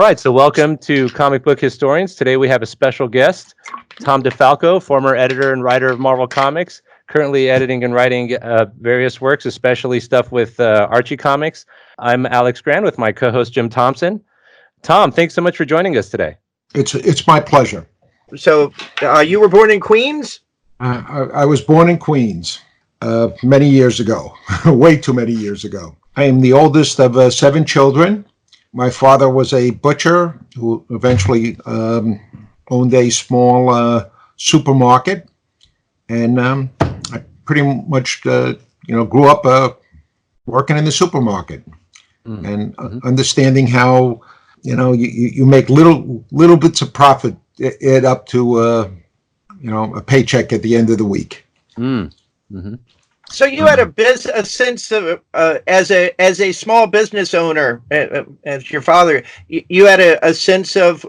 All right, so welcome to Comic Book Historians. Today we have a special guest, Tom DeFalco, former editor and writer of Marvel Comics, currently editing and writing various works, especially stuff with Archie Comics. I'm Alex Grand with my co-host Jim Thompson. Tom, thanks so much for joining us today. It's my pleasure. So you were born in Queens? I was born in Queens many years ago, way too many years ago. I am the oldest of 7 children. My father was a butcher who eventually owned a small supermarket, and I pretty much grew up working in the supermarket and understanding how you make little bits of profit add up to a paycheck at the end of the week. So you had a sense of as a small business owner, as your father, you had a sense of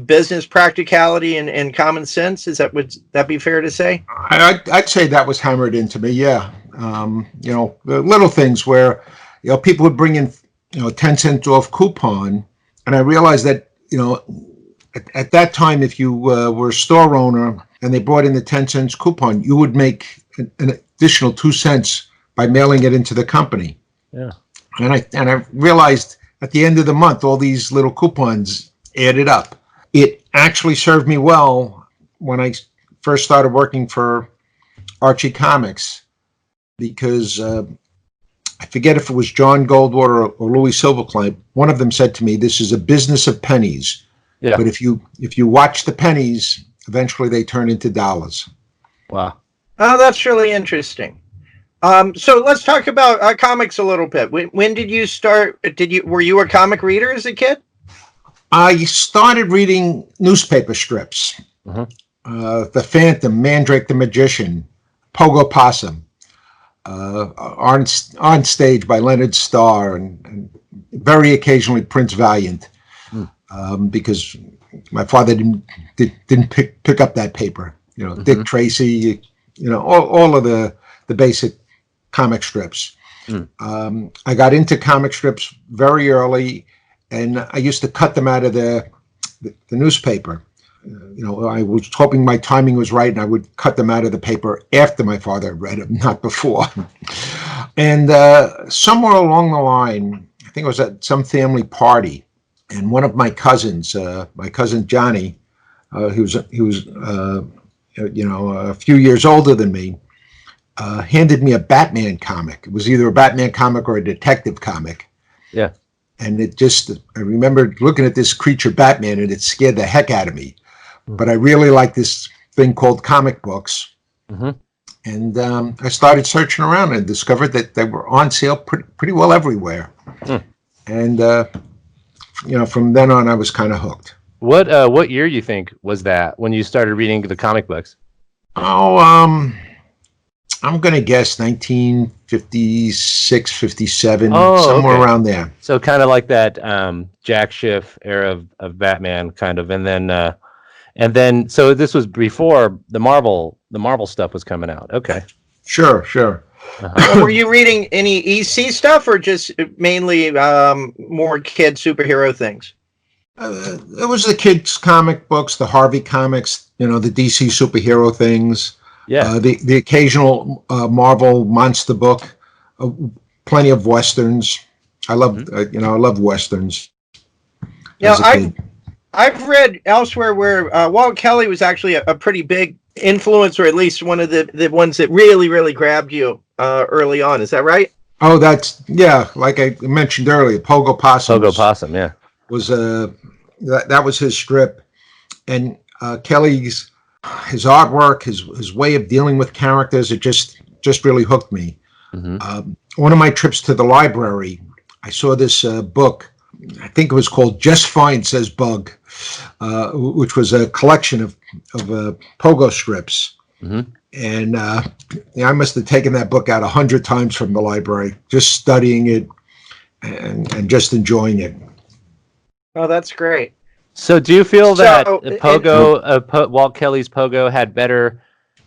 business practicality and common sense. Would that be fair to say? I'd say that was hammered into me. Yeah, the little things where people would bring in 10 cents off coupon, and I realized that at that time, if you were a store owner and they brought in the 10 cents coupon, you would make an additional 2 cents by mailing it into the company. Yeah. And I realized at the end of the month, all these little coupons added up. It actually served me well when I first started working for Archie Comics, because I forget if it was John Goldwater or Louis Silberkleit. One of them said to me, "This is a business of pennies." Yeah. But if you watch the pennies, eventually they turn into dollars. Wow. Oh, that's really interesting. So let's talk about comics a little bit. When did you start? Were you a comic reader as a kid? I started reading newspaper strips. The Phantom, Mandrake the Magician, Pogo Possum, on Stage by Leonard Starr, and very occasionally Prince Valiant, because my father didn't pick up that paper. Dick Tracy, all of the basic comic strips. I got into comic strips very early, and I used to cut them out of the newspaper. I was hoping my timing was right, and I would cut them out of the paper after my father had read them, not before. And somewhere along the line, I think it was at some family party, and one of my cousins, my cousin Johnny, he was a few years older than me, handed me a Batman comic. It was either a Batman comic or a detective comic. Yeah. And I remember looking at this creature Batman, and it scared the heck out of me. But I really liked this thing called comic books. And I started searching around and discovered that they were on sale pretty well everywhere. And, from then on, I was kind of hooked. What year you think was that when you started reading the comic books? Oh, I'm going to guess 1956, 57, somewhere around there. So kind of like that Jack Schiff era of Batman, kind of, and then so this was before the Marvel stuff was coming out. Okay. Sure. Were you reading any EC stuff, or just mainly more kid superhero things? It was the kids' comic books, the Harvey comics, the DC superhero things. Yeah. The occasional Marvel monster book, plenty of westerns. I love I love westerns. I've read elsewhere where Walt Kelly was actually a pretty big influence, or at least one of the ones that really, really grabbed you early on. Is that right? Oh, like I mentioned earlier, Pogo Possum. Yeah. Was that was his strip, and Kelly's his artwork, his way of dealing with characters, it just really hooked me. One of my trips to the library, I saw this book. I think it was called Just Fine Says Bug, which was a collection of pogo strips. And I must have taken that book out 100 times from the library, just studying it and just enjoying it. Oh, that's great. So do you feel that Walt Kelly's Pogo had better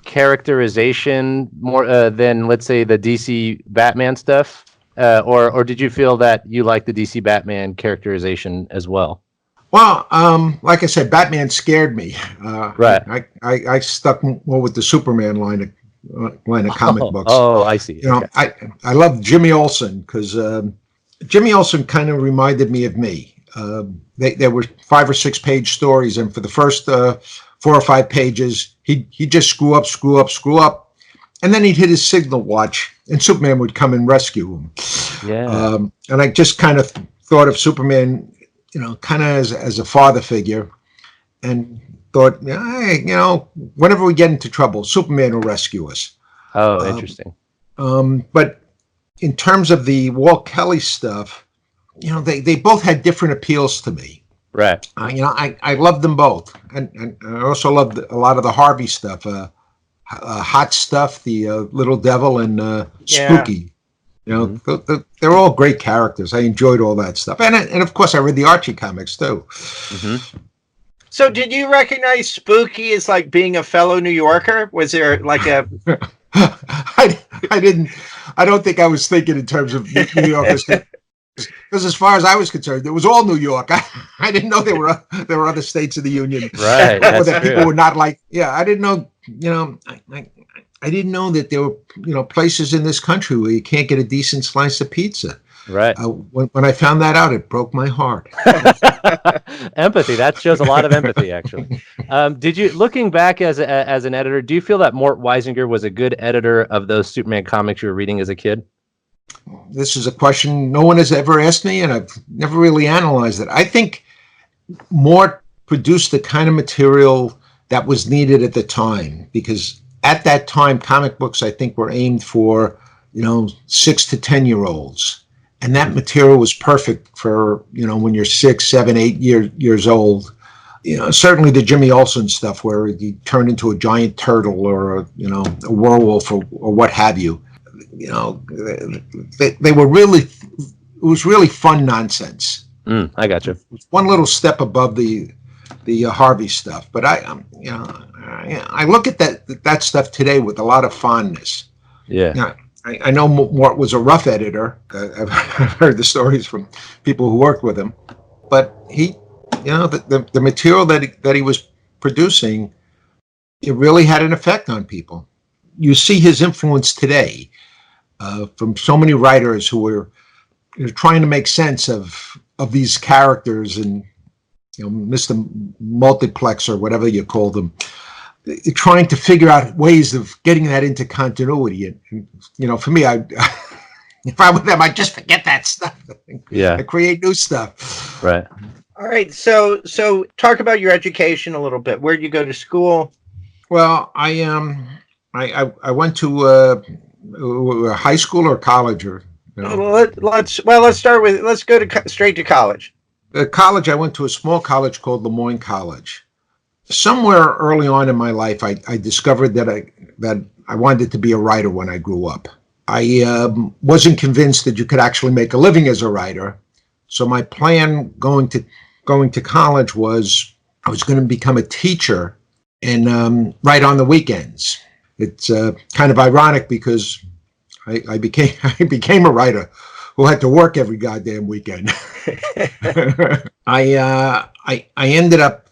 characterization more than, let's say, the DC Batman stuff? Or did you feel that you liked the DC Batman characterization as well? Well, like I said, Batman scared me. Right. I stuck more with the Superman line of comic books. Oh, I see. You know, I love Jimmy Olsen because Jimmy Olsen kind of reminded me of me. There were 5 or 6 page stories, and for the first 4 or 5 pages, he'd just screw up, and then he'd hit his signal watch, and Superman would come and rescue him. Yeah. And I just kind of thought of Superman, you know, kind of as a father figure, and thought, hey, you know, whenever we get into trouble, Superman will rescue us. Oh, interesting. But in terms of the Walt Kelly stuff, you know, they both had different appeals to me. Right. You know, I loved them both, and I also loved a lot of the Harvey stuff, Hot Stuff, the Little Devil, and Spooky. You know, they're all great characters. I enjoyed all that stuff, and of course I read the Archie comics too. So, did you recognize Spooky as like being a fellow New Yorker? Was there like a? I didn't. I don't think I was thinking in terms of New Yorkers. Because as far as I was concerned, it was all New York. I didn't know there were other states of the Union. Right. Or that people were not like. Yeah, I didn't know. You know, I didn't know that there were, you know, places in this country where you can't get a decent slice of pizza. Right. When I found that out, it broke my heart. Empathy. That shows a lot of empathy, actually. Did you, looking back as an editor, do you feel that Mort Weisinger was a good editor of those Superman comics you were reading as a kid? This is a question no one has ever asked me, and I've never really analyzed it. I think Mort produced the kind of material that was needed at the time, because at that time, comic books, I think, were aimed for, you know, 6 to 10-year-olds. And that material was perfect for, you know, when you're 6, 7, 8 years old. You know, certainly the Jimmy Olsen stuff where he turned into a giant turtle or a werewolf or what have you. You know, they were really, it was really fun nonsense. I got you. One little step above the Harvey stuff, but I look at that stuff today with a lot of fondness. Yeah. You know, I know Mort was a rough editor. I've heard the stories from people who worked with him, but he, you know, the material that he was producing, it really had an effect on people. You see his influence today from so many writers who were, you know, trying to make sense of these characters, and, you know, Mr. Multiplex or whatever you call them, trying to figure out ways of getting that into continuity. And you know, for me, if I were them, I'd just forget that stuff. Yeah. I create new stuff. Right. All right. So talk about your education a little bit. Where'd you go to school? Well, I went to high school or college, or, you know. Let's go straight to college. College, I went to a small college called Lemoyne College. Somewhere early on in my life, I discovered that I wanted to be a writer when I grew up. I wasn't convinced that you could actually make a living as a writer. So my plan going to college was I was going to become a teacher and write on the weekends. It's kind of ironic because I became a writer who had to work every goddamn weekend. I ended up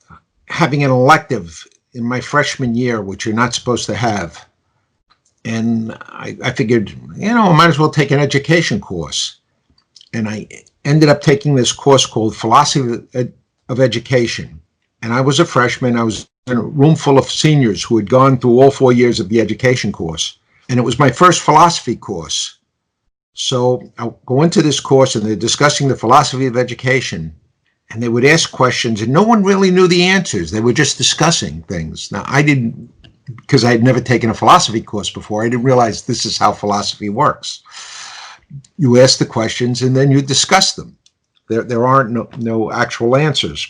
having an elective in my freshman year, which you're not supposed to have. And I figured, you know, I might as well take an education course. And I ended up taking this course called Philosophy of Education. And I was a freshman. I was in a room full of seniors who had gone through all 4 years of the education course. And it was my first philosophy course. So I go into this course and they're discussing the philosophy of education. And they would ask questions and no one really knew the answers. They were just discussing things. Now, I didn't, because I had never taken a philosophy course before, I didn't realize this is how philosophy works. You ask the questions and then you discuss them. There aren't no actual answers.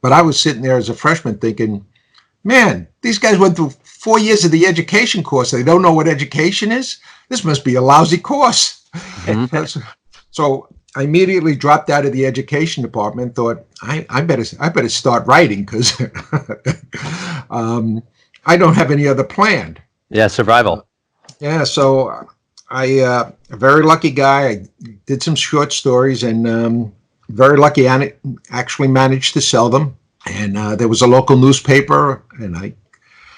But I was sitting there as a freshman thinking, man, these guys went through 4 years of the education course. They don't know what education is? This must be a lousy course. Mm-hmm. So I immediately dropped out of the education department, thought, I better start writing because I don't have any other plan. Yeah, survival. Yeah, so a very lucky guy. I did some short stories, and very lucky. I actually managed to sell them. And there was a local newspaper, and I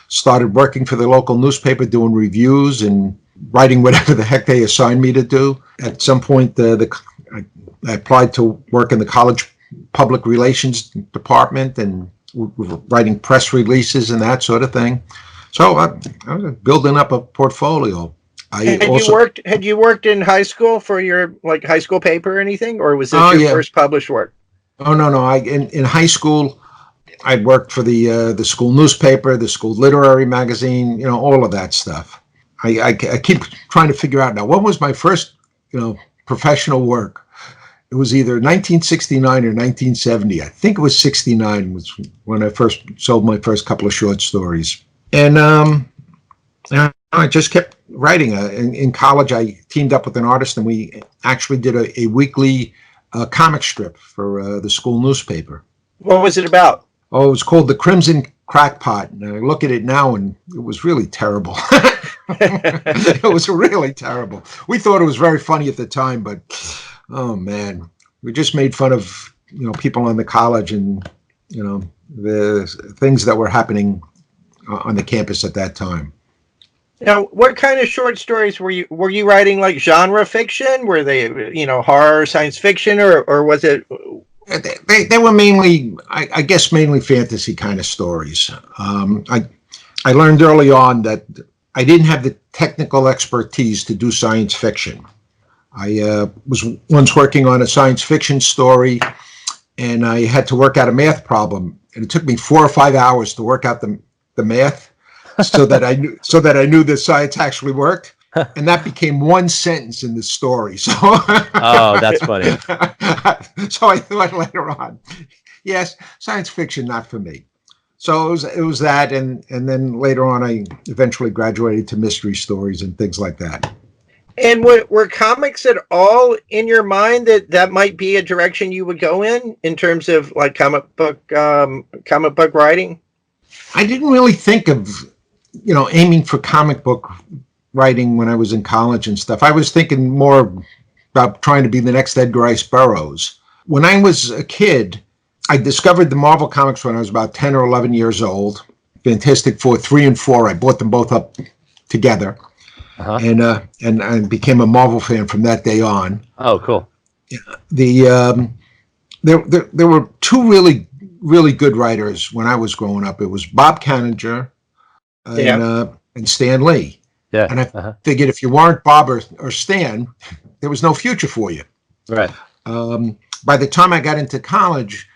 started working for the local newspaper, doing reviews and writing whatever the heck they assigned me to do. At some point, I applied to work in the college public relations department and writing press releases and that sort of thing. So I was building up a portfolio. Had you worked in high school for your high school paper or anything, or was this your first published work? Oh no! In high school, I worked for the school newspaper, the school literary magazine, all of that stuff. I keep trying to figure out now, what was my first, professional work? It was either 1969 or 1970. I think it was 69 was when I first sold my first couple of short stories. And I just kept writing. In college, I teamed up with an artist, and we actually did a weekly comic strip for the school newspaper. What was it about? Oh, it was called The Crimson Crackpot. And I look at it now, and it was really terrible. It was really terrible. We thought it was very funny at the time, but oh man, we just made fun of people on the college and the things that were happening on the campus at that time. Now, what kind of short stories were you writing? Like genre fiction? Were they horror, science fiction, or was it? They were mainly, I guess, mainly fantasy kind of stories. I learned early on that I didn't have the technical expertise to do science fiction. I was once working on a science fiction story, and I had to work out a math problem, and it took me 4 or 5 hours to work out the math, so that I knew that science actually worked. And that became one sentence in the story. So oh, that's funny. So I thought later on, yes, science fiction, not for me. So it was that, and then later on, I eventually graduated to mystery stories and things like that. And were comics at all in your mind that might be a direction you would go in terms of comic book writing? I didn't really think of aiming for comic book writing when I was in college and stuff. I was thinking more about trying to be the next Edgar Rice Burroughs. When I was a kid, I discovered the Marvel comics when I was about 10 or 11 years old. Fantastic Four 3 and 4. I bought them both up together. And I became a Marvel fan from that day on. Oh, cool. There were two really good writers when I was growing up. It was Bob Canninger and Stan Lee. Yeah. And I figured if you weren't Bob or Stan, there was no future for you. Right. By the time I got into college,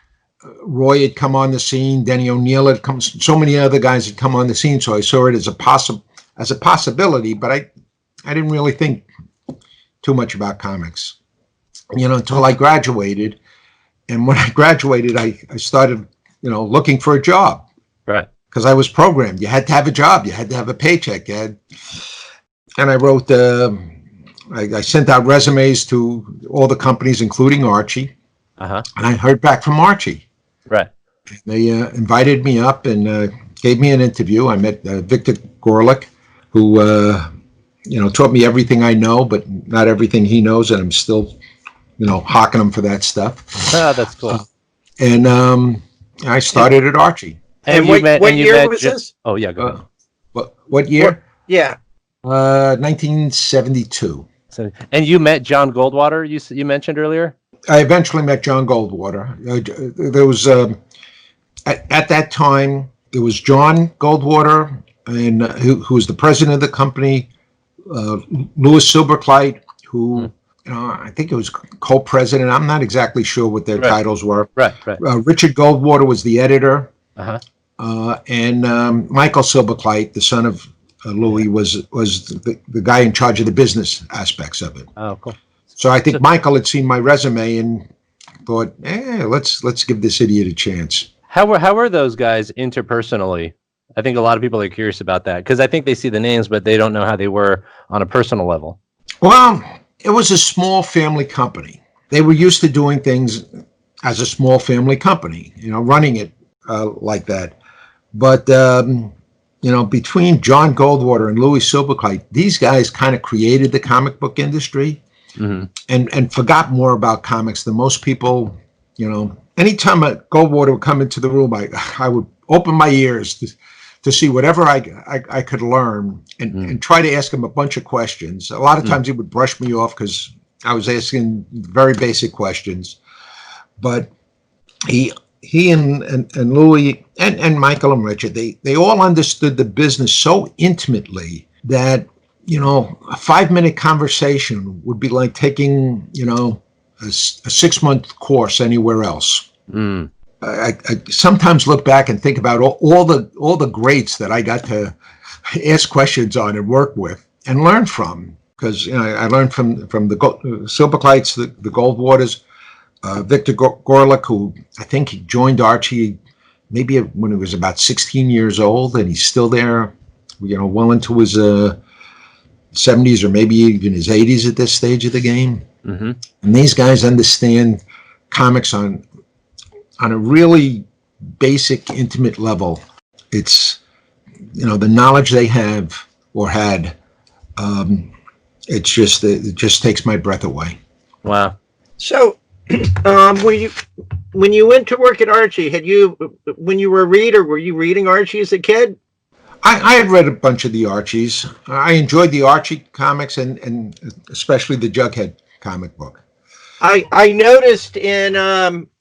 Roy had come on the scene, Denny O'Neil had come, so many other guys had come on the scene, so I saw it as a possibility, but I didn't really think too much about comics, until I graduated. And when I graduated, I started, looking for a job. Right. Because I was programmed. You had to have a job. You had to have a paycheck. And I wrote, I sent out resumes to all the companies, including Archie. And I heard back from Archie. Right. They invited me up and gave me an interview. I met Victor Gorlick, who, taught me everything I know, but not everything he knows. And I'm still, hawking him for that stuff. Oh, that's cool. And I started at Archie. And what year was this? Oh, yeah, go ahead. What year? Yeah. 1972. And you met John Goldwater, you mentioned earlier? I eventually met John Goldwater. There was, at that time, there was John Goldwater, and who was the president of the company, Louis Silberkleit, who, I think it was co-president. I'm not exactly sure what their titles were. Right. Richard Goldwater was the editor. And Michael Silberkleit, the son of Louis, was the guy in charge of the business aspects of it. Oh, cool. So I think Michael had seen my resume and thought, let's give this idiot a chance. How were those guys interpersonally? I think a lot of people are curious about that because I think they see the names, but they don't know how they were on a personal level. Well, it was a small family company. They were used to doing things as a small family company, running it like that. But, between John Goldwater and Louis Silberkleit, these guys kind of created the comic book industry and forgot more about comics than most people anytime a Goldwater would come into the room, I would open my ears to see whatever I could learn and try to ask him a bunch of questions. A lot of times he would brush me off because I was asking very basic questions. But he and Louis and Michael and Richard, they all understood the business so intimately that, a 5-minute conversation would be like taking, a 6-month course anywhere else. I sometimes look back and think about all the greats that I got to ask questions on and work with and learn from. Because I learned from the Silberkleits, the Goldwaters, Victor Gorlick, who I think he joined Archie maybe when he was about 16 years old, and he's still there, well into his 70s or maybe even his 80s at this stage of the game. And these guys understand comics on a really basic, intimate level. It's, the knowledge they have or had, it just takes my breath away. Wow. So, when you went to work at Archie, when you were a reader, were you reading Archie as a kid? I had read a bunch of the Archies. I enjoyed the Archie comics and especially the Jughead comic book. I noticed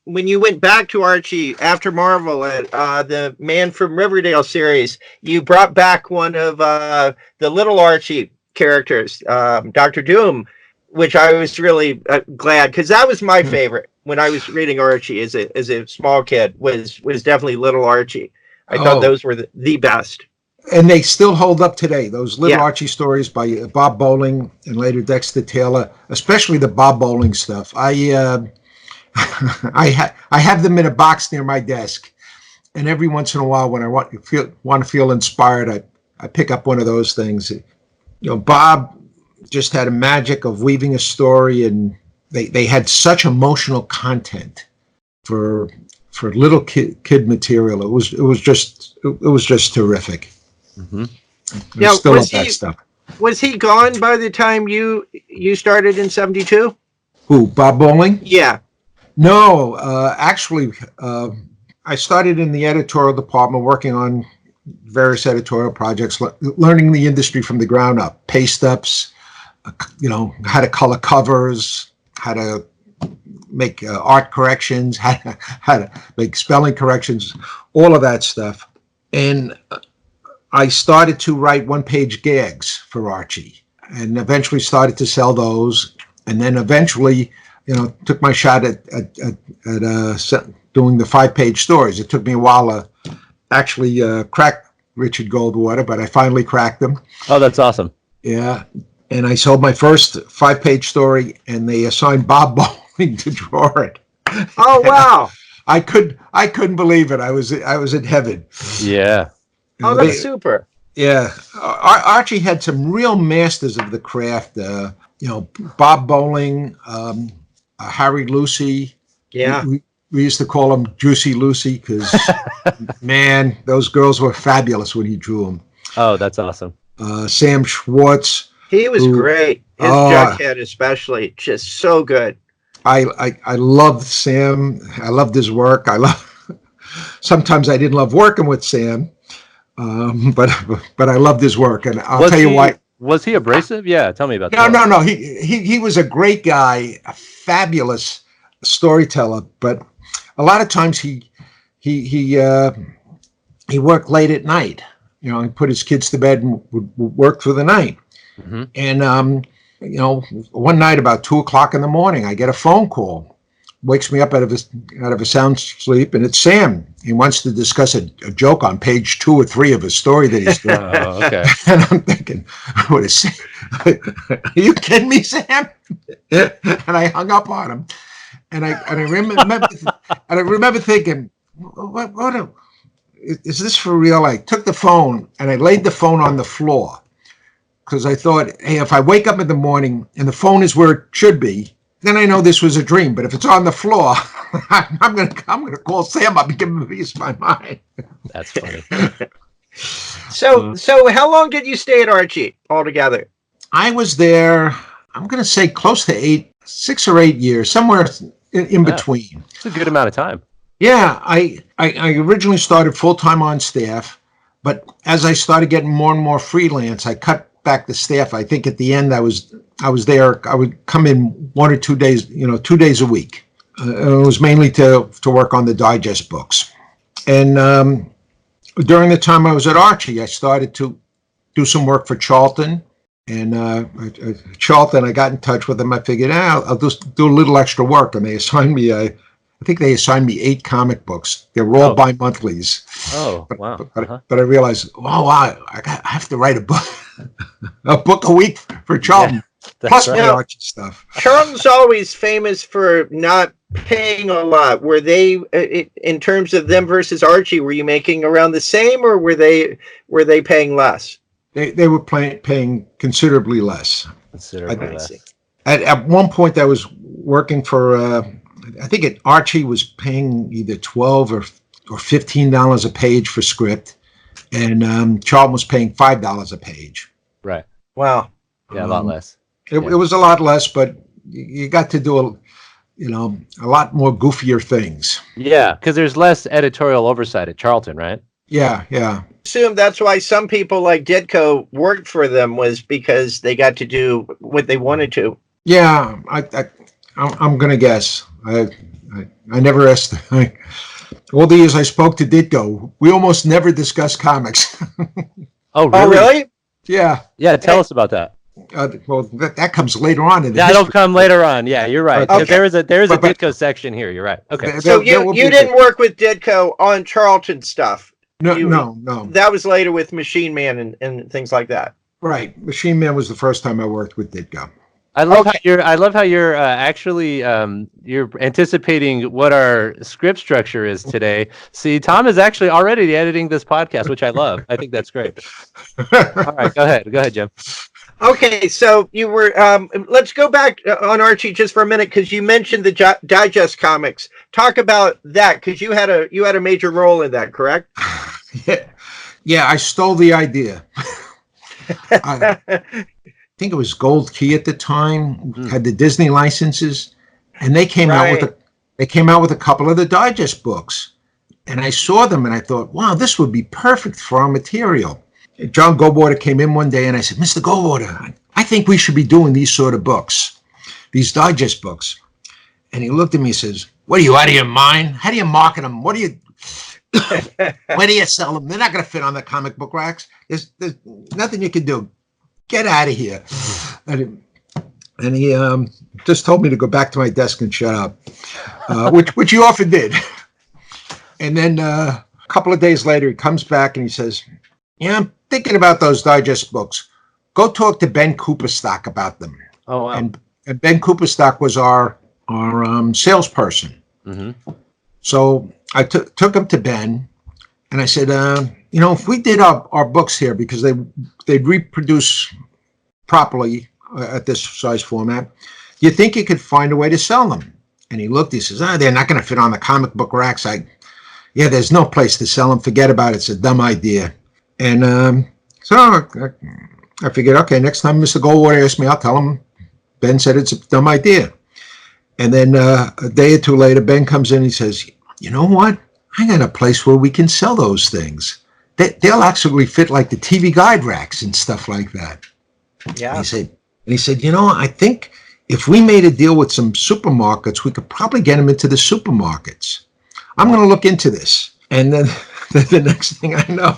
when you went back to Archie after Marvel at the Man from Riverdale series, you brought back one of the little Archie characters, Dr. Doom, which I was really glad, because that was my favorite when I was reading Archie as a small kid, was definitely little Archie. I thought those were the best. And they still hold up today. Those little Archie stories by Bob Bowling and later Dexter Taylor, especially the Bob Bowling stuff. I have them in a box near my desk, and every once in a while, when I want to feel inspired, I pick up one of those things. Bob just had a magic of weaving a story, and they had such emotional content for little kid material. It was just terrific. Now, still love that stuff. Was he gone by the time you started in 72? Who, Bob Bowling? Yeah. No, actually, I started in the editorial department working on various editorial projects, learning the industry from the ground up, paste ups, how to color covers, how to make art corrections, how to make spelling corrections, all of that stuff. And I started to write one-page gags for Archie, and eventually started to sell those, and then eventually, took my shot at doing the 5-page stories. It took me a while to actually crack Richard Goldwater, but I finally cracked them. Oh, that's awesome. Yeah, and I sold my first 5-page story, and they assigned Bob Bowling to draw it. Oh wow! I couldn't believe it. I was in heaven. Yeah. Oh, that's super. Yeah, Archie had some real masters of the craft. Bob Bowling, Harry Lucy. Yeah. We used to call him Juicy Lucy because, man, those girls were fabulous when he drew them. Oh, that's awesome. Samm Schwartz. He was great. His Jughead especially, just so good. I loved Sam. I loved his work. Sometimes I didn't love working with Sam, but I loved his work. And I'll tell you why. Was he abrasive? Yeah, tell me about that. No. He was a great guy, a fabulous storyteller. But a lot of times he worked late at night. He put his kids to bed and would work through the night. Mm-hmm. And one night about 2:00 in the morning, I get a phone call. Wakes me up out of a sound sleep, and it's Sam. He wants to discuss a joke on page 2 or 3 of a story that he's doing. Oh, okay. And I'm thinking, what is Sam? Are you kidding me, Sam? And I hung up on him. And I remember thinking, what is this for real? I took the phone and I laid the phone on the floor because I thought, hey, if I wake up in the morning and the phone is where it should be, then I know this was a dream. But if it's on the floor, I'm gonna call Sam up and give him a piece of my mind. That's funny. So how long did you stay at Archie altogether? I was there, I'm gonna say close to 6 or 8 years, somewhere in between. It's a good amount of time. Yeah, I originally started full-time on staff, but as I started getting more and more freelance, I cut back the staff. I think at the end I was there. I would come in 1 or 2 days, 2 days a week. It was mainly to work on the digest books. And during the time I was at Archie, I started to do some work for Charlton. And Charlton, I got in touch with them. I figured, I'll just do a little extra work. And they assigned me, I think they assigned me 8 comic books. They were all bi-monthlies. Oh, wow. But I realized, I have to write a book a week for Charlton. Yeah, plus right. my Archie stuff. Charlton's always famous for not paying a lot. Were they, in terms of them versus Archie, were you making around the same, or were they paying less? They were paying considerably less. Considerably less. At one point, I was working for, I think Archie was paying either $12 or $15 a page for script, and Charlton was paying $5 a page. Right. Wow. Yeah, a lot less. It was a lot less, but you got to do a lot more goofier things. Yeah, because there's less editorial oversight at Charlton, right? Yeah. Assume that's why some people like Ditko worked for them, was because they got to do what they wanted to. Yeah, I'm gonna guess. I never asked. All the years I spoke to Ditko, we almost never discussed comics. Oh, really? Oh, really? Yeah. Yeah, tell us about that. Well, that comes later on in the That'll history. come later on. Yeah, you're right. Okay. There is a But- Ditko section here. You're right. Okay. So There will you be didn't work with Ditko on Charlton stuff. No. That was later with Machine Man and things like that. Right. Machine Man was the first time I worked with Ditko. I love how you're actually you're anticipating what our script structure is today. See, Tom is actually already editing this podcast, which I love. I think that's great. All right, go ahead, Jim. Okay, so you were. Let's go back on Archie just for a minute, because you mentioned the Digest comics. Talk about that, because you had a major role in that, correct? Yeah, I stole the idea. I think it was Gold Key at the time, had the Disney licenses, and they came out with a couple of the Digest books, and I saw them and I thought, wow, this would be perfect for our material. John Goldwater came in one day and I said, Mr. Goldwater, I think we should be doing these sort of books, these Digest books. And he looked at me and says, what are you, out of your mind? How do you market them? Where do you sell them? They're not going to fit on the comic book racks. There's nothing you can do. Get out of here. And he just told me to go back to my desk and shut up, which he often did. And then a couple of days later, he comes back and he says, yeah, I'm thinking about those Digest books. Go talk to Ben Cooperstock about them. Oh, wow. And Ben Cooperstock was our salesperson. Mm-hmm. So I took him to Ben, and I said, if we did our books here, because they'd reproduce properly at this size format, do you think you could find a way to sell them? And he looked, he says, they're not going to fit on the comic book racks. There's no place to sell them. Forget about it. It's a dumb idea. And so I figured, okay, next time Mr. Goldwater asks me, I'll tell him Ben said it's a dumb idea. And then a day or two later, Ben comes in and he says, you know what? I got a place where we can sell those things. They'll actually fit like the TV guide racks and stuff like that. Yeah. And he said, I think if we made a deal with some supermarkets, we could probably get them into the supermarkets. I'm going to look into this. And then the next thing I know,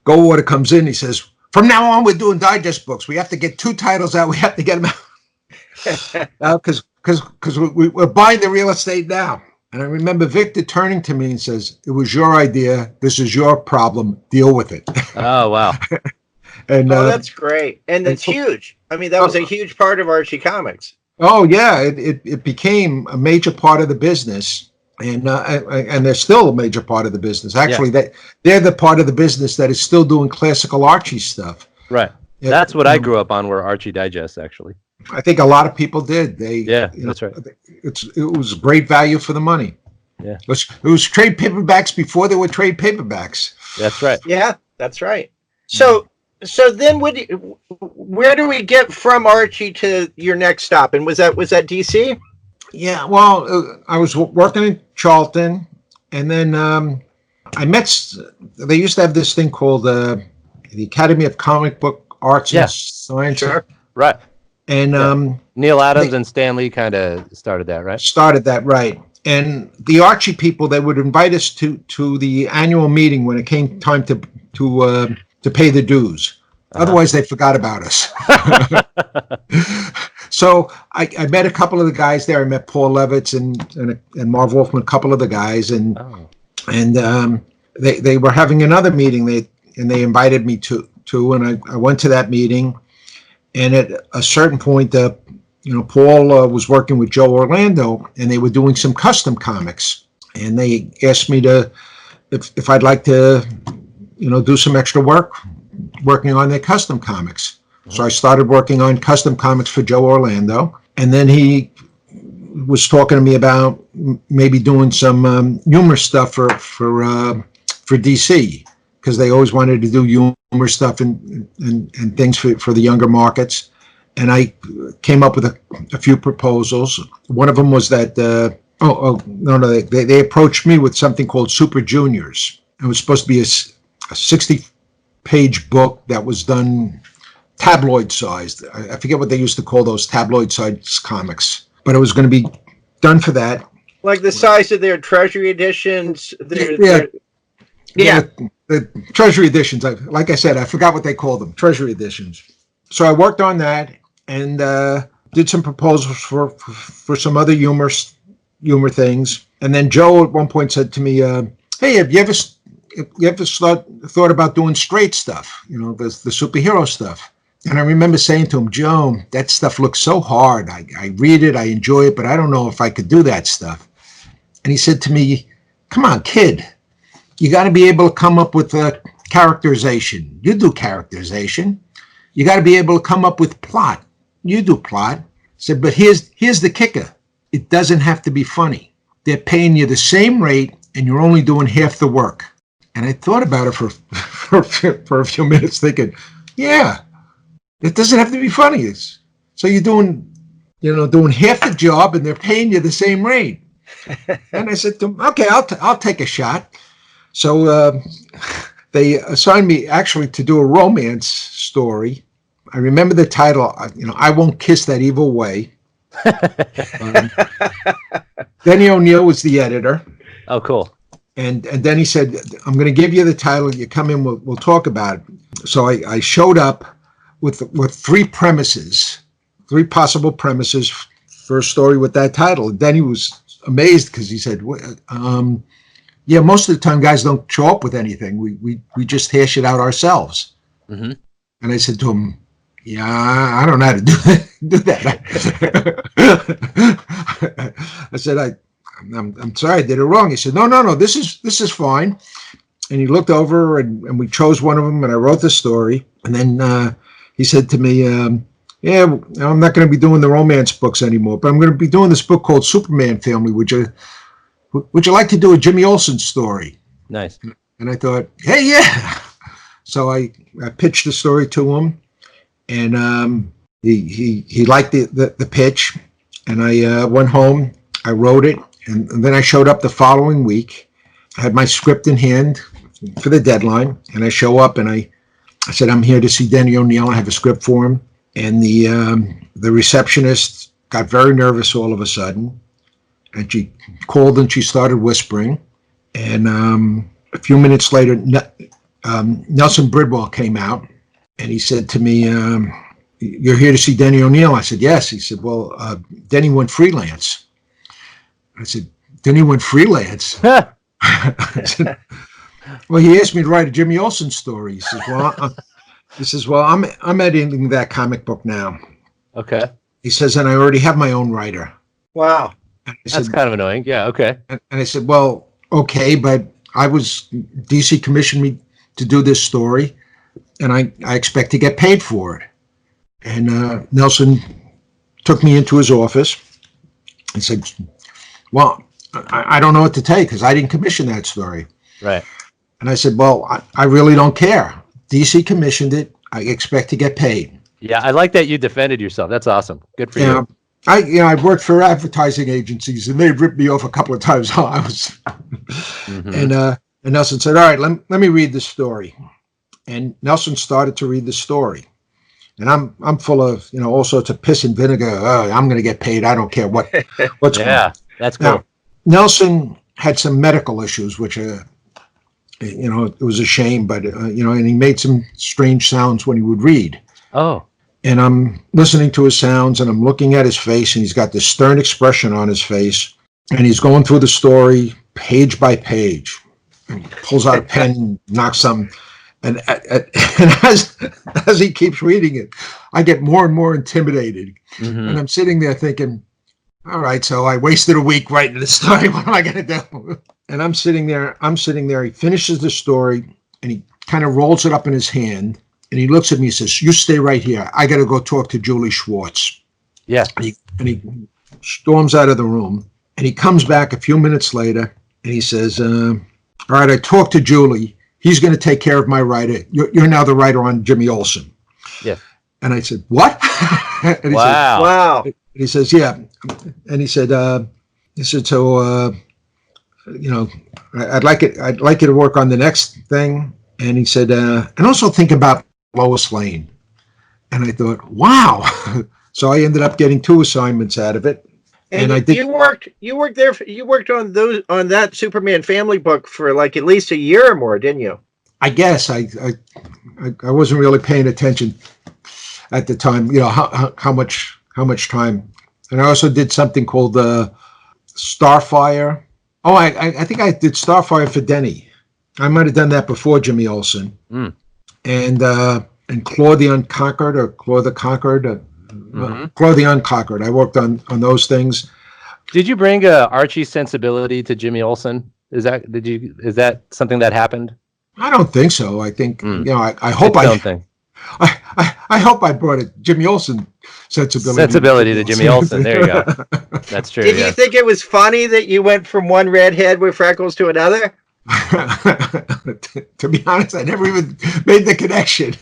Goldwater comes in. He says, from now on, we're doing Digest books. We have to get 2 titles out. We have to get them out. Because we're buying the real estate now. And I remember Victor turning to me and says, it was your idea. This is your problem. Deal with it. Oh, wow. And that's great. And it's huge. I mean, that was a huge part of Archie Comics. Oh, yeah. It became a major part of the business. And they're still a major part of the business. Actually, they're the part of the business that is still doing classical Archie stuff. Right. That's what I grew up on, were Archie Digests, actually. I think a lot of people did. That's right. It was great value for the money. Yeah. It was trade paperbacks before there were trade paperbacks. That's right. Yeah, that's right. So then where do we get from Archie to your next stop? And was that DC? Yeah, well, I was working in Charlton, and then I met. They used to have this thing called the Academy of Comic Book Arts and Science. Sure. Right. And Neil Adams and Stan Lee kind of started that, right? Started that, right. And the Archie people, they would invite us to the annual meeting when it came time to pay the dues. Otherwise, they forgot about us. So I met a couple of the guys there. I met Paul Levitz and Marv Wolfman, a couple of the guys, and they were having another meeting. They invited me to, and I went to that meeting. And at a certain point, Paul was working with Joe Orlando, and they were doing some custom comics. And they asked me if I'd like to, do some extra work working on their custom comics. So I started working on custom comics for Joe Orlando, and then he was talking to me about maybe doing some humor stuff for DC, because they always wanted to do humor stuff and things for the younger markets. And I came up with a few proposals. One of them was that they approached me with something called Super Juniors. It was supposed to be a 60-page book that was done tabloid sized. I forget what they used to call those tabloid sized comics, but it was going to be done for that. Like the size of their Treasury editions. The Treasury editions. Like I said, I forgot what they called them. Treasury editions. So I worked on that and did some proposals for some other humor things. And then Joe at one point said to me, "Hey, have you ever thought about doing straight stuff? The superhero stuff?" And I remember saying to him, "Joe, that stuff looks so hard. I read it, I enjoy it, but I don't know if I could do that stuff." And he said to me, "Come on, kid. You got to be able to come up with a characterization. You do characterization. You got to be able to come up with plot. You do plot." I said, "But here's the kicker. It doesn't have to be funny. They're paying you the same rate, and you're only doing half the work." And I thought about it for a few minutes, thinking, yeah, it doesn't have to be funny. So you're doing half the job, and they're paying you the same rate. And I said to him, "Okay, I'll take a shot." So they assigned me actually to do a romance story. I remember the title, "I Won't Kiss That Evil Way." Denny O'Neil was the editor. Oh, cool. And then he said, "I'm going to give you the title. You come in, we'll talk about it." So I showed up with three possible premises for a story with that title. And Denny was amazed because he said, "Yeah, most of the time guys don't show up with anything. We just hash it out ourselves." Mm-hmm. And I said to him, "Yeah, I don't know how to do that." I said, I'm sorry, I did it wrong." He said, No, this is fine. And he looked over and we chose one of them, and I wrote the story. And then he said to me, "Yeah, I'm not going to be doing the romance books anymore, but I'm going to be doing this book called Superman Family. Would you like to do a Jimmy Olsen story?" Nice. And I thought, hey, yeah. So I pitched the story to him, and he liked the pitch. And I went home, I wrote it, and then I showed up the following week. I had my script in hand for the deadline, and I show up and I said, "I'm here to see Denny O'Neil. I have a script for him." And the receptionist got very nervous all of a sudden, and she called and she started whispering. And a few minutes later, Nelson Bridwell came out, and he said to me, "You're here to see Denny O'Neil?" I said, "Yes." He said, "Well, Denny went freelance." I said, "Denny went freelance?" I said, "Well, he asked me to write a Jimmy Olsen story." He says, "Well, I'm editing that comic book now." Okay. He says, "And I already have my own writer." Wow. That's kind of annoying. Yeah. Okay. And I said, "Well, okay, but DC commissioned me to do this story, and I expect to get paid for it." And Nelson took me into his office and said, "Well, I don't know what to tell you because I didn't commission that story." Right. And I said, "Well, I really don't care. DC commissioned it. I expect to get paid." Yeah, I like that you defended yourself. That's awesome. Good for you. I worked for advertising agencies, and they ripped me off a couple of times. I was, and Nelson said, "All right, let me read this story." And Nelson started to read the story, and I'm full of all sorts of piss and vinegar. I'm going to get paid. I don't care what's going on. Yeah, that's cool. Now, Nelson had some medical issues, which it was a shame, but and he made some strange sounds when he would read. Oh. And I'm listening to his sounds, and I'm looking at his face, and he's got this stern expression on his face, and he's going through the story page by page, and he pulls out a pen and knocks some, and as he keeps reading it, I get more and more intimidated, and I'm sitting there thinking, all right, so I wasted a week writing the story. What am I going to do? And I'm sitting there. He finishes the story, and he kind of rolls it up in his hand. And he looks at me and says, "You stay right here. I got to go talk to Julie Schwartz." Yeah. And he storms out of the room. And he comes back a few minutes later, and he says, "All right, I talked to Julie. He's going to take care of my writer. You're now the writer on Jimmy Olsen." Yeah. And I said, "What?" And he Wow. Wow. And he says, "Yeah." And he said, "So, I'd like you to work on the next thing." And he said, "And also think about Lois Lane." And I thought, wow. So I ended up getting 2 assignments out of it. And I did. You worked on that Superman family book for like at least a year or more, didn't you? I guess I wasn't really paying attention at the time, how much time. And I also did something called Starfire. Oh, I think I did Starfire for Denny. I might have done that before Jimmy Olsen. And Claw the Unconquered, or Claw the Conquered, Claw the Unconquered. I worked on those things. Did you bring Archie's sensibility to Jimmy Olsen? Is that something that happened? I don't think so. I think I hope I hope I brought a Jimmy Olsen sensibility to Jimmy Olsen. There you go. That's true. Did you think it was funny that you went from one redhead with freckles to another? To be honest, I never even made the connection.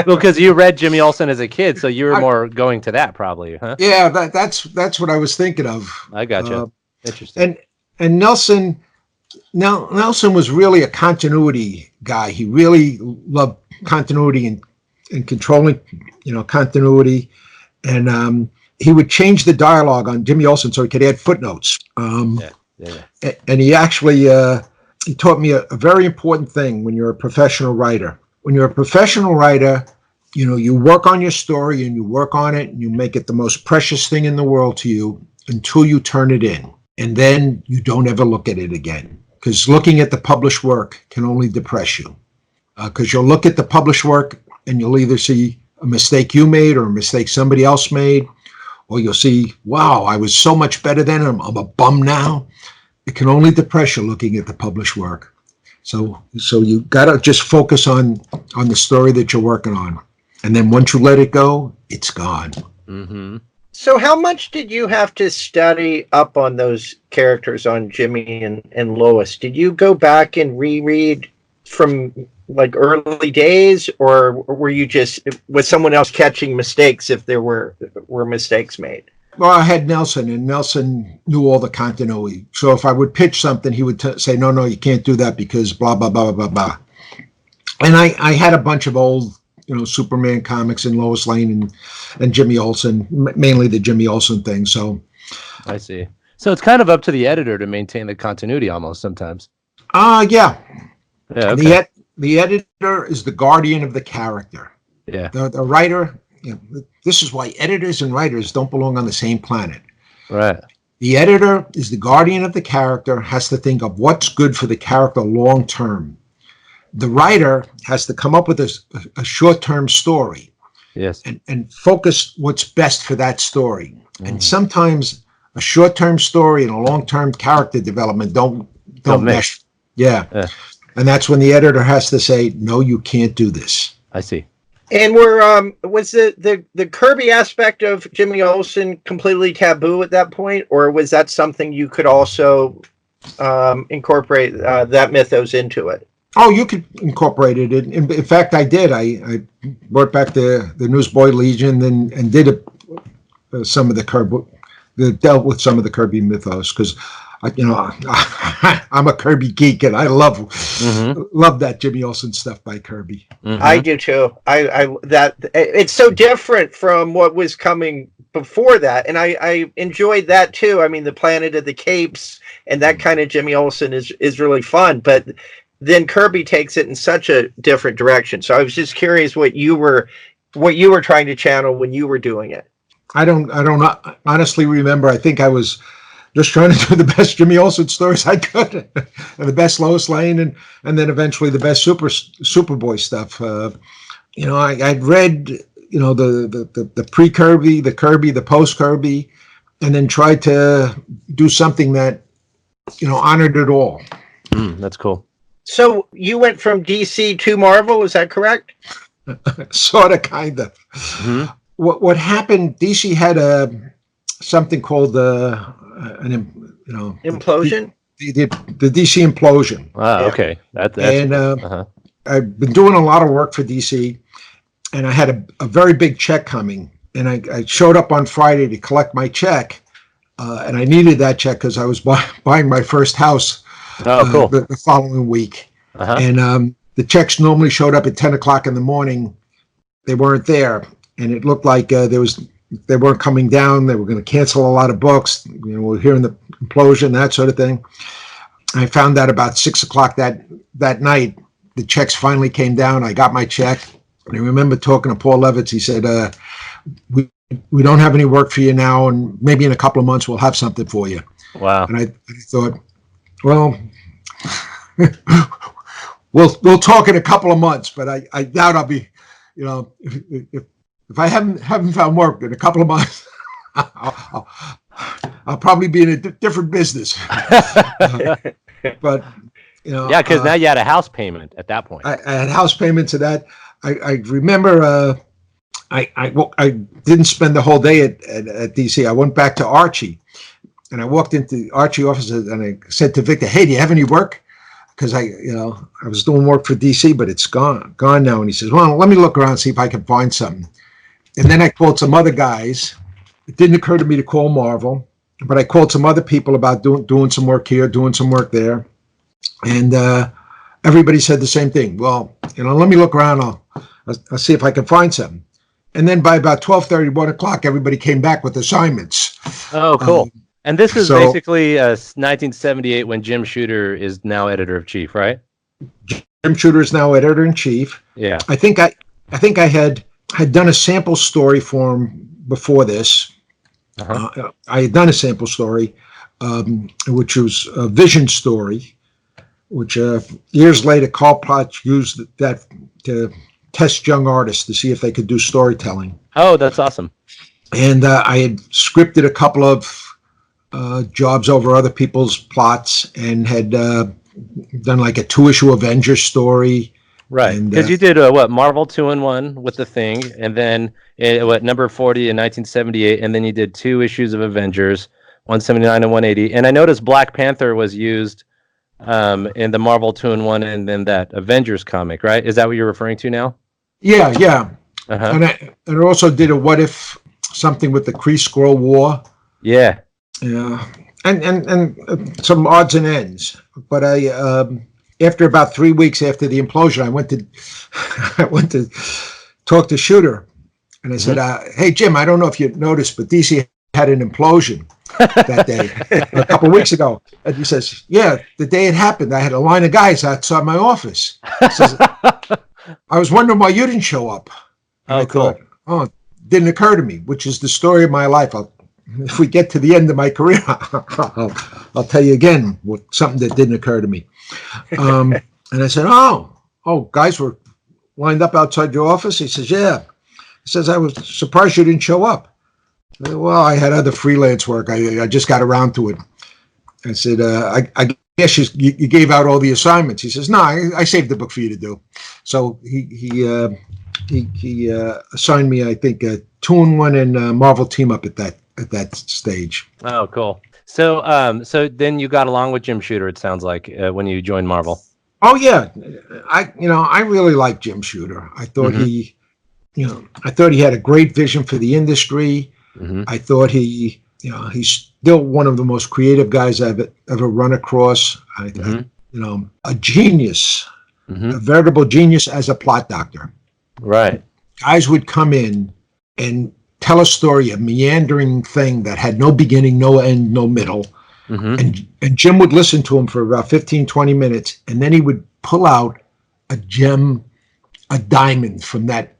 Well, because you read Jimmy Olsen as a kid, so you were more going to that probably, huh? Yeah, that's what I was thinking of. I gotcha. Interesting. And Nelson was really a continuity guy. He really loved continuity and controlling, continuity. And he would change the dialogue on Jimmy Olsen so he could add footnotes. And he actually he taught me a very important thing when you're a professional writer. When you're a professional writer, you work on your story and you work on it and you make it the most precious thing in the world to you until you turn it in. And then you don't ever look at it again. Because looking at the published work can only depress you. Because you'll look at the published work and you'll either see a mistake you made or a mistake somebody else made, or you'll see, wow, I was so much better then, I'm a bum now. It can only depress you looking at the published work. So you gotta just focus on the story that you're working on. And then once you let it go, it's gone. Mm-hmm. So how much did you have to study up on those characters on Jimmy and Lois? Did you go back and reread from like early days, or were you just, was someone else catching mistakes if there were mistakes made? Well, I had Nelson, and Nelson knew all the continuity. So if I would pitch something, he would say, no, you can't do that because blah, blah, blah, blah, blah. And I had a bunch of old, Superman comics and Lois Lane and Jimmy Olsen, mainly the Jimmy Olsen thing. So I see. So it's kind of up to the editor to maintain the continuity almost sometimes. Yeah. Yeah. Okay. The editor is the guardian of the character. Yeah. The writer, this is why editors and writers don't belong on the same planet. Right. The editor is the guardian of the character, has to think of what's good for the character long term. The writer has to come up with a short-term story. Yes. And focus what's best for that story. And sometimes a short-term story and a long-term character development don't mesh. Yeah. And that's when the editor has to say, no, you can't do this. I see. And was the Kirby aspect of Jimmy Olsen completely taboo at that point, or was that something you could also incorporate that mythos into it? Oh, you could incorporate it. In fact, I did. I brought back the Newsboy Legion and did some of the Kirby, that dealt with some of the Kirby mythos, because I'm a Kirby geek, and I love that Jimmy Olsen stuff by Kirby. I do too. I that it's so different from what was coming before that, and I enjoyed that too. I mean, the Planet of the Capes and that kind of Jimmy Olsen is really fun, but then Kirby takes it in such a different direction. So I was just curious what you were trying to channel when you were doing it. I don't honestly remember. I think I was just trying to do the best Jimmy Olsen stories I could, and the best Lois Lane, and then eventually the best Superboy stuff. I'd read, the pre-Kirby, the Kirby, the post-Kirby, and then tried to do something that, honored it all. That's cool. So you went from DC to Marvel, is that correct? Sort of, kind of. Mm-hmm. What happened? DC had something called Implosion. The DC Implosion. Ah, okay. I've been doing a lot of work for DC, and I had a very big check coming, and I showed up on Friday to collect my check, and I needed that check because I was buying my first house. Oh, cool. The following week. And the checks normally showed up at 10 o'clock in the morning. They weren't there. And it looked like they weren't coming down. They were going to cancel a lot of books. We're hearing the implosion, that sort of thing. I found out about 6 o'clock that night. The checks finally came down. I got my check. And I remember talking to Paul Levitz. He said, we don't have any work for you now, and maybe in a couple of months we'll have something for you. Wow. And I thought, well, we'll talk in a couple of months, but I doubt I'll be, if I haven't found work in a couple of months, I'll probably be in a different business. But yeah, because now you had a house payment at that point. I had house payment to that. I remember I didn't spend the whole day at DC. I went back to Archie. And I walked into the Archie office and I said to Victor, "Hey, do you have any work?" Because I was doing work for DC, but it's gone now. And he says, "Well, let me look around, see if I can find something." And then I called some other guys. It didn't occur to me to call Marvel, but I called some other people about doing some work here, doing some work there, and everybody said the same thing. Well, let me look around. I'll see if I can find something. And then by about 12:30, 1 o'clock, everybody came back with assignments. Oh, cool. And this is basically 1978 when Jim Shooter is now editor-in-chief, right? Jim Shooter is now editor-in-chief. Yeah. I think I had done a sample story for him before this. I had done a sample story, which was a Vision story, which years later Carl Potts used that to test young artists to see if they could do storytelling. Oh, that's awesome. And I had scripted a couple of jobs over other people's plots, and had done like a 2-issue Avengers story. Right, because you did Marvel 2-in-1 with the Thing, and then number 40 in 1978, and then you did 2 issues of Avengers, 179 and 180. And I noticed Black Panther was used in the Marvel 2-in-1 and then that Avengers comic, right? Is that what you're referring to now? Yeah. And I also did a What If something with the Kree Skrull War. Yeah. Yeah, and some odds and ends. But I, after about 3 weeks after the implosion, I went to talk to Shooter, and I said, "Hey Jim, I don't know if you noticed, but DC had an implosion that day a couple of weeks ago." And he says, "Yeah, the day it happened, I had a line of guys outside my office." He says, "I was wondering why you didn't show up." And cool. Thought, it didn't occur to me, which is the story of my life. If we get to the end of my career, I'll tell you again something that didn't occur to me. And I said, oh, guys were lined up outside your office? He says, yeah. He says, I was surprised you didn't show up. I said, well, I had other freelance work. I just got around to it. I said, I guess you gave out all the assignments. He says, no, I saved the book for you to do. So he assigned me, I think, a 2-in-1 and Marvel team up at that stage. Oh, cool. So then you got along with Jim Shooter, it sounds like, when you joined Marvel. Oh yeah, I really like Jim Shooter. I thought he had a great vision for the industry. I thought he's still one of the most creative guys I've ever run across. A genius, a veritable genius as a plot doctor. Right. Guys would come in and tell a story, a meandering thing that had no beginning, no end, no middle. And Jim would listen to him for about 15, 20 minutes, and then he would pull out a gem, a diamond from that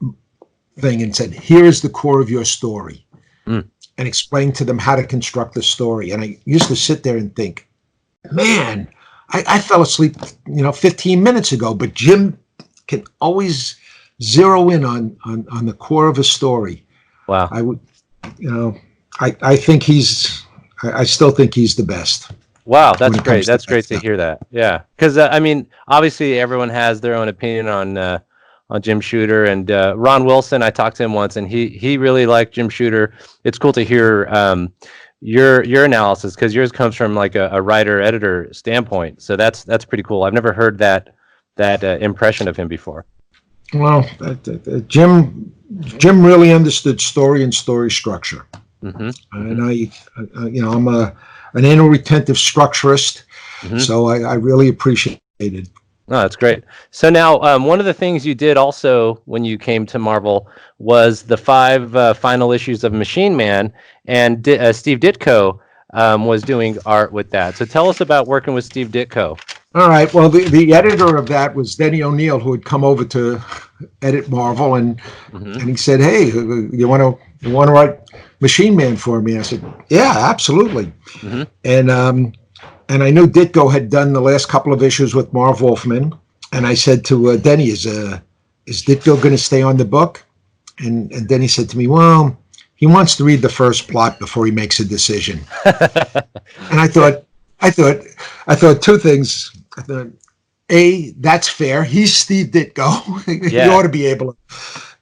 thing and said, here is the core of your story, and explain to them how to construct the story. And I used to sit there and think, man, I fell asleep, 15 minutes ago, but Jim can always zero in on the core of a story. Wow. I think I still think he's the best. Wow, that's great. That's great to hear that. Yeah, because obviously everyone has their own opinion on Jim Shooter, and Ron Wilson. I talked to him once, and he really liked Jim Shooter. It's cool to hear your analysis, because yours comes from like a writer editor standpoint. So that's pretty cool. I've never heard that impression of him before. Well, Jim really understood story and story structure. And I'm an anal retentive structurist, so I really appreciate it. Oh, that's great. So now, one of the things you did also when you came to Marvel was the 5 final issues of Machine Man, and Steve Ditko was doing art with that. So tell us about working with Steve Ditko. All right. Well, the editor of that was Denny O'Neil, who had come over to edit Marvel, and he said, "Hey, you want to write Machine Man for me?" I said, "Yeah, absolutely." And I knew Ditko had done the last couple of issues with Marv Wolfman, and I said to Denny, "Is Ditko going to stay on the book?" And Denny said to me, "Well, he wants to read the first plot before he makes a decision." And I thought two things. I thought, A, that's fair. He's Steve Ditko. He ought to be able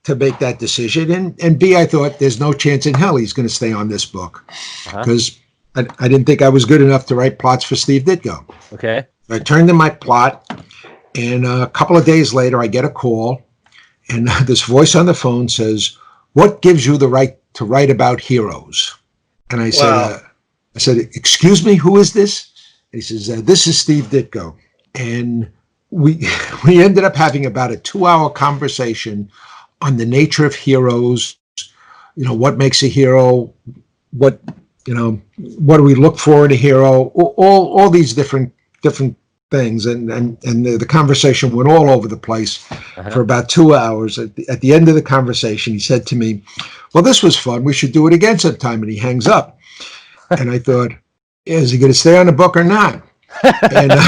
to make that decision. And B, I thought there's no chance in hell he's going to stay on this book, because I didn't think I was good enough to write plots for Steve Ditko. Okay. I turned in my plot, and a couple of days later, I get a call, and this voice on the phone says, "What gives you the right to write about heroes?" And I said, "Excuse me, who is this?" And he says, "This is Steve Ditko." And we ended up having about a 2-hour conversation on the nature of heroes. What makes a hero? What do we look for in a hero? All these different things, and the conversation went all over the place for about 2 hours. At the end of the conversation, he said to me, "Well, this was fun. We should do it again sometime." And he hangs up. And I thought, is he going to stay on the book or not? I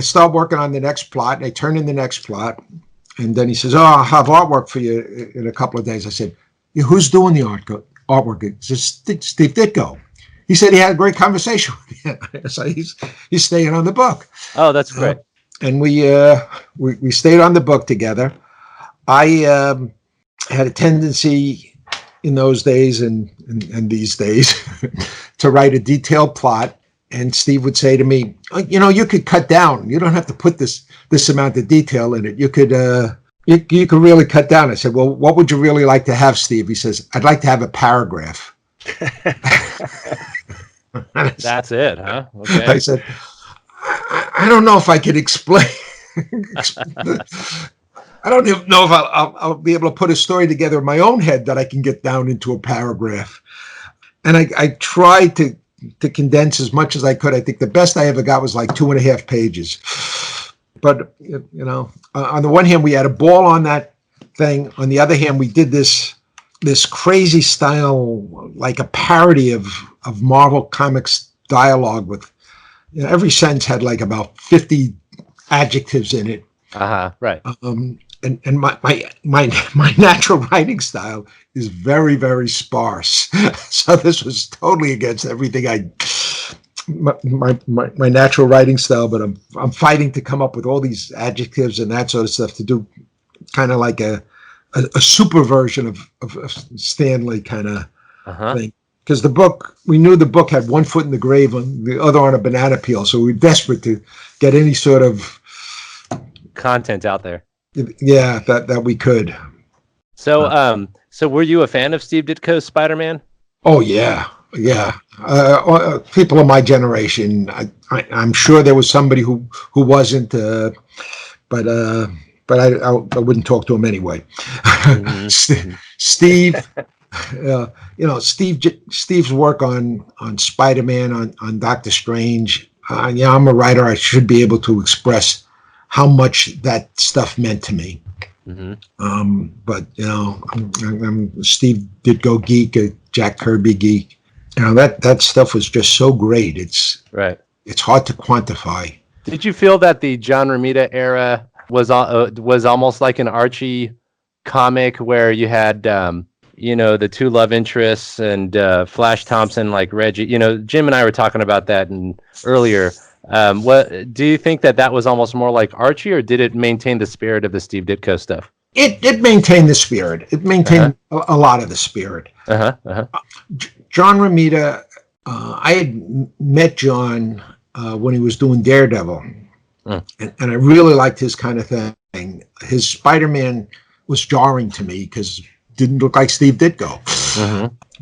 start working on the next plot, and I turn in the next plot, and then he says, "Oh, I'll have artwork for you in a couple of days." I said, "Yeah, who's doing the artwork?" He says, "Steve Ditko." He said he had a great conversation with me. So he's staying on the book. Oh, that's great. And we stayed on the book together. I had a tendency in those days and these days to write a detailed plot, and Steve would say to me, "You could cut down. You don't have to put this amount of detail in it. You could really cut down." I said, "Well, what would you really like to have, Steve?" He says, "I'd like to have a paragraph." That's it, huh? Okay. I said, I don't know if I could explain. I don't even know if I'll be able to put a story together in my own head that I can get down into a paragraph. And I tried to condense as much as I could. I think the best I ever got was like 2.5 pages. But, on the one hand, we had a ball on that thing. On the other hand, we did this crazy style, like a parody of Marvel Comics dialogue with, every sentence had like about 50 adjectives in it. Right. And my natural writing style is very, very sparse. So this was totally against everything my natural writing style, but I'm fighting to come up with all these adjectives and that sort of stuff to do kind of like a super version of Stanley kind of thing. Because we knew the book had one foot in the grave and the other on a banana peel. So we were desperate to get any sort of content out there. Yeah, that we could. So were you a fan of Steve Ditko's Spider-Man? Oh yeah, yeah. People of my generation, I'm sure there was somebody who wasn't, but I wouldn't talk to him anyway. Steve, Steve's work on Spider-Man, on Doctor Strange. I'm a writer. I should be able to express how much that stuff meant to me. But I'm Steve Ditko geek, a Jack Kirby geek. That stuff was just so great. It's hard to quantify. Did you feel that the John Romita era was almost like an Archie comic where you had the two love interests and Flash Thompson like Reggie? Jim and I were talking about that earlier. What do you think that was almost more like Archie, or did it maintain the spirit of the Steve Ditko stuff? It maintained the spirit. It maintained a lot of the spirit. John Romita, I had met John when he was doing Daredevil, and I really liked his kind of thing. His Spider-Man was jarring to me because it didn't look like Steve Ditko,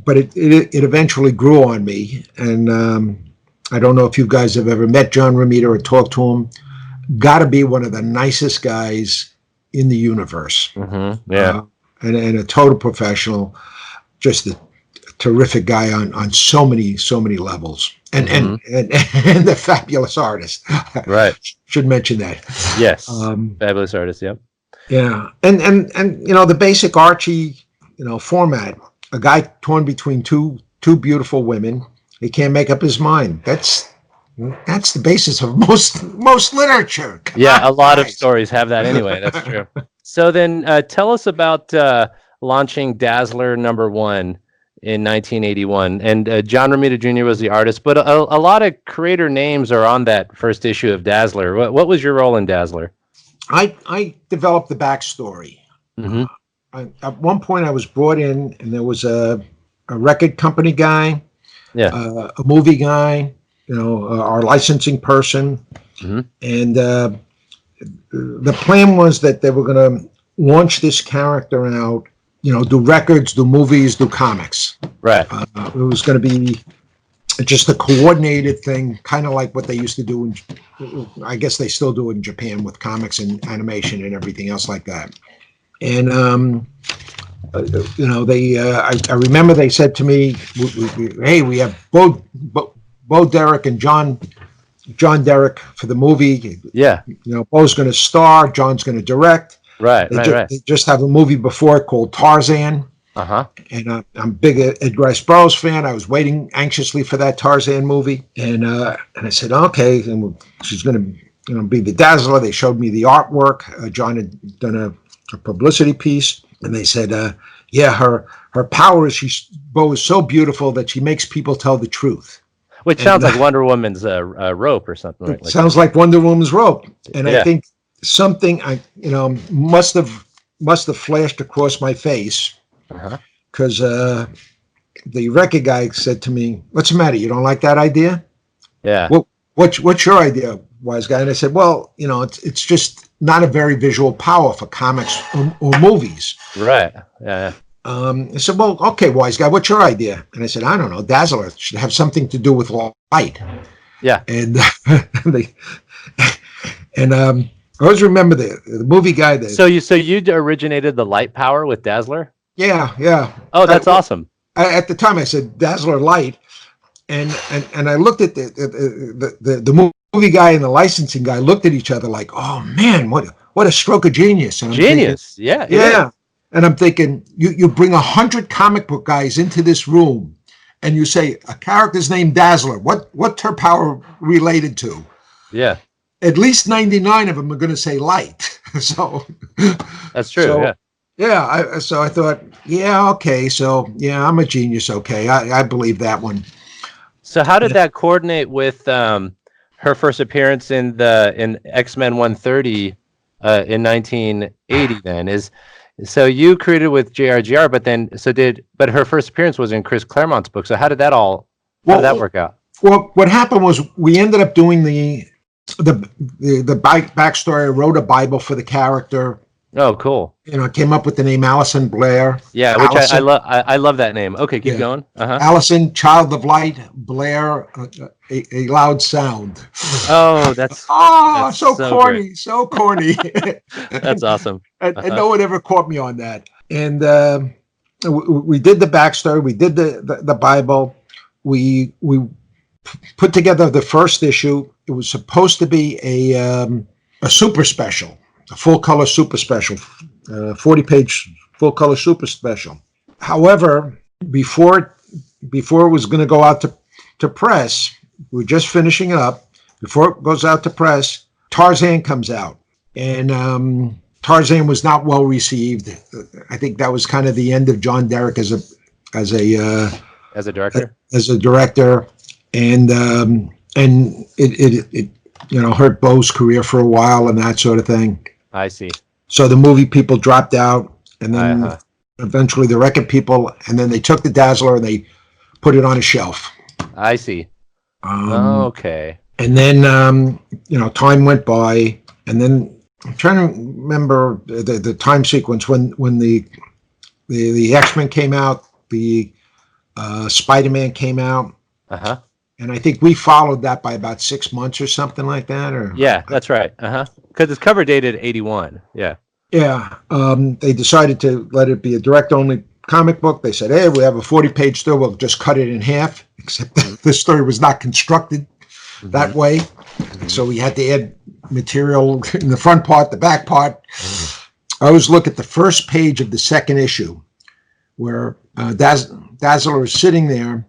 but it eventually grew on me. And I don't know if you guys have ever met John Romita or talked to him. Got to be one of the nicest guys in the universe. And a total professional, just a terrific guy on so many levels, and the fabulous artist. Right. Should mention that. Yes. Fabulous artist. Yep. Yeah. And the basic Archie, format, a guy torn between two beautiful women. He can't make up his mind. That's the basis of most literature. A lot of stories have that anyway. That's true. So then tell us about launching Dazzler #1 in 1981. And John Romita Jr. was the artist, but a lot of creator names are on that first issue of Dazzler. What was your role in Dazzler? I developed the backstory. At one point I was brought in, and there was a record company guy, a movie guy, our licensing person. And the plan was that they were going to launch this character out, do records, do movies, do comics. Right. It was going to be just a coordinated thing, kind of like what they used to do I guess they still do in Japan with comics and animation and everything else like that. And I remember they said to me, "Hey, we have Bo Derek and John Derek for the movie. Bo's going to star, John's going to direct. Right. They just have a movie before called Tarzan. And I'm a big Edgar Rice Burroughs fan. I was waiting anxiously for that Tarzan movie, and I said, okay, and she's going to be the Dazzler. They showed me the artwork. John had done a publicity piece, and they said, her power is Bo is so beautiful that she makes people tell the truth. Which sounds like Wonder Woman's rope or something. Right? Sounds like Wonder Woman's rope, and I think something must have flashed across my face. Because the record guy said to me, "What's the matter? You don't like that idea?" Yeah. Well, what's your idea, wise guy? And I said, "Well, it's just not a very visual power for comics or movies." Right. Yeah. I said, "Well, okay, wise guy, what's your idea?" And I said, "I don't know. Dazzler should have something to do with light." Yeah. And I always remember the movie guy. So you originated the light power with Dazzler? Yeah. Oh, that's awesome. At the time, I said Dazzler Light, and I looked at the movie guy and the licensing guy looked at each other like, "Oh man, what a stroke of genius!" And I'm genius, thinking, yeah. And I'm thinking, you bring 100 comic book guys into this room, and you say a character's named Dazzler. What's her power related to? Yeah. At least 99 of them are going to say light. So that's true. Yeah. So I thought, okay. So I'm a genius. Okay. I believe that one. So how did that coordinate with her first appearance in X-Men 130 in 1980 then? So you created with JRGR, but her first appearance was in Chris Claremont's book. So how did that work out? Well, what happened was we ended up doing the backstory. I wrote a Bible for the character. Oh, cool. Came up with the name Allison Blair. Yeah, which I love. I love that name. Okay, keep going. Allison, child of light, Blair, a loud sound. Oh, that's so corny, great. So corny. That's awesome. And no one ever caught me on that. And we did the backstory. We did the Bible. We put together the first issue. It was supposed to be a super special, a full color super special, 40-page full color super special. However, before it was going to go out to press, we were just finishing it up. Before it goes out to press, Tarzan comes out, and Tarzan was not well received. I think that was kind of the end of John Derek as a director. And it hurt Bo's career for a while and that sort of thing. I see. So the movie people dropped out, and then eventually the record people, and then they took the Dazzler and they put it on a shelf. I see. Okay. And then time went by, and then I'm trying to remember the time sequence when the X-Men came out, the Spider-Man came out. And I think we followed that by about 6 months or something like that. Yeah, that's right. Because it's cover dated 81. Yeah. Yeah. They decided to let it be a direct-only comic book. They said, hey, we have a 40-page story. We'll just cut it in half, except that the story was not constructed that way. So we had to add material in the front part, the back part. I always look at the first page of the second issue where Dazzler is sitting there,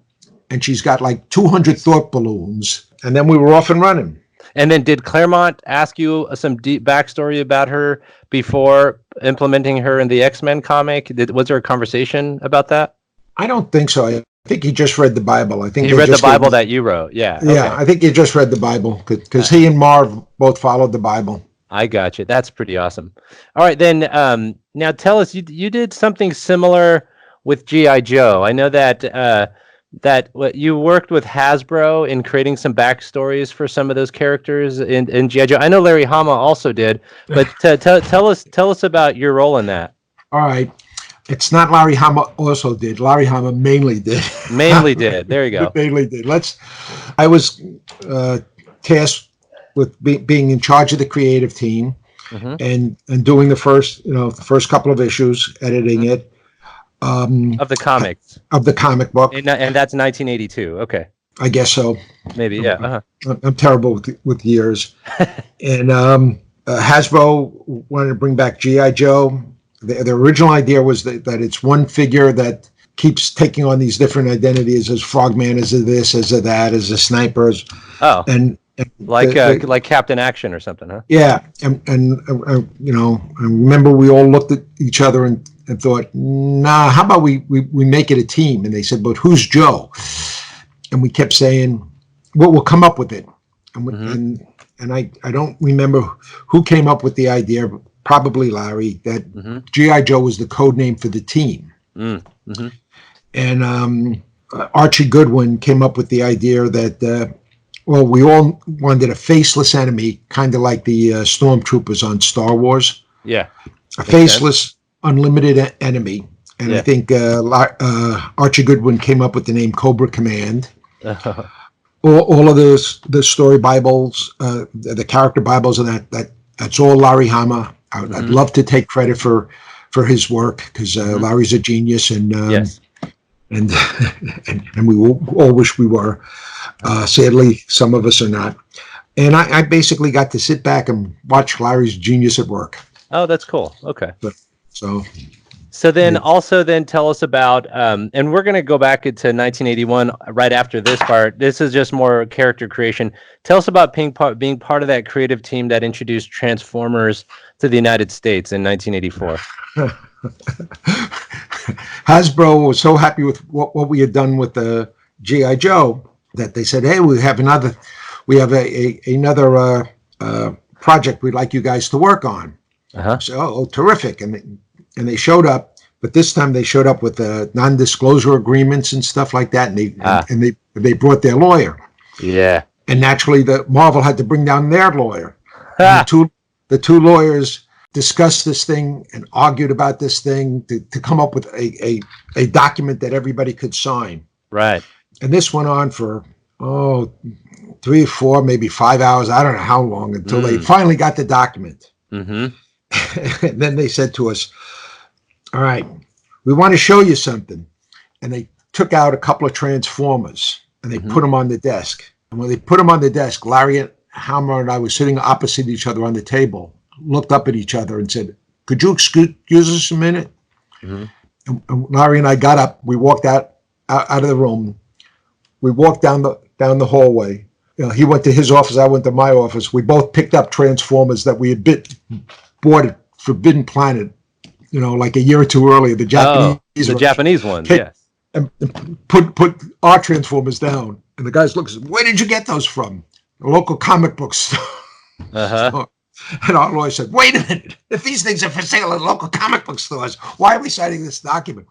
and she's got like 200 thought balloons, and then we were off and running. And then did Claremont ask you some deep backstory about her before implementing her in the X-Men comic? Was there a conversation about that? I don't think so. I think he just read the Bible. I think he read the Bible that you wrote. Yeah. Yeah, okay. I think he just read the Bible because he and Marv both followed the Bible. I got you. That's pretty awesome. All right, then now tell us, you did something similar with G.I. Joe. I know that you worked with Hasbro in creating some backstories for some of those characters in G.I. Joe. I know Larry Hama also did, but tell us about your role in that. All right. It's not Larry Hama also did. Larry Hama mainly did. Mainly did. There you go. Mainly did. I was tasked with being in charge of the creative team and doing the first couple of issues, editing it. Of the comics. Of the comic book. And that's 1982. Okay. I guess so. Maybe, yeah. I'm terrible with years. And Hasbro wanted to bring back G.I. Joe. The original idea was that it's one figure that keeps taking on these different identities as Frogman, as a this, as a that, as a sniper. And like Captain Action or something, huh? Yeah. And I remember we all looked at each other and thought, nah, how about we make it a team? And they said, but who's Joe? And we kept saying, well, we'll come up with it. And I don't remember who came up with the idea, probably Larry, that G.I. Joe was the code name for the team. And Archie Goodwin came up with the idea that, we all wanted a faceless enemy, kind of like the stormtroopers on Star Wars. Yeah. A faceless, unlimited enemy. And I think Archie Goodwin came up with the name Cobra Command. All of the story Bibles, the character Bibles, and that's all Larry Hama. I'd love to take credit for his work because Larry's a genius, and and we all wish we were. Sadly, some of us are not. And I basically got to sit back and watch Larry's genius at work. Oh, that's cool. Okay. So then also tell us about, and we're going to go back into 1981 right after this part. This is just more character creation. Tell us about being part of that creative team that introduced Transformers to the United States in 1984. Hasbro was so happy with what we had done with the G.I. Joe that they said, hey, we have another project we'd like you guys to work on. So, terrific. And they showed up, but this time they showed up with non-disclosure agreements and stuff like that, and they brought their lawyer. Yeah. And naturally, the Marvel had to bring down their lawyer. The two lawyers discussed this thing and argued about this thing to come up with a document that everybody could sign. Right. And this went on for 3, 4, maybe 5 hours. I don't know how long until they finally got the document. And then they said to us, all right, we want to show you something. And they took out a couple of Transformers and they put them on the desk. And when they put them on the desk, Larry Hammer and I were sitting opposite each other on the table, looked up at each other and said, could you excuse us a minute? And Larry and I got up. We walked out of the room. We walked down the hallway. You know, he went to his office. I went to my office. We both picked up Transformers that we had bought at Forbidden Planet, you know, like a year or two earlier. The Japanese ones, yes. And put our Transformers down. And the guys look, where did you get those from? A local comic book store. And our lawyer said, wait a minute. If these things are for sale at local comic book stores, why are we signing this document?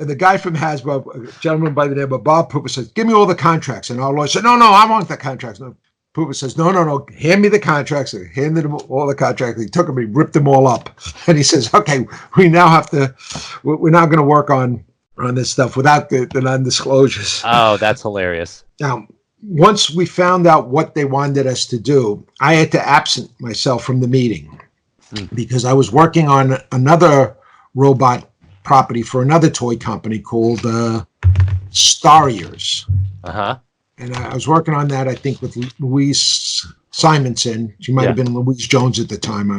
And the guy from Hasbro, a gentleman by the name of Bob Pooper, says, give me all the contracts. And our lawyer said, no, I want the contracts. No. Pooper says, no, hand me the contracts. And handed him all the contracts. He took them, he ripped them all up. And he says, okay, we're now going to work on this stuff without the non-disclosures. Oh, that's hilarious. Now, once we found out what they wanted us to do, I had to absent myself from the meeting because I was working on another robot property for another toy company called Starfire. And I was working on that, I think, with Louise Simonson. She might have been Louise Jones at the time.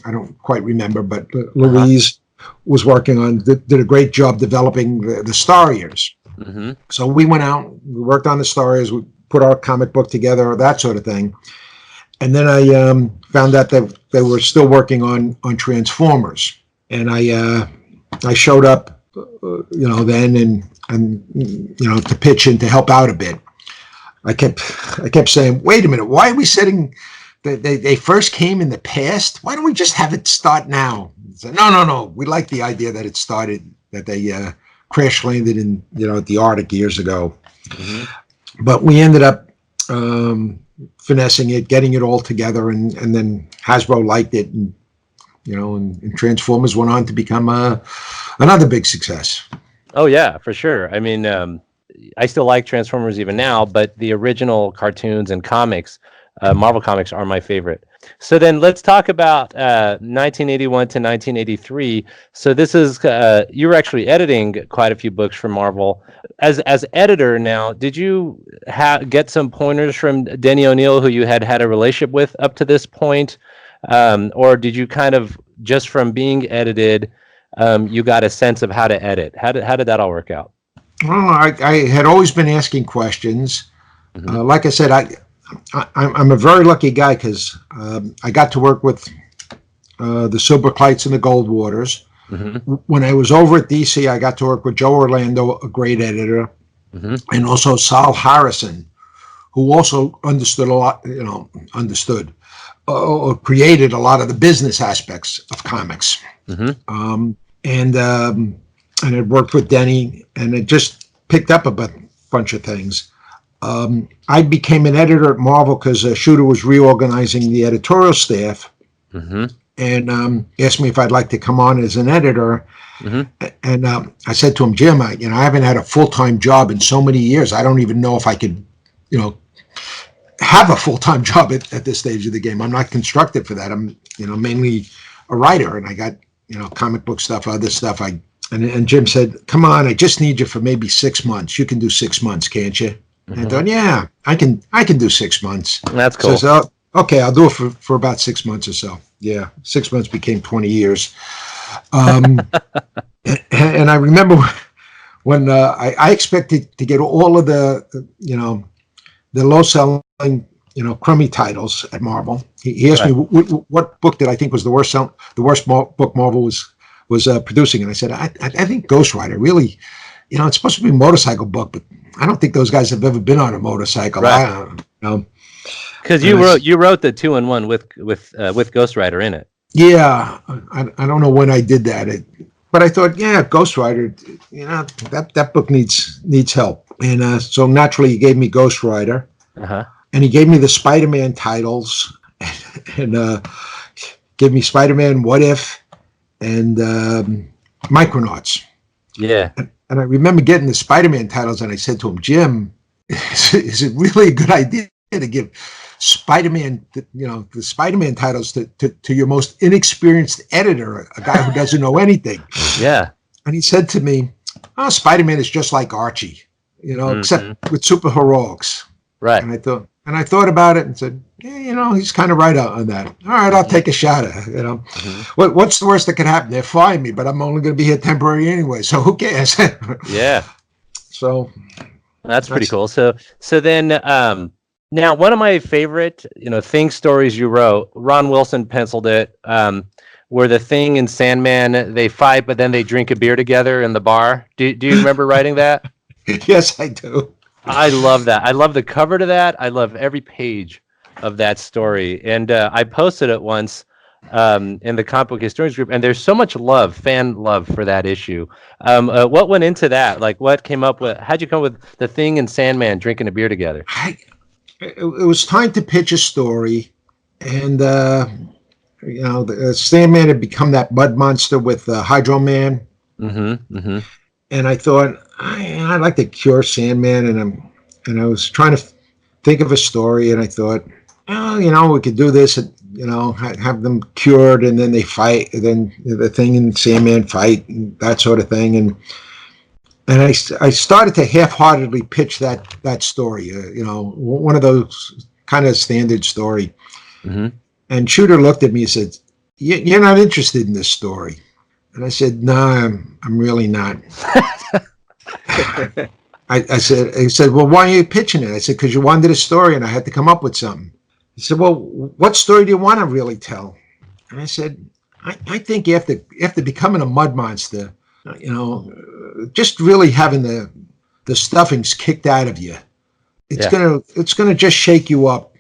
I don't quite remember, but Louise was working on, did a great job developing the Starfires. So we went out, we worked on the Starfires, we put our comic book together, that sort of thing. And then I found out that they were still working on Transformers. And I showed up, then and to pitch in to help out a bit. I kept saying, wait a minute, why are we setting? They first came in the past. Why don't we just have it start now? Said, no. We like the idea that it started, that they crash landed in at the Arctic years ago. But we ended up finessing it, getting it all together, and then Hasbro liked it, and and Transformers went on to become another big success. Oh yeah, for sure. I mean, I still like Transformers even now, but the original cartoons and comics, Marvel Comics, are my favorite. So then let's talk about 1981 to 1983. So this is you were actually editing quite a few books for Marvel. As editor now, did you get some pointers from Denny O'Neil, who you had a relationship with up to this point? Or did you kind of, just from being edited, you got a sense of how to edit? How did that all work out? Well, I had always been asking questions. Like I said, I'm a very lucky guy because I got to work with the Silberkleits and the Goldwaters. When I was over at DC, I got to work with Joe Orlando, a great editor, and also Sal Harrison, who also understood a lot, created a lot of the business aspects of comics. And it worked with Denny, and it just picked up a bunch of things. I became an editor at Marvel because Shooter was reorganizing the editorial staff, and asked me if I'd like to come on as an editor. And I said to him, Jim, I haven't had a full-time job in so many years. I don't even know if I could, have a full-time job at this stage of the game. I'm not constructed for that. I'm, mainly a writer, and I got, comic book stuff, other stuff. And Jim said, come on, I just need you for maybe 6 months. You can do 6 months, can't you? And I thought, yeah, I can do 6 months. That's cool. So, okay, I'll do it for about 6 months or so. Yeah, 6 months became 20 years. And I remember when I expected to get all of the low-selling, crummy titles at Marvel. He asked me what book did I think was the worst book Marvel was producing, and I said I think Ghost Rider. Really, it's supposed to be a motorcycle book, but I don't think those guys have ever been on a motorcycle. Right. Because you wrote the 2-in-1 with Ghost Rider in it. Yeah, I don't know when I did that, but I thought, yeah, Ghost Rider, that book needs help, and so naturally he gave me Ghost Rider, and he gave me the Spider-Man titles, and give me Spider-Man, What If, and Micronauts. Yeah. And I remember getting the Spider-Man titles, and I said to him, Jim, is it really a good idea to give Spider-Man, the Spider-Man titles to your most inexperienced editor, a guy who doesn't know anything? Yeah. And he said to me, "Oh, Spider-Man is just like Archie, except with superheroics." Right. And I thought about it and said, "Yeah, he's kind of right on that. All right, I'll take a shot at it. What's the worst that could happen? They fire me, but I'm only going to be here temporary anyway, so who cares?" Yeah. So that's pretty cool. So then, now one of my favorite, Thing stories you wrote, Ron Wilson penciled it, where the Thing and Sandman, they fight, but then they drink a beer together in the bar. Do you remember writing that? Yes, I do. I love that. I love the cover to that. I love every page of that story. And I posted it once in the Comic Book Historians group, and there's so much fan love for that issue. What went into that? Like, what came up with, how'd you come with the Thing and Sandman drinking a beer together? It was time to pitch a story, and the Sandman had become that mud monster with Hydro Man. And I thought, I'd like to cure Sandman, and I was trying to think of a story, and I thought, we could do this, have them cured, and then they fight, and then the Thing and Sandman fight, and that sort of thing, and I started to half-heartedly pitch that story, one of those kind of standard story. And Shooter looked at me and said, "You're not interested in this story." And I said, "No, I'm really not." I said, "Well, why are you pitching it?" I said, "Because you wanted a story and I had to come up with something." He said, "Well, what story do you want to really tell?" And I said, I think after becoming a mud monster, just really having the stuffings kicked out of you, it's gonna just shake you up.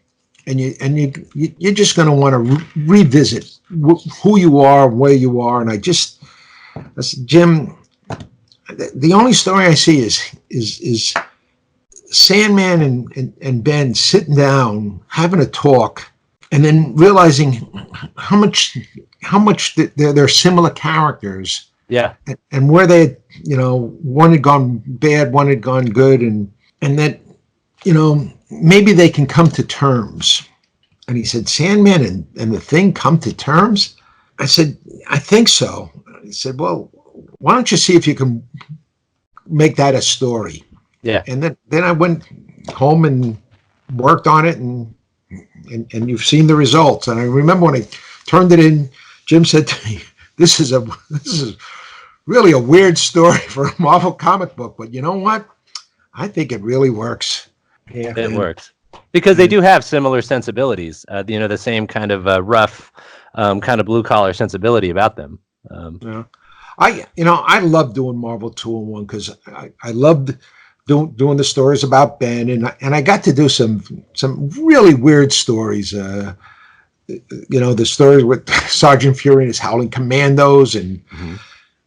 And you're just going to want to revisit who you are, where you are. And I said, "Jim, the only story I see is Sandman and Ben sitting down, having a talk, and then realizing how much they're similar characters. Yeah. And where they, one had gone bad, one had gone good, and that, maybe they can come to terms." And he said, "Sandman and the Thing come to terms?" I said, "I think so." He said, "Well, why don't you see if you can make that a story?" Yeah. And then I went home and worked on it, and you've seen the results. And I remember when I turned it in, Jim said to me, this is really a weird story for a Marvel comic book, but you know what? I think it really works." Yeah, it works because they do have similar sensibilities. The same kind of rough, kind of blue collar sensibility about them. Yeah. I love doing Marvel 2-in-1 because I loved doing the stories about Ben, and I got to do some really weird stories. The stories with Sergeant Fury and his Howling Commandos, and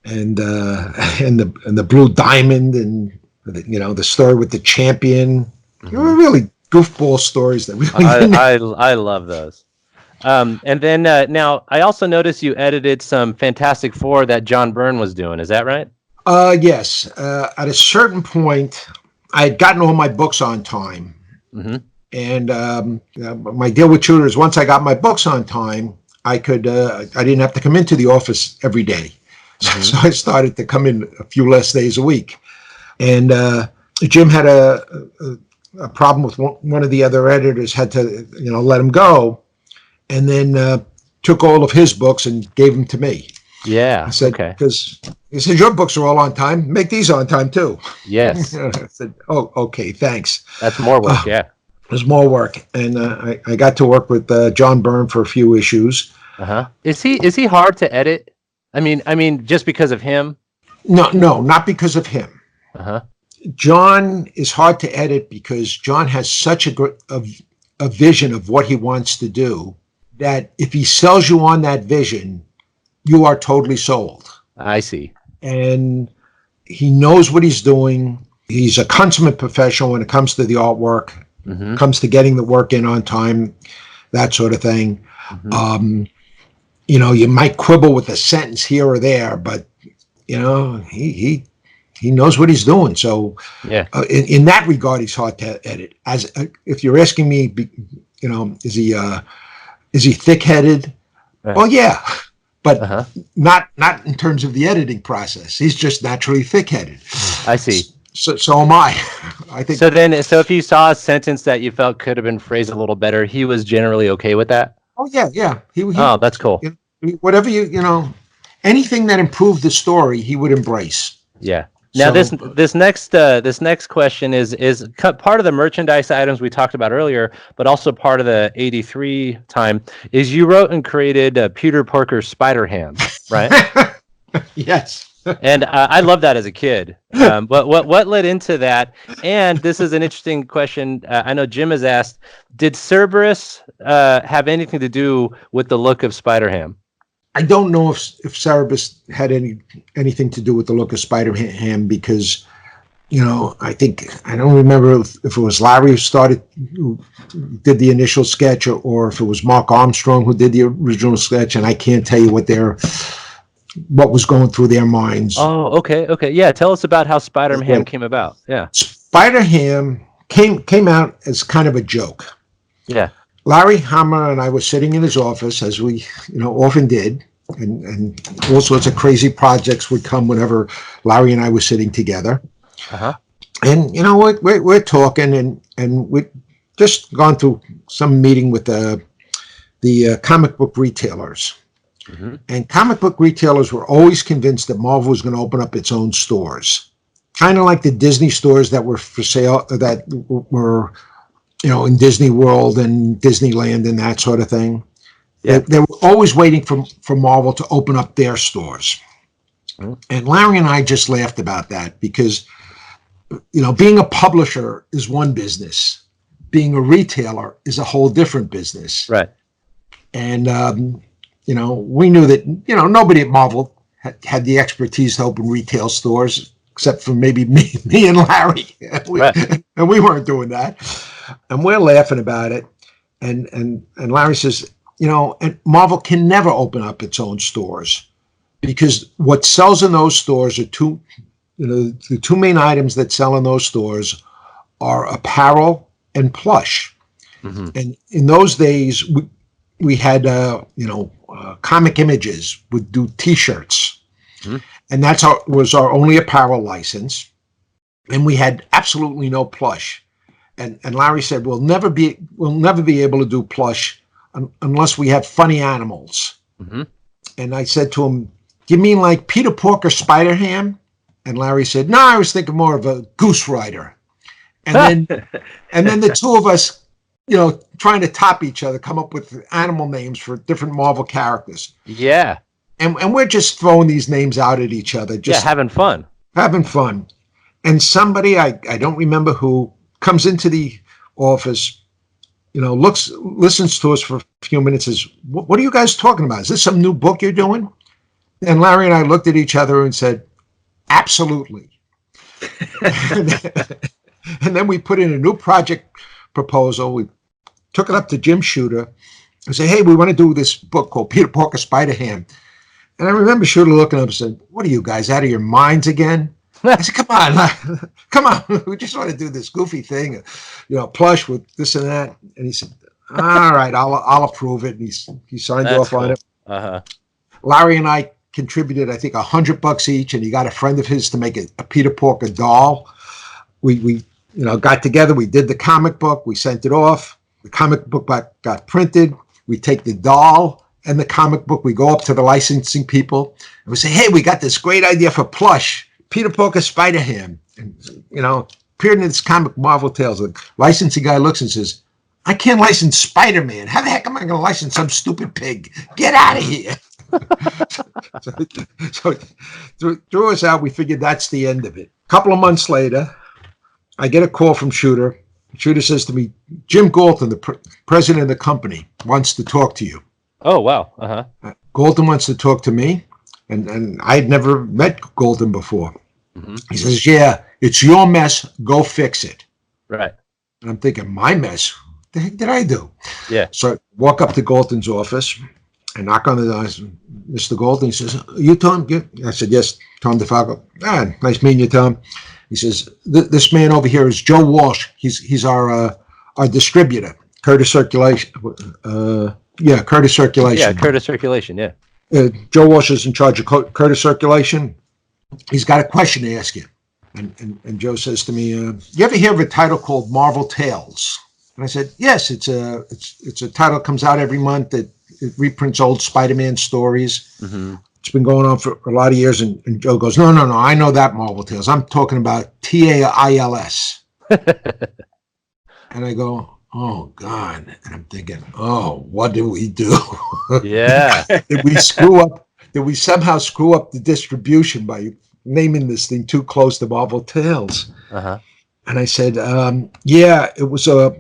the Blue Diamond, and the story with the Champion. They were really goofball stories that really. I love those. And then now I also noticed you edited some Fantastic Four that John Byrne was doing. Is that right? Yes. At a certain point, I had gotten all my books on time, and my deal with Shooter is once I got my books on time, I didn't have to come into the office every day, so I started to come in a few less days a week, and Jim had a problem with one of the other editors, had to let him go, and then took all of his books and gave them to me. Yeah. I said, because he said, "Your books are all on time. Make these on time too." Yes. I said, "Oh, okay, thanks." That's more work. Yeah. There's more work, and I got to work with John Byrne for a few issues. Is he hard to edit? I mean, just because of him? No, not because of him. John is hard to edit because John has such a vision of what he wants to do that if he sells you on that vision, you are totally sold. I see. And he knows what he's doing. He's a consummate professional when it comes to the artwork, comes to getting the work in on time, that sort of thing. you might quibble with a sentence here or there, but he knows what he's doing. So Yeah. In that regard, he's hard to edit. As if you're asking me, is he thick-headed? Well, yeah, but not in terms of the editing process. He's just naturally thick-headed. I see. So am I. I think. So if you saw a sentence that you felt could have been phrased a little better, he was generally okay with that? Oh yeah. Oh, that's cool. Whatever anything that improved the story, he would embrace. Yeah. Now this next question is part of the merchandise items we talked about earlier, but also part of the '83 time. Is you wrote and created Peter Porker's Spider-Ham, right? Yes. And I loved that as a kid. But what led into that? And this is an interesting question. I know Jim has asked: did Cerberus have anything to do with the look of Spider-Ham? I don't know if Cerberus had anything to do with the look of Spider-Ham because, I don't remember if it was Larry who did the initial sketch or if it was Mark Armstrong who did the original sketch, and I can't tell you what was going through their minds. Oh, okay. Yeah, tell us about how Spider-Ham came about. Yeah. Spider-Ham came out as kind of a joke. Yeah. Larry Hama and I were sitting in his office, as we, often did, and all sorts of crazy projects would come whenever Larry and I were sitting together. Uh-huh. And we're talking, and we'd just gone through some meeting with the comic book retailers. Mm-hmm. And comic book retailers were always convinced that Marvel was going to open up its own stores, kind of like the Disney stores that were for sale, that were in Disney World and Disneyland and that sort of thing. Yeah. They were always waiting for Marvel to open up their stores. Mm-hmm. And Larry and I just laughed about that because, being a publisher is one business. Being a retailer is a whole different business. Right. And, we knew that, nobody at Marvel had the expertise to open retail stores except for maybe me and Larry. And we weren't doing that. And we're laughing about it. And Larry says, and Marvel can never open up its own stores because what sells in those stores are the two main items that sell in those stores are apparel and plush. Mm-hmm. And in those days, we had, Comic Images would do T-shirts. Mm-hmm. And was our only apparel license. And we had absolutely no plush. And Larry said, we'll never be able to do plush unless we have funny animals. Mm-hmm. And I said to him, do you mean like Peter Porker Spider-Ham? And Larry said, no, I was thinking more of a Goose Rider. And then the two of us, trying to top each other, come up with animal names for different Marvel characters. Yeah. And we're just throwing these names out at each other. Just having fun. And somebody, I don't remember who, comes into the office, listens to us for a few minutes, says, what are you guys talking about? Is this some new book you're doing? And Larry and I looked at each other and said, absolutely. And then we put in a new project proposal. We took it up to Jim Shooter and said, hey, we want to do this book called Peter Porker Spider-Ham. And I remember Shooter looking up and said, what are you guys, out of your minds again? I said, come on. We just want to do this goofy thing, plush with this and that. And he said, all right, I'll approve it. And he signed off on it. Uh-huh. Larry and I contributed, I think, $100 each, and he got a friend of his to make a Peter Porker doll. We got together. We did the comic book. We sent it off. The comic book got printed. We take the doll and the comic book. We go up to the licensing people and we say, hey, we got this great idea for plush, Peter Porker Spider-Ham. And, appeared in this comic, Marvel Tales. The licensing guy looks and says, I can't license Spider-Man. How the heck am I going to license some stupid pig? Get out of here. so threw us out. We figured that's the end of it. A couple of months later, I get a call from Shooter. Shooter says to me, Jim Galton, the president of the company, wants to talk to you. Oh, wow. Uh-huh. Galton wants to talk to me, and I had never met Galton before. Mm-hmm. He says, yeah, it's your mess. Go fix it. Right. And I'm thinking, my mess? What the heck did I do? Yeah. So I walk up to Galton's office, I knock on the door. Mr. Golden, he says, you Tom? I said, yes, Tom DeFalco. Nice meeting you, Tom. He says, this man over here is Joe Walsh. He's our distributor, Curtis Circulation. Curtis Circulation. Yeah, Curtis Circulation, yeah. Joe Walsh is in charge of Curtis Circulation. He's got a question to ask you. And Joe says to me, you ever hear of a title called Marvel Tales? And I said, yes, it's a title that comes out every month that it reprints old Spider-Man stories. Mm-hmm. It's been going on for a lot of years. And Joe goes, no, I know that Marvel Tales. I'm talking about TAILS. And I go, oh, God. And I'm thinking, oh, what did we do? Yeah. Did we screw up? Did we somehow screw up the distribution by naming this thing too close to Marvel Tales? Uh-huh. And I said, yeah, it was a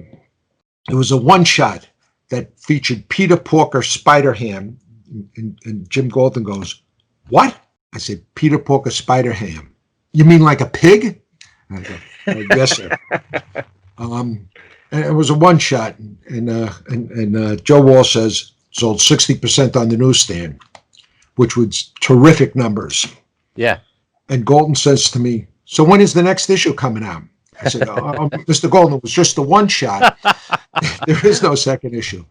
one-shot that featured Peter Porker Spider-Ham. And Jim Golden goes, what? I said, Peter Porker Spider-Ham. You mean like a pig? And I go, yes, sir. And it was a one-shot. And Joe Walsh says, sold 60% on the newsstand, which was terrific numbers. Yeah. And Golden says to me, so when is the next issue coming out? I said, Mr. Golden, it was just a one-shot. There is no second issue.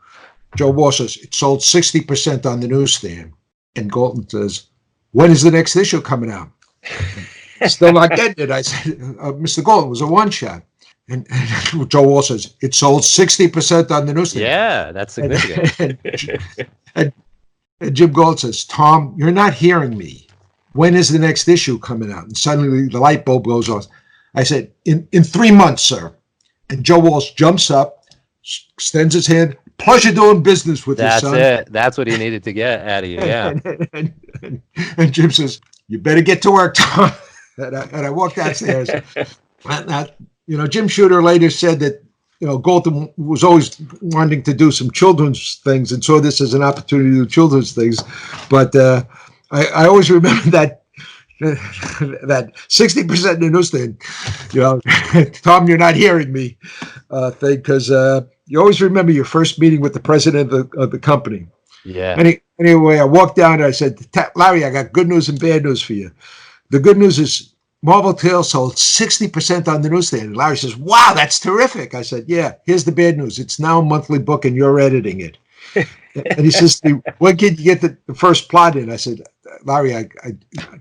Joe Walsh says, it sold 60% on the newsstand. And Golden says, when is the next issue coming out? Still not getting it. I said, Mr. Golden, it was a one-shot. And Joe Walsh says, it sold 60% on the newsstand. Yeah, that's significant. And Jim Gold says, Tom, you're not hearing me. When is the next issue coming out? And suddenly the light bulb goes off. I said, in 3 months, sir. And Joe Walsh jumps up, extends his hand. Pleasure doing business with you, son. That's it. That's what he needed to get out of you, yeah. And Jim says, you better get to work, Tom. And I walked downstairs. Jim Shooter later said that, Golden was always wanting to do some children's things and saw this as an opportunity to do children's things. But I always remember that 60% in the newsstand, Tom, you're not hearing me thing, because you always remember your first meeting with the president of the company. Yeah. Anyway, I walked down and I said, Larry, I got good news and bad news for you. The good news is Marvel Tales sold 60% on the newsstand. And Larry says, wow, that's terrific. I said, yeah, here's the bad news. It's now a monthly book and you're editing it. And he says, when can you get the first plot in? I said, Larry,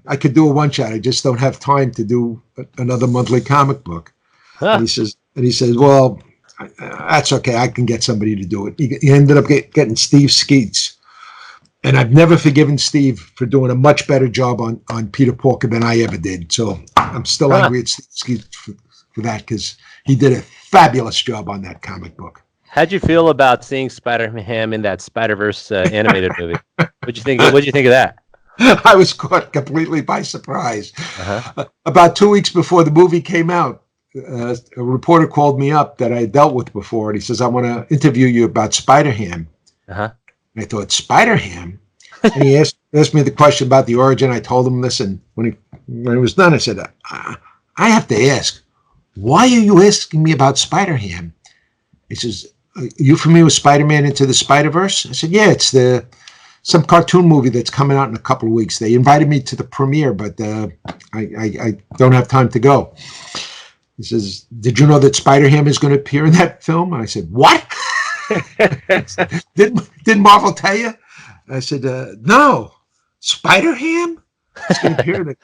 I could do a one-shot. I just don't have time to do another monthly comic book. Huh. And he says, well, that's okay. I can get somebody to do it. He ended up getting Steve Skeets. And I've never forgiven Steve for doing a much better job on Peter Porker than I ever did. So I'm still angry at Steve Skeets for that, because he did a fabulous job on that comic book. How'd you feel about seeing Spider-Man in that Spider-Verse animated movie? What'd you think of that? I was caught completely by surprise. Uh-huh. About 2 weeks before the movie came out, a reporter called me up that I had dealt with before, and he says, I want to interview you about Spider-Ham. Uh-huh. And I thought, Spider-Ham? And he asked me the question about the origin. I told him this, and when it was done, I said, I have to ask, why are you asking me about Spider-Ham? He says, are you familiar with Spider-Man Into the Spider-Verse? I said, yeah, it's some cartoon movie that's coming out in a couple of weeks. They invited me to the premiere, but I don't have time to go. He says, did you know that Spider-Ham is going to appear in that film? And I said, what? Didn't Marvel tell you? I said, no. Spider-Ham is going to appear in the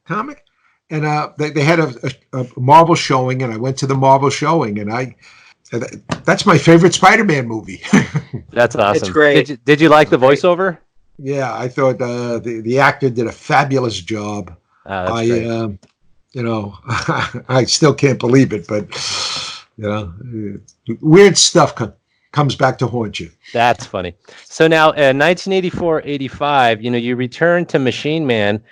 comic? And they had a Marvel showing, and I went to the Marvel showing, and that's my favorite Spider-Man movie. That's awesome. It's great. Did you like the voiceover? Yeah, I thought the actor did a fabulous job. That's great. I still can't believe it, but weird stuff comes back to haunt you. That's funny. So now, 1984-85, you returned to Machine Man,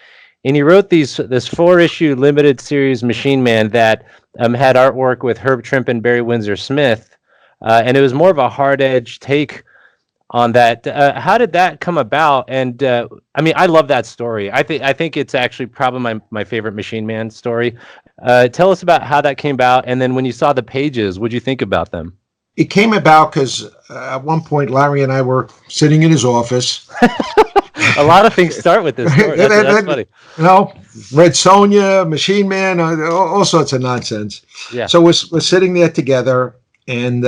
and you wrote this 4-issue limited series Machine Man that had artwork with Herb Trimpe and Barry Windsor-Smith, and it was more of a hard-edged take on that. How did that come about? And I love that story. I think it's actually probably my favorite Machine Man story. Tell us about how that came about, and then when you saw the pages, what'd you think about them? It came about because at one point Larry and I were sitting in his office. A lot of things start with this story. That's funny. You know, Red Sonja, Machine Man, all sorts of nonsense. Yeah. So we're sitting there together, and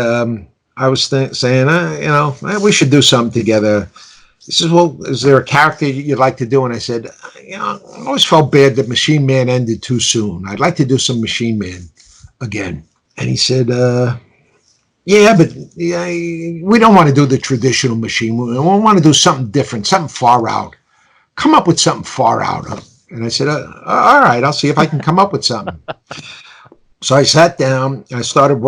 I was saying, you know, we should do something together. He says, well, is there a character you'd like to do? And I said, you know, I always felt bad that Machine Man ended too soon. I'd like to do some Machine Man again. And he said, yeah, but we don't want to do the traditional Machine Man. We want to do something different, something far out. Come up with something far out. And I said, all right, I'll see if I can come up with something. So I sat down, and I started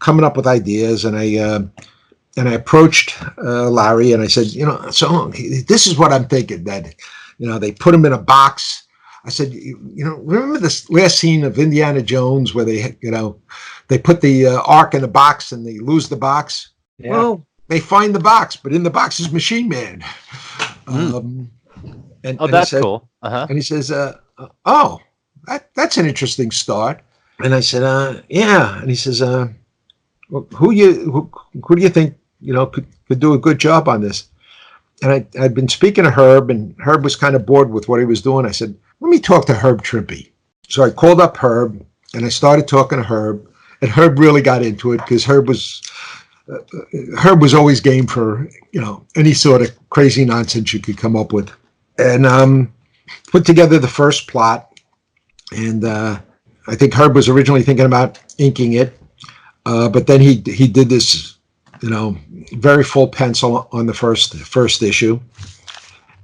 coming up with ideas, and I approached Larry, and I said, you know, so this is what I'm thinking, that, you know, they put him in a box. I said, you know, remember this last scene of Indiana Jones where they, you know, they put the Ark in the box and they lose the box? Yeah. Well, they find the box, but in the box is Machine Man. That's cool. Uh-huh. And he says, oh, that's an interesting start. And I said, yeah. And he says, well, who do you think, you know, could do a good job on this? And I'd been speaking to Herb, and Herb was kind of bored with what he was doing. I said, let me talk to Herb Trimpe. So I called up Herb, and I started talking to Herb, and Herb really got into it because Herb was always game for, you know, any sort of crazy nonsense you could come up with. And put together the first plot, and I think Herb was originally thinking about inking it, but then he did this, you know, very full pencil on the first issue,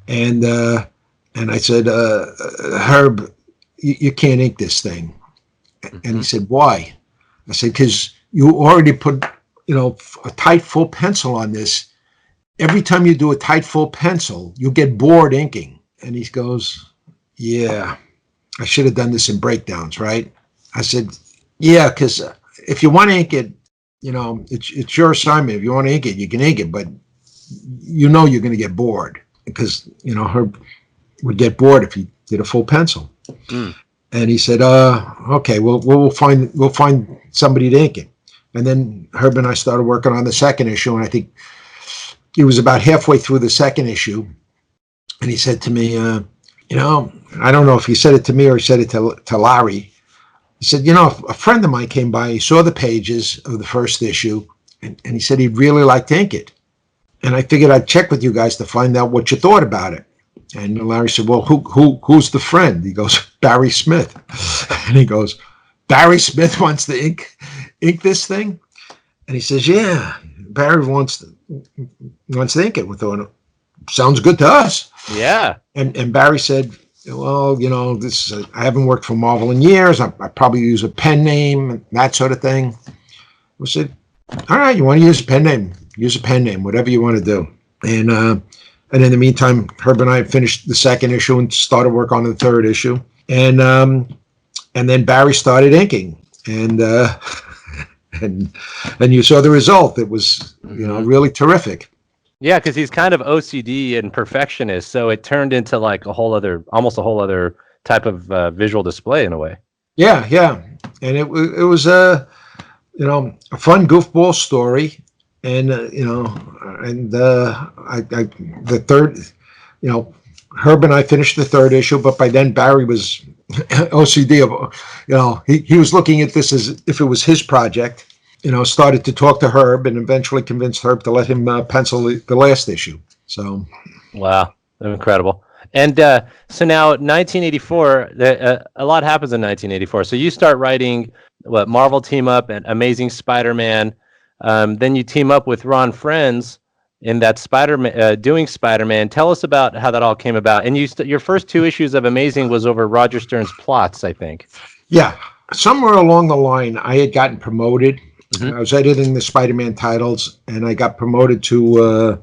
and I said, Herb, you can't ink this thing. And he said, why? I said, because you already put, you know, a tight full pencil on this. Every time you do a tight full pencil, you get bored inking. And he goes, yeah, I should have done this in breakdowns, right? I said, yeah, because if you want to ink it, you know, it's your assignment. If you want to ink it, you can ink it, but you know you're going to get bored because, you know, Herb would get bored if he did a full pencil. And he said, okay, well, we'll find somebody to ink it. And then Herb and I started working on the second issue, and I think he was about halfway through the second issue, and he said to me, you know, I don't know if he said it to me or he said it to Larry. He said, you know, a friend of mine came by, he saw the pages of the first issue, and he said he'd really like to ink it. And I figured I'd check with you guys to find out what you thought about it. And Larry said, well, who's the friend? He goes, Barry Smith. And he goes, Barry Smith wants to ink this thing? And he says, yeah, Barry wants to ink it. We thought, sounds good to us. Yeah. And Barry said, well, you know, I haven't worked for Marvel in years. I probably use a pen name and that sort of thing. We said, all right, you want to use a pen name? Use a pen name, whatever you want to do. And in the meantime, Herb and I finished the second issue and started work on the third issue. And then Barry started inking. And you saw the result. It was, you know, really terrific. Yeah, because he's kind of OCD and perfectionist, so it turned into like almost a whole other type of visual display in a way. Yeah, and it was a fun goofball story, and the third, you know, Herb and I finished the third issue, but by then Barry was OCD of, you know, he was looking at this as if it was his project. You know, started to talk to Herb and eventually convinced Herb to let him pencil the last issue. So, wow, incredible. And so now 1984, a lot happens in 1984. So you start writing Marvel team up and Amazing Spider-Man. Then you team up with Ron Frenz in that Spider-Man, doing Spider-Man. Tell us about how that all came about. And your first two issues of Amazing was over Roger Stern's plots, I think. Yeah, somewhere along the line, I had gotten promoted. Mm-hmm. I was editing the Spider-Man titles, and I got promoted to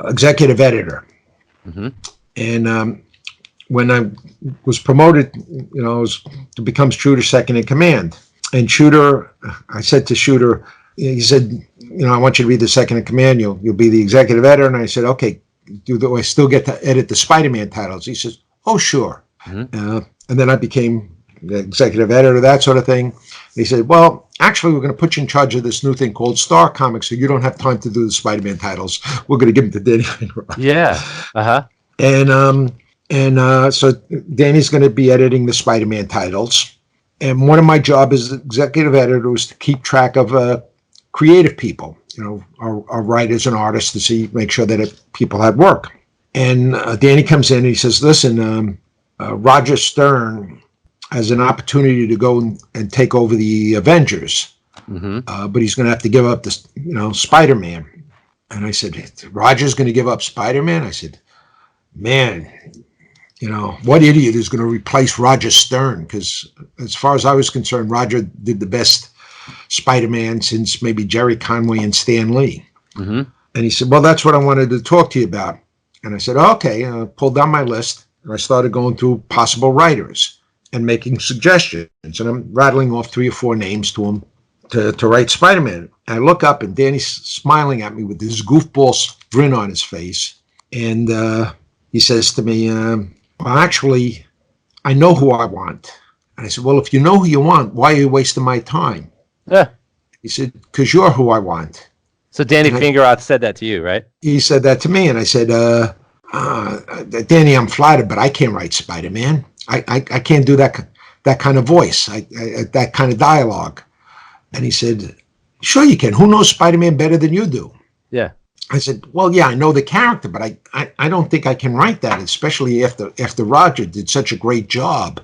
executive editor. Mm-hmm. And when I was promoted, you know, to become Shooter's second in command. And Shooter, I said to Shooter, he said, you know, I want you to be the second in command. You'll be the executive editor. And I said, okay, do I still get to edit the Spider-Man titles? He says, oh, sure. Mm-hmm. And then I became the executive editor, that sort of thing. He said, well, actually, we're going to put you in charge of this new thing called Star Comics, so you don't have time to do the Spider-Man titles. We're going to give them to Danny. Yeah. Uh-huh. So Danny's going to be editing the Spider-Man titles. And one of my jobs as executive editor was to keep track of creative people, our writers and artists, to make sure that people had work. And Danny comes in and he says, listen, Roger Stern has an opportunity to go and take over the Avengers, but he's going to have to give up this, Spider-Man. And I said, Roger's going to give up Spider-Man? I said, man, what idiot is going to replace Roger Stern? Because as far as I was concerned, Roger did the best Spider-Man since maybe Jerry Conway and Stan Lee. And he said, well, that's what I wanted to talk to you about. And I said, okay. I pulled down my list and I started going through possible writers and making suggestions. And I'm rattling off 3 or 4 names to him to write Spider-Man. And I look up and Danny's smiling at me with this goofball grin on his face. And he says to me, well, actually, I know who I want. And I said, well, if you know who you want, why are you wasting my time? Yeah. He said, because you're who I want. So Danny Fingeroth said that to you, right? He said that to me, and I said, Danny, I'm flattered, but I can't write Spider-Man. I can't do that kind of voice, that kind of dialogue. And he said, sure you can. Who knows Spider-Man better than you do? Yeah. I said, well, yeah, I know the character, but I don't think I can write that, especially after Roger did such a great job.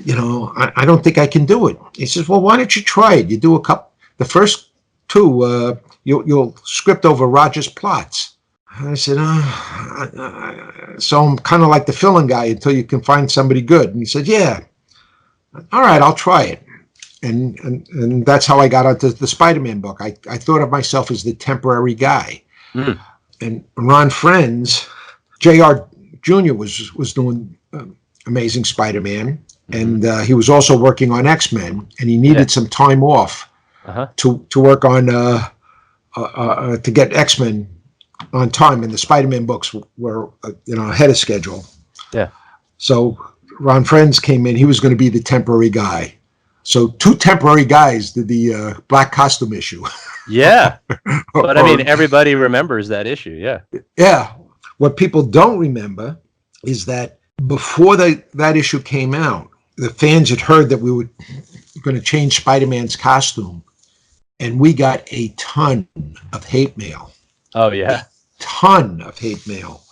I don't think I can do it. He says, well, why don't you try it? You do the first 2, you'll script over Roger's plots. And I said, so I'm kind of like the fill-in guy until you can find somebody good. And he said, yeah, all right, I'll try it. And that's how I got onto the Spider-Man book. I thought of myself as the temporary guy. And Ron Frenz, Jr. Jr. was doing Amazing Spider-Man, and he was also working on X-Men, and he needed some time off to work on to get X-Men on time, and the Spider-Man books were ahead of schedule. Yeah. So Ron Frenz came in. He was going to be the temporary guy. So 2 temporary guys did the black costume issue. Yeah. But I mean, everybody remembers that issue. Yeah. Yeah. What people don't remember is that before that issue came out, the fans had heard that we were going to change Spider-Man's costume, and we got a ton of hate mail. Oh, yeah. A ton of hate mail.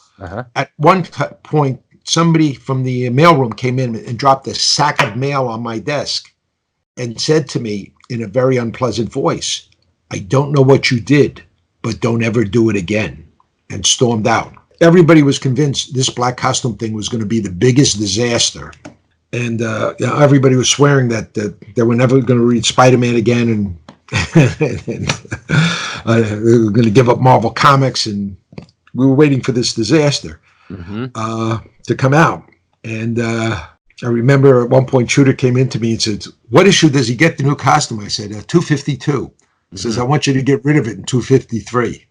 At one point, somebody from the mailroom came in and dropped a sack of mail on my desk and said to me in a very unpleasant voice, I don't know what you did, but don't ever do it again, and stormed out. Everybody was convinced this black costume thing was going to be the biggest disaster. And everybody was swearing that they were never going to read Spider-Man again, and they were going to give up Marvel Comics, and we were waiting for this disaster to come out. And I remember at one point, Shooter came in to me and said, what issue does he get the new costume? I said, 252. He says, I want you to get rid of it in 253.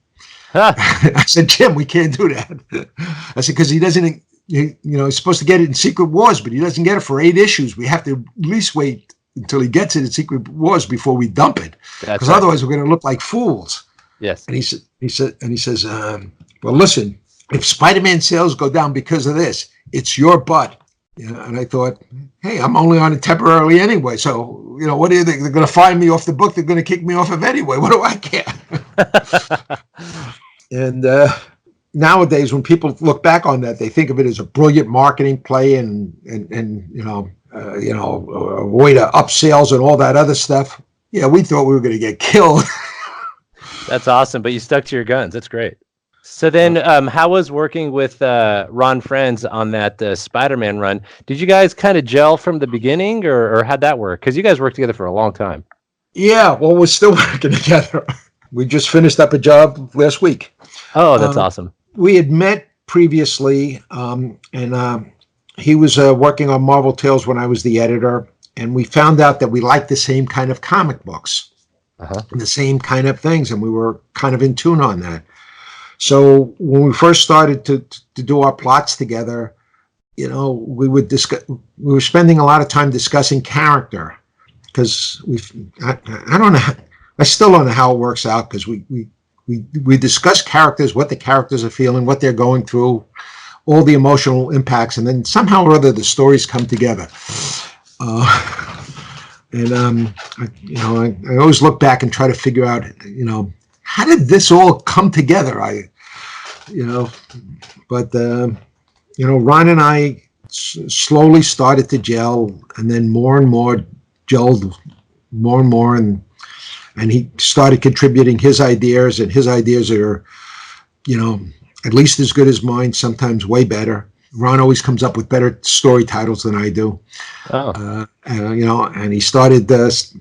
I said, Jim, we can't do that. I said, because he doesn't, he's supposed to get it in Secret Wars, but he doesn't get it for 8 issues. We have to at least wait until he gets it in Secret Wars before we dump it, because otherwise we're going to look like fools. Yes. And he says, well, listen, if Spider-Man sales go down because of this, it's your butt. And I thought, hey, I'm only on it temporarily anyway. So, what are they? They're going to fire me off the book. They're going to kick me off of anyway. What do I care? And nowadays, when people look back on that, they think of it as a brilliant marketing play and a way to up sales and all that other stuff. Yeah, we thought we were going to get killed. That's awesome. But you stuck to your guns. That's great. So then how was working with Ron Frenz on that Spider-Man run? Did you guys kind of gel from the beginning, or how'd that work? Because you guys worked together for a long time. Yeah, well, we're still working together. We just finished up a job last week. Oh, that's awesome. We had met previously, and he was working on Marvel Tales when I was the editor, and we found out that we liked the same kind of comic books, and the same kind of things, and we were kind of in tune on that. So when we first started to do our plots together, we would discuss. We were spending a lot of time discussing character because I don't know. I still don't know how it works out because we discuss characters, what the characters are feeling, what they're going through, all the emotional impacts, and then somehow or other the stories come together. I always look back and try to figure out, how did this all come together? Ron and I slowly started to gel, and then more and more gelled more and more, and he started contributing his ideas, and his ideas are, at least as good as mine, sometimes way better. Ron always comes up with better story titles than I do. Oh. And he started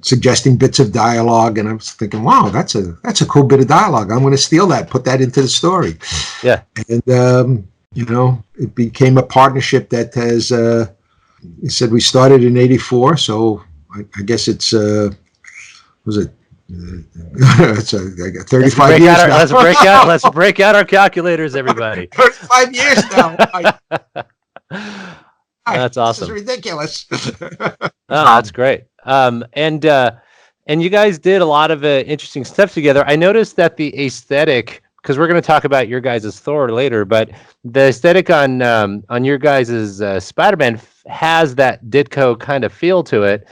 suggesting bits of dialogue, and I was thinking, wow, that's a cool bit of dialogue. I'm going to steal that, put that into the story. Yeah. And, it became a partnership that has, he said we started in 84, so I guess it's, was it? It's 35 years now. Let's break out our calculators, everybody. 35 years now. That's awesome. This is ridiculous. That's great. And you guys did a lot of interesting stuff together. I noticed that the aesthetic, because we're going to talk about your guys' Thor later, but the aesthetic on your guys' Spider-Man has that Ditko kind of feel to it.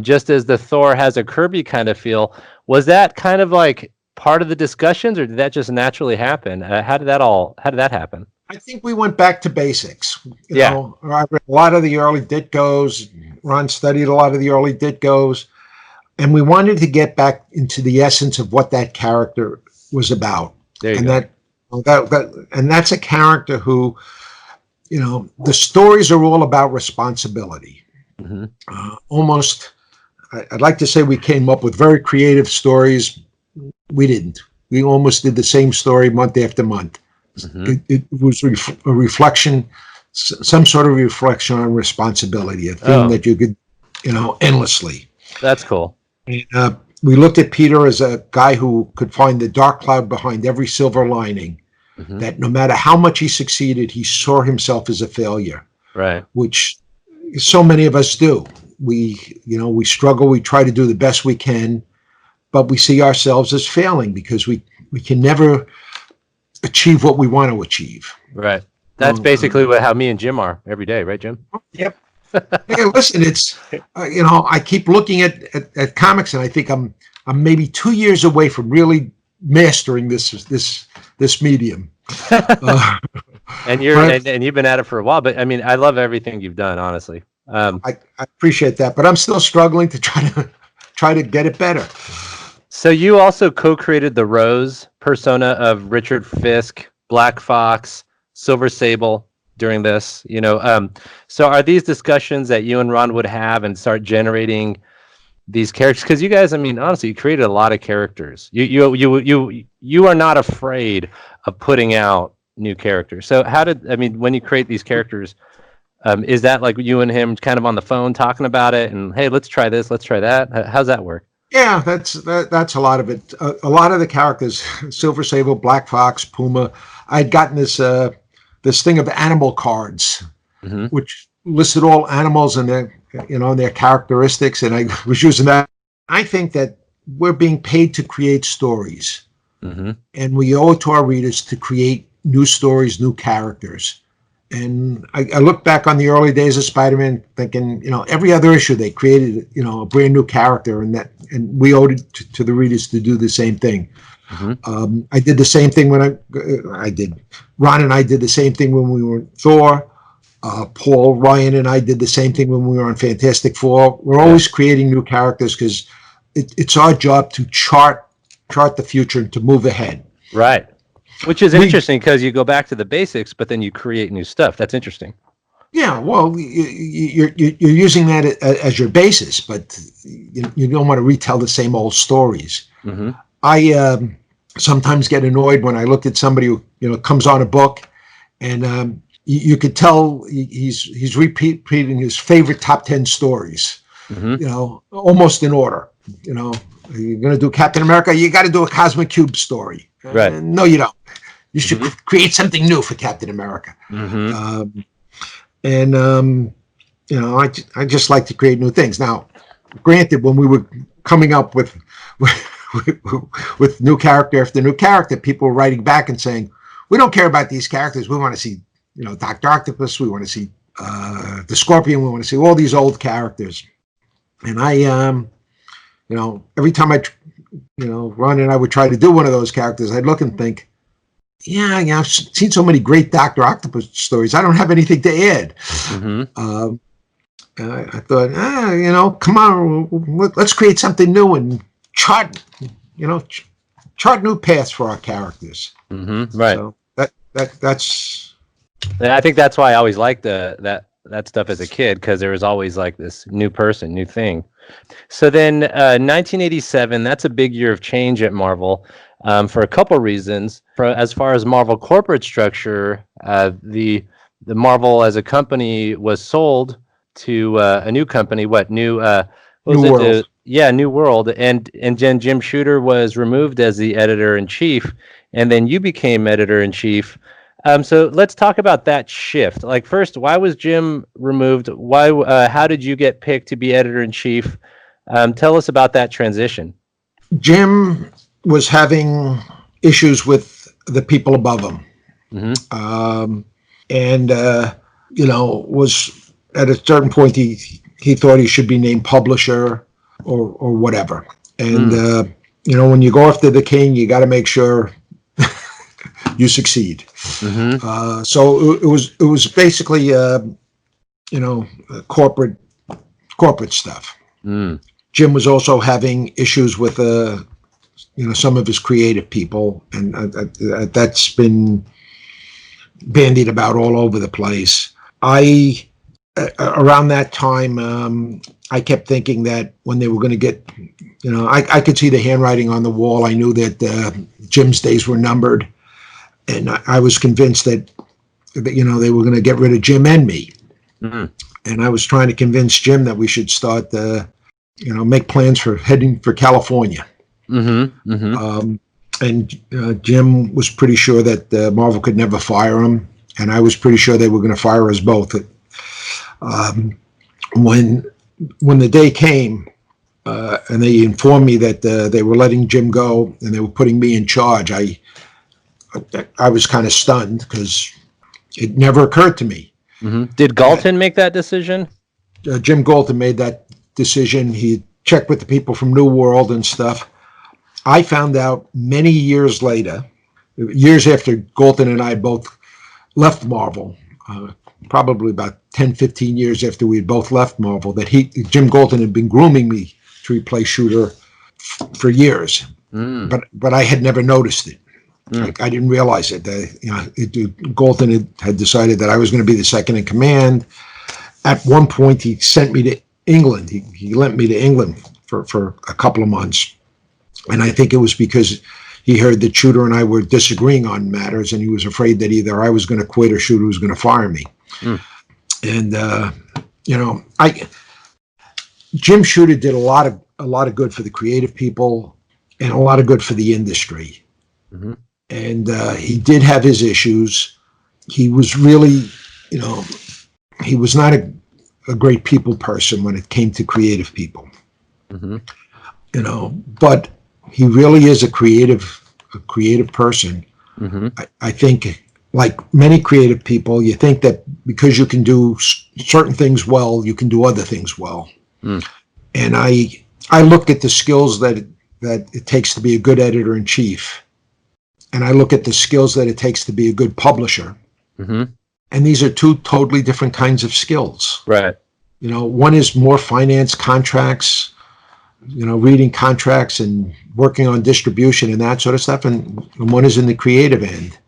Just as the Thor has a Kirby kind of feel. Was that kind of like part of the discussions, or did that just naturally happen? How did that happen? I think we went back to basics. I read a lot of the early Ditkos. Ron studied a lot of the early Ditkos, and we wanted to get back into the essence of what that character was about. There you go. And that's a character who, the stories are all about responsibility. Mm-hmm. I'd like to say we came up with very creative stories. We didn't. We almost did the same story month after month. Mm-hmm. It was a reflection, some sort of reflection on responsibility, a thing that you could, endlessly. That's cool. And, we looked at Peter as a guy who could find the dark cloud behind every silver lining, mm-hmm. that no matter how much he succeeded, he saw himself as a failure. Right. Which so many of us do. We struggle, we try to do the best we can, but we see ourselves as failing because we can never achieve what we want to achieve. Right. That's basically how me and Jim are every day, right, Jim? Yep. Hey, listen, it's I keep looking at comics, and I think I'm maybe 2 years away from really mastering this medium. And you've been at it for a while, but I mean, I love everything you've done, honestly. I appreciate that, but I'm still struggling to try to get it better. So you also co-created the Rose persona of Richard Fisk, Black Fox, Silver Sable during this, so are these discussions that you and Ron would have and start generating these characters? Because you guys, I mean, honestly, you created a lot of characters. You are not afraid of putting out new characters. So when you create these characters, is that like you and him kind of on the phone talking about it and, hey, let's try this, let's try that? How's that work? Yeah, that's a lot of it. A lot of the characters, Silver Sable, Black Fox, Puma, I'd gotten this thing of animal cards, mm-hmm. which listed all animals and their characteristics, and I was using that. I think that we're being paid to create stories, mm-hmm. and we owe it to our readers to create new stories, new characters. And I look back on the early days of Spider-Man, thinking, every other issue they created, a brand new character, and we owed it to the readers to do the same thing. Mm-hmm. I did the same thing when Ron and I did the same thing when we were in Thor. Paul, Ryan, and I did the same thing when we were on Fantastic Four. We're always creating new characters because it's our job to chart the future and to move ahead. Right. Which is interesting because you go back to the basics, but then you create new stuff. That's interesting. Yeah, well, you're using that as your basis, but you don't want to retell the same old stories. Mm-hmm. I sometimes get annoyed when I look at somebody who comes on a book, and you could tell he's repeating his favorite top 10 stories. Mm-hmm. Almost in order. You're going to do Captain America, you got to do a Cosmic Cube story. Right? No, you don't. You should mm-hmm. create something new for Captain America. Mm-hmm. And I just like to create new things. Now, granted, when we were coming up with new character after new character, people were writing back and saying, "We don't care about these characters. We want to see, Dr. Octopus. We want to see the Scorpion. We want to see all these old characters." And I, every time Ron and I would try to do one of those characters, I'd look and think, yeah, I've seen so many great Dr. Octopus stories. I don't have anything to add. Mm-hmm. I thought, come on, let's create something new and chart new paths for our characters. Mm-hmm. Right. So that's. I think that's why I always liked that stuff as a kid, because there was always like this new person, new thing. So then 1987, that's a big year of change at Marvel for a couple reasons. As far as Marvel corporate structure, the Marvel as a company was sold to a new company. New World. New World. And then Jim Shooter was removed as the editor-in-chief, and then you became editor-in-chief. So let's talk about that shift. Like, first, why was Jim removed? Why? How did you get picked to be editor-in-chief? Tell us about that transition. Jim was having issues with the people above him. Mm-hmm. Was at a certain point he thought he should be named publisher or whatever. And when you go after the king, you got to make sure you succeed. Mm-hmm. So it was basically corporate stuff. Mm. Jim was also having issues with some of his creative people, and that's been bandied about all over the place. Around that time, I kept thinking that when they were going to get, I could see the handwriting on the wall. I knew that Jim's days were numbered, and I was convinced that they were going to get rid of Jim and me. Mm-hmm. And I was trying to convince Jim that we should start, make plans for heading for California. Mm-hmm. Mm-hmm. And Jim was pretty sure that Marvel could never fire him, and I was pretty sure they were going to fire us both. When the day came, and they informed me that they were letting Jim go and they were putting me in charge, I was kind of stunned because it never occurred to me. Mm-hmm. Did Galton make that decision? Jim Galton made that decision. He checked with the people from New World and stuff. I found out many years later, years after Galton and I both left Marvel, probably about 10, 15 years after we had both left Marvel, that Jim Galton had been grooming me to replace Shooter for years. Mm. But I had never noticed it. Mm. I didn't realize it. Galton had decided that I was going to be the second in command. At one point, he sent me to England. He lent me to England for a couple of months. And I think it was because he heard that Shooter and I were disagreeing on matters, and he was afraid that either I was going to quit or Shooter was going to fire me. Mm. And Jim Shooter did a lot of good for the creative people and a lot of good for the industry. Mm-hmm. And he did have his issues. He was really, he was not a great people person when it came to creative people. Mm-hmm. But he really is a creative person. Mm-hmm. I think, like many creative people, you think that because you can do certain things well, you can do other things well. Mm. And I look at the skills that it takes to be a good editor-in-chief, and I look at the skills that it takes to be a good publisher. Mm-hmm. And these are two totally different kinds of skills. Right. One is more finance, contracts, reading contracts and working on distribution and that sort of stuff. And one is in the creative end.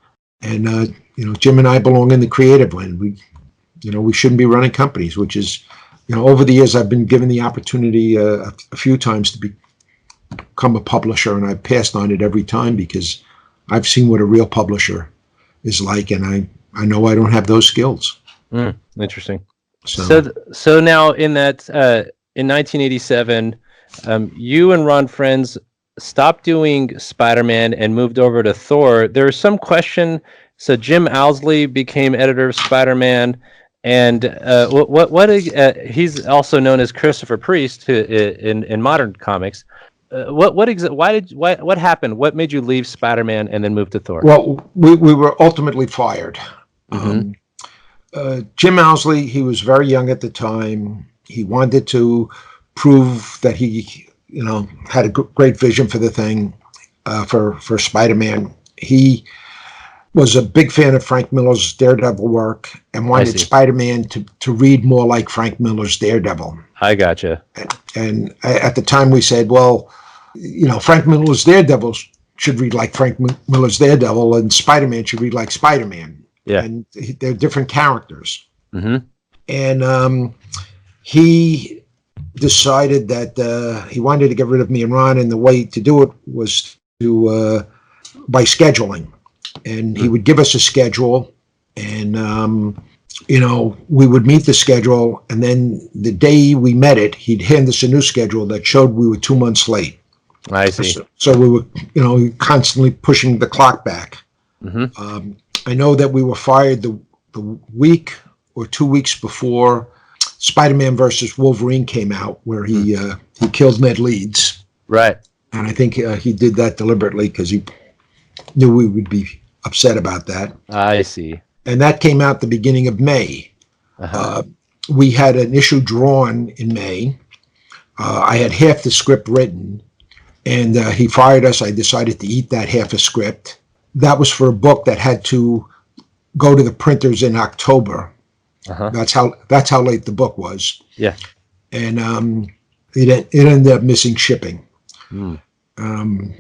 And, Jim and I belong in the creative end. We shouldn't be running companies, which is, over the years, I've been given the opportunity a few times to become a publisher, and I've passed on it every time because I've seen what a real publisher is like, and I know I don't have those skills. Interesting. So now in that, in 1987, you and Ron Frenz stopped doing Spider-Man and moved over to Thor. There was some question. So Jim Owsley became editor of Spider-Man, And he's also known as Christopher Priest in modern comics. What happened? What made you leave Spider-Man and then move to Thor? Well, we were ultimately fired. Jim Owsley, he was very young at the time. He wanted to prove that he, had a great vision for the thing, for Spider-Man. He was a big fan of Frank Miller's Daredevil work and wanted Spider-Man to read more like Frank Miller's Daredevil. I gotcha. And at the time we said, well, Frank Miller's Daredevil should read like Frank Miller's Daredevil, and Spider-Man should read like Spider-Man. Yeah. And they're different characters. Mm-hmm. And he decided that he wanted to get rid of me and Ron, and the way to do it was by scheduling. And he would give us a schedule, and we would meet the schedule, and then the day we met it, he'd hand us a new schedule that showed we were 2 months late. I see. So we were, constantly pushing the clock back. Mm-hmm. I know that we were fired the week or 2 weeks before Spider-Man versus Wolverine came out, where he killed Ned Leeds. Right. And I think he did that deliberately because he knew we would be upset about that. I see. And that came out the beginning of May. Uh-huh. We had an issue drawn in May. I had half the script written, and he fired us. I decided to eat that half a script. That was for a book that had to go to the printers in October. Uh-huh. That's how late the book was. Yeah. And it ended up missing shipping.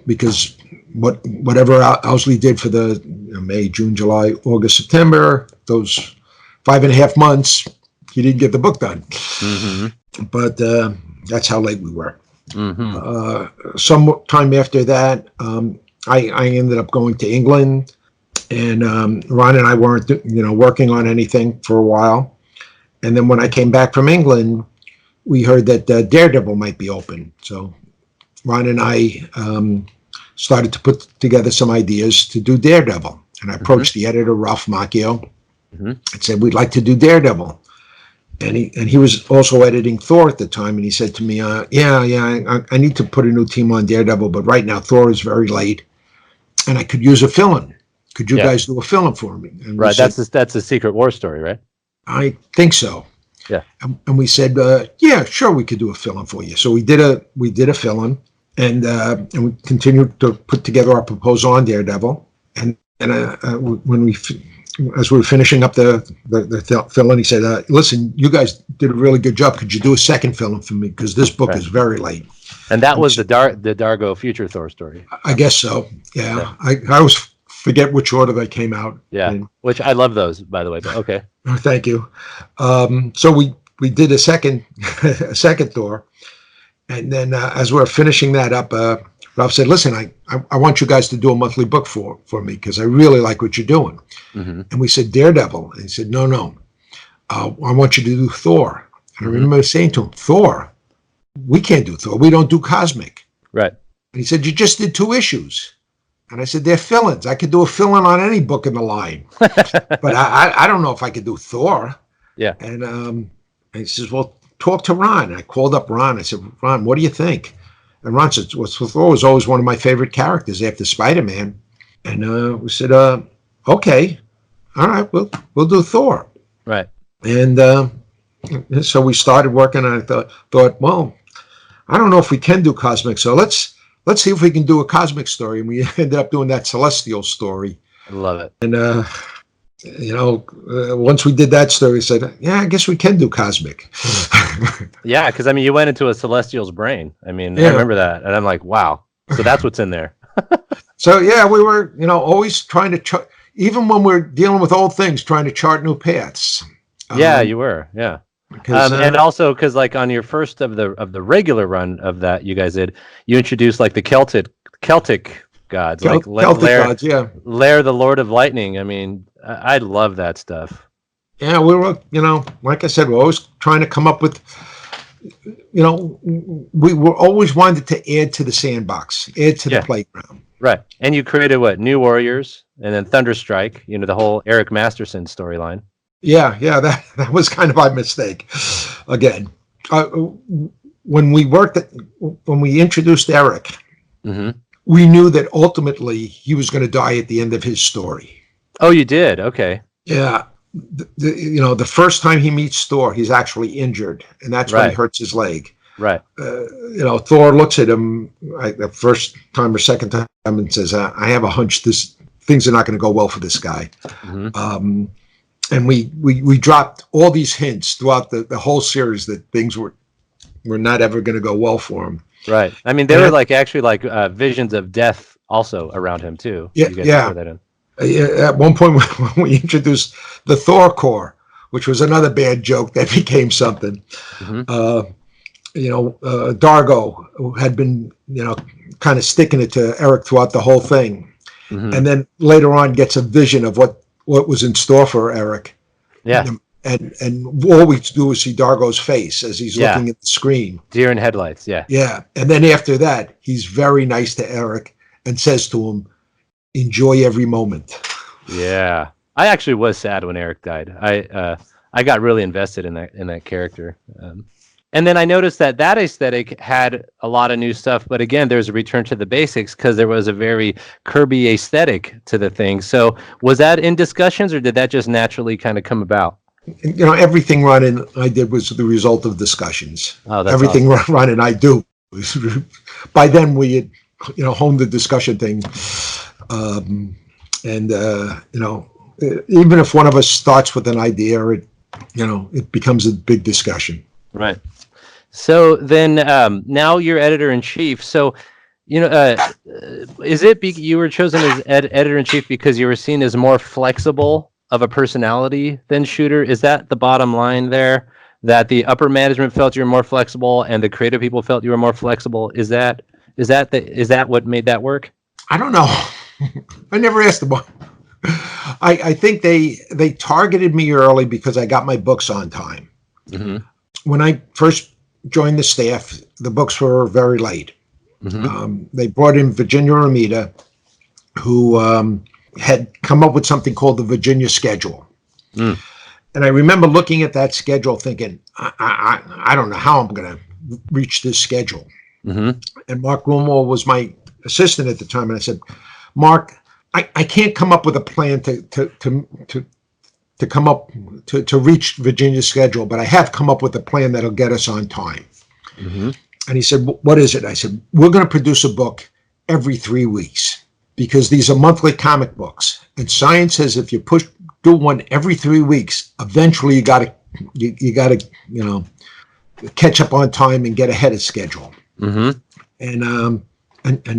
Because whatever Owsley did for the May, June, July, August, September, those 5.5 months, he didn't get the book done. Mm-hmm. But that's how late we were. Mm-hmm. Some time after that, I ended up going to England, and Ron and I weren't working on anything for a while. And then when I came back from England, we heard that Daredevil might be open. So Ron and I started to put together some ideas to do Daredevil. And I approached the editor, Ralph Macchio, and said, we'd like to do Daredevil. And he was also editing Thor at the time. And he said to me, I need to put a new team on Daredevil, but right now Thor is very late, and I could use a fill-in. Could you guys do a fill-in for me? And right, that's a Secret War story, right? I think so. Yeah. And we said, yeah, sure, we could do a fill-in for you. So we did a fill-in, and we continued to put together our proposal on Daredevil. And when as we were finishing up the fill-in, he said, listen, you guys did a really good job. Could you do a second fill-in for me? Because this book is very late. And that was the Dargo Future Thor story. I guess so. Yeah. I always forget which order they came out. Yeah. Which I love those, by the way. But okay. Thank you. So we did a second Thor. And then as we're finishing that up, Ralph said, listen, I want you guys to do a monthly book for me because I really like what you're doing. Mm-hmm. And we said, Daredevil. And he said, no. I want you to do Thor. And I remember saying to him, Thor? We can't do Thor. We don't do cosmic. Right. And he said, you just did 2 issues. And I said, they're fill-ins. I could do a fill-in on any book in the line. But I don't know if I could do Thor. Yeah. And he says, well, talk to Ron. And I called up Ron. I said, Ron, what do you think? And Ron said, well, Thor was always one of my favorite characters after Spider-Man. And we said, okay, all right, we'll do Thor. Right. And so we started working, and I thought, well, I don't know if we can do cosmic, so let's see if we can do a cosmic story. And we ended up doing that Celestial story. I love it. And once we did that story, we said, yeah, I guess we can do cosmic. Yeah, because you went into a Celestial's brain. I remember that, and I'm like, wow. So that's what's in there. So yeah, we were, always trying to even when we're dealing with old things, trying to chart new paths. Yeah, you were. Yeah. And also because on your first of the regular run of that you guys did, you introduced the Celtic gods, Celtic gods, yeah. Lair, the Lord of Lightning. I love that stuff. Yeah, we were, like I said, we're always trying to come up with, we were always wanted to add to the sandbox, add to the playground. Right. And you created New Warriors, and then Thunderstrike, the whole Eric Masterson storyline. Yeah, that was kind of my mistake. Again, when we introduced Eric, we knew that ultimately he was going to die at the end of his story. Oh, you did? Okay. Yeah. The first time he meets Thor, he's actually injured, and that's when he hurts his leg. Right. Thor looks at him the first time or second time and says, I have a hunch things are not going to go well for this guy. And we dropped all these hints throughout the whole series that things were not ever going to go well for him. Right. I mean, there were actually visions of death also around him too. Yeah. You guys throw that in. At one point when we introduced the Thor Corps, which was another bad joke that became something. Dargo, who had been, kind of sticking it to Eric throughout the whole thing. And then later on gets a vision of what was in store for Eric. Yeah. And all we do is see Dargo's face as he's looking at the screen. Deer in headlights, yeah. Yeah. And then after that, he's very nice to Eric and says to him, enjoy every moment. Yeah. I actually was sad when Eric died. I got really invested in that character. And then I noticed that aesthetic had a lot of new stuff, but again, there's a return to the basics because there was a very Kirby aesthetic to the thing. So was that in discussions, or did that just naturally kind of come about? Everything Ron and I did was the result of discussions. Oh, that's everything awesome. Ron and I do. By then we had, honed the discussion thing. Even if one of us starts with an idea, it becomes a big discussion. Right. So then now you're editor-in-chief. So, is it you were chosen as editor-in-chief because you were seen as more flexible of a personality than Shooter? Is that the bottom line there? That the upper management felt you were more flexible and the creative people felt you were more flexible? Is that what made that work? I don't know. I never asked them. I think they targeted me early because I got my books on time. When I first joined the staff, the books were very late. They brought in Virginia Romita, who had come up with something called the Virginia schedule. And I remember looking at that schedule thinking, I don't know how I'm going to reach this schedule. And Mark Gruenwald was my assistant at the time. And I said, Mark, I can't come up with a plan to come up to reach Virginia's schedule, but I have come up with a plan that'll get us on time. And he said, what is it? I said, we're going to produce a book every 3 weeks because these are monthly comic books. And science says if you do one every 3 weeks, eventually you gotta catch up on time and get ahead of schedule. And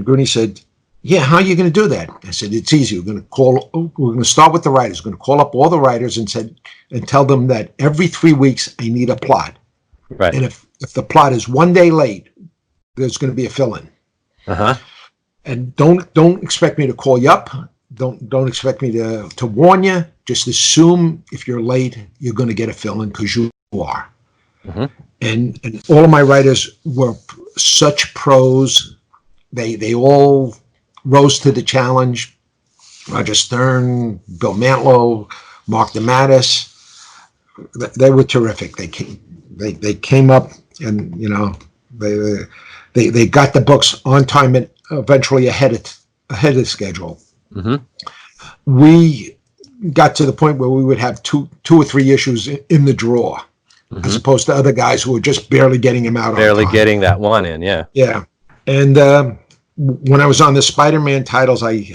Grooney said, yeah, how are you going to do that? I said, it's easy. We're going to start with the writers. We're going to call up all the writers and tell them that every 3 weeks I need a plot. Right. And if the plot is 1 day late, there's going to be a fill-in. And don't expect me to call you up. Don't expect me to warn you. Just assume if you're late, you're going to get a fill-in because you are. And all of my writers were such pros. They all rose to the challenge. Roger Stern, Bill Mantlo, Mark DeMatteis. They were terrific. They came up and they got the books on time and eventually ahead of schedule. We got to the point where we would have two or three issues in the drawer, as opposed to other guys who were just barely getting them out. Barely getting that one in, yeah. Yeah, and when I was on the Spider-Man titles, I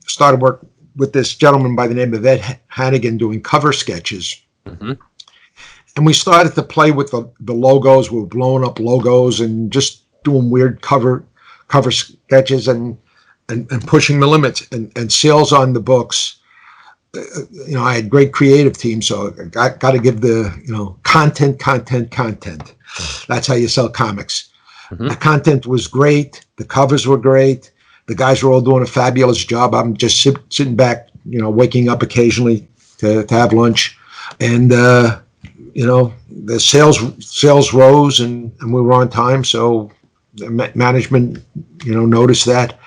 started work with this gentleman by the name of Ed Hannigan doing cover sketches. And we started to play with the logos. We were blowing up logos and just doing weird cover sketches and pushing the limits and sales on the books. I had great creative team, so I got to give the content. That's how you sell comics. The content was great. The covers were great. The guys were all doing a fabulous job. I'm just sitting back, waking up occasionally to have lunch, and the sales rose and we were on time. So the management, noticed that.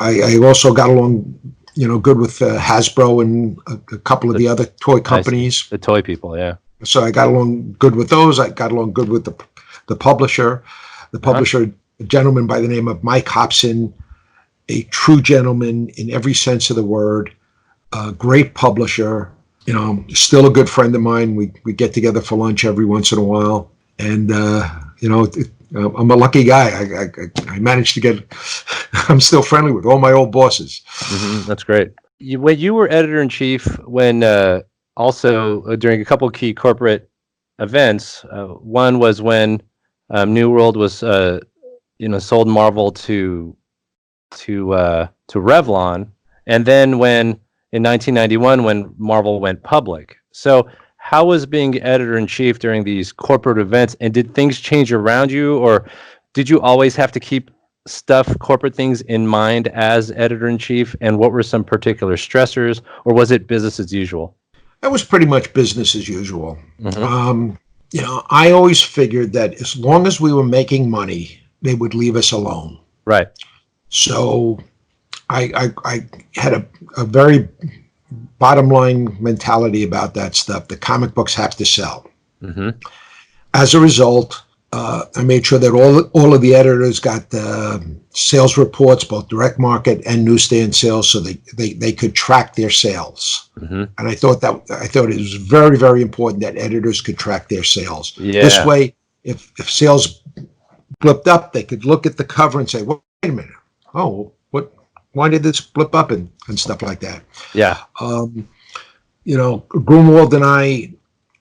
I also got along good with Hasbro and a couple of the other toy companies. The toy people, yeah. So I got along good with those. I got along good with the publisher. The publisher, a gentleman by the name of Mike Hobson, a true gentleman in every sense of the word, a great publisher, still a good friend of mine. We get together for lunch every once in a while. And, I'm a lucky guy. I managed to get, I'm still friendly with all my old bosses. Mm-hmm. That's great. When you were editor-in-chief, also during a couple of key corporate events, one was when New World was, sold Marvel to Revlon, and then when in 1991 when Marvel went public. So how was being editor-in-chief during these corporate events, and did things change around you, or did you always have to keep corporate things in mind as editor-in-chief, and what were some particular stressors, or was it business as usual? That was pretty much business as usual. Mm-hmm. I always figured that as long as we were making money, they would leave us alone. Right. So I had a very bottom line mentality about that stuff. The comic books have to sell. Mm-hmm. As a result, I made sure that all of the editors got sales reports, both direct market and newsstand sales, so they could track their sales. Mm-hmm. And I thought it was very, very important that editors could track their sales. Yeah. This way, if sales blipped up, they could look at the cover and say, "Wait a minute, why did this blip up?" and stuff like that. Yeah. Gruenwald and I,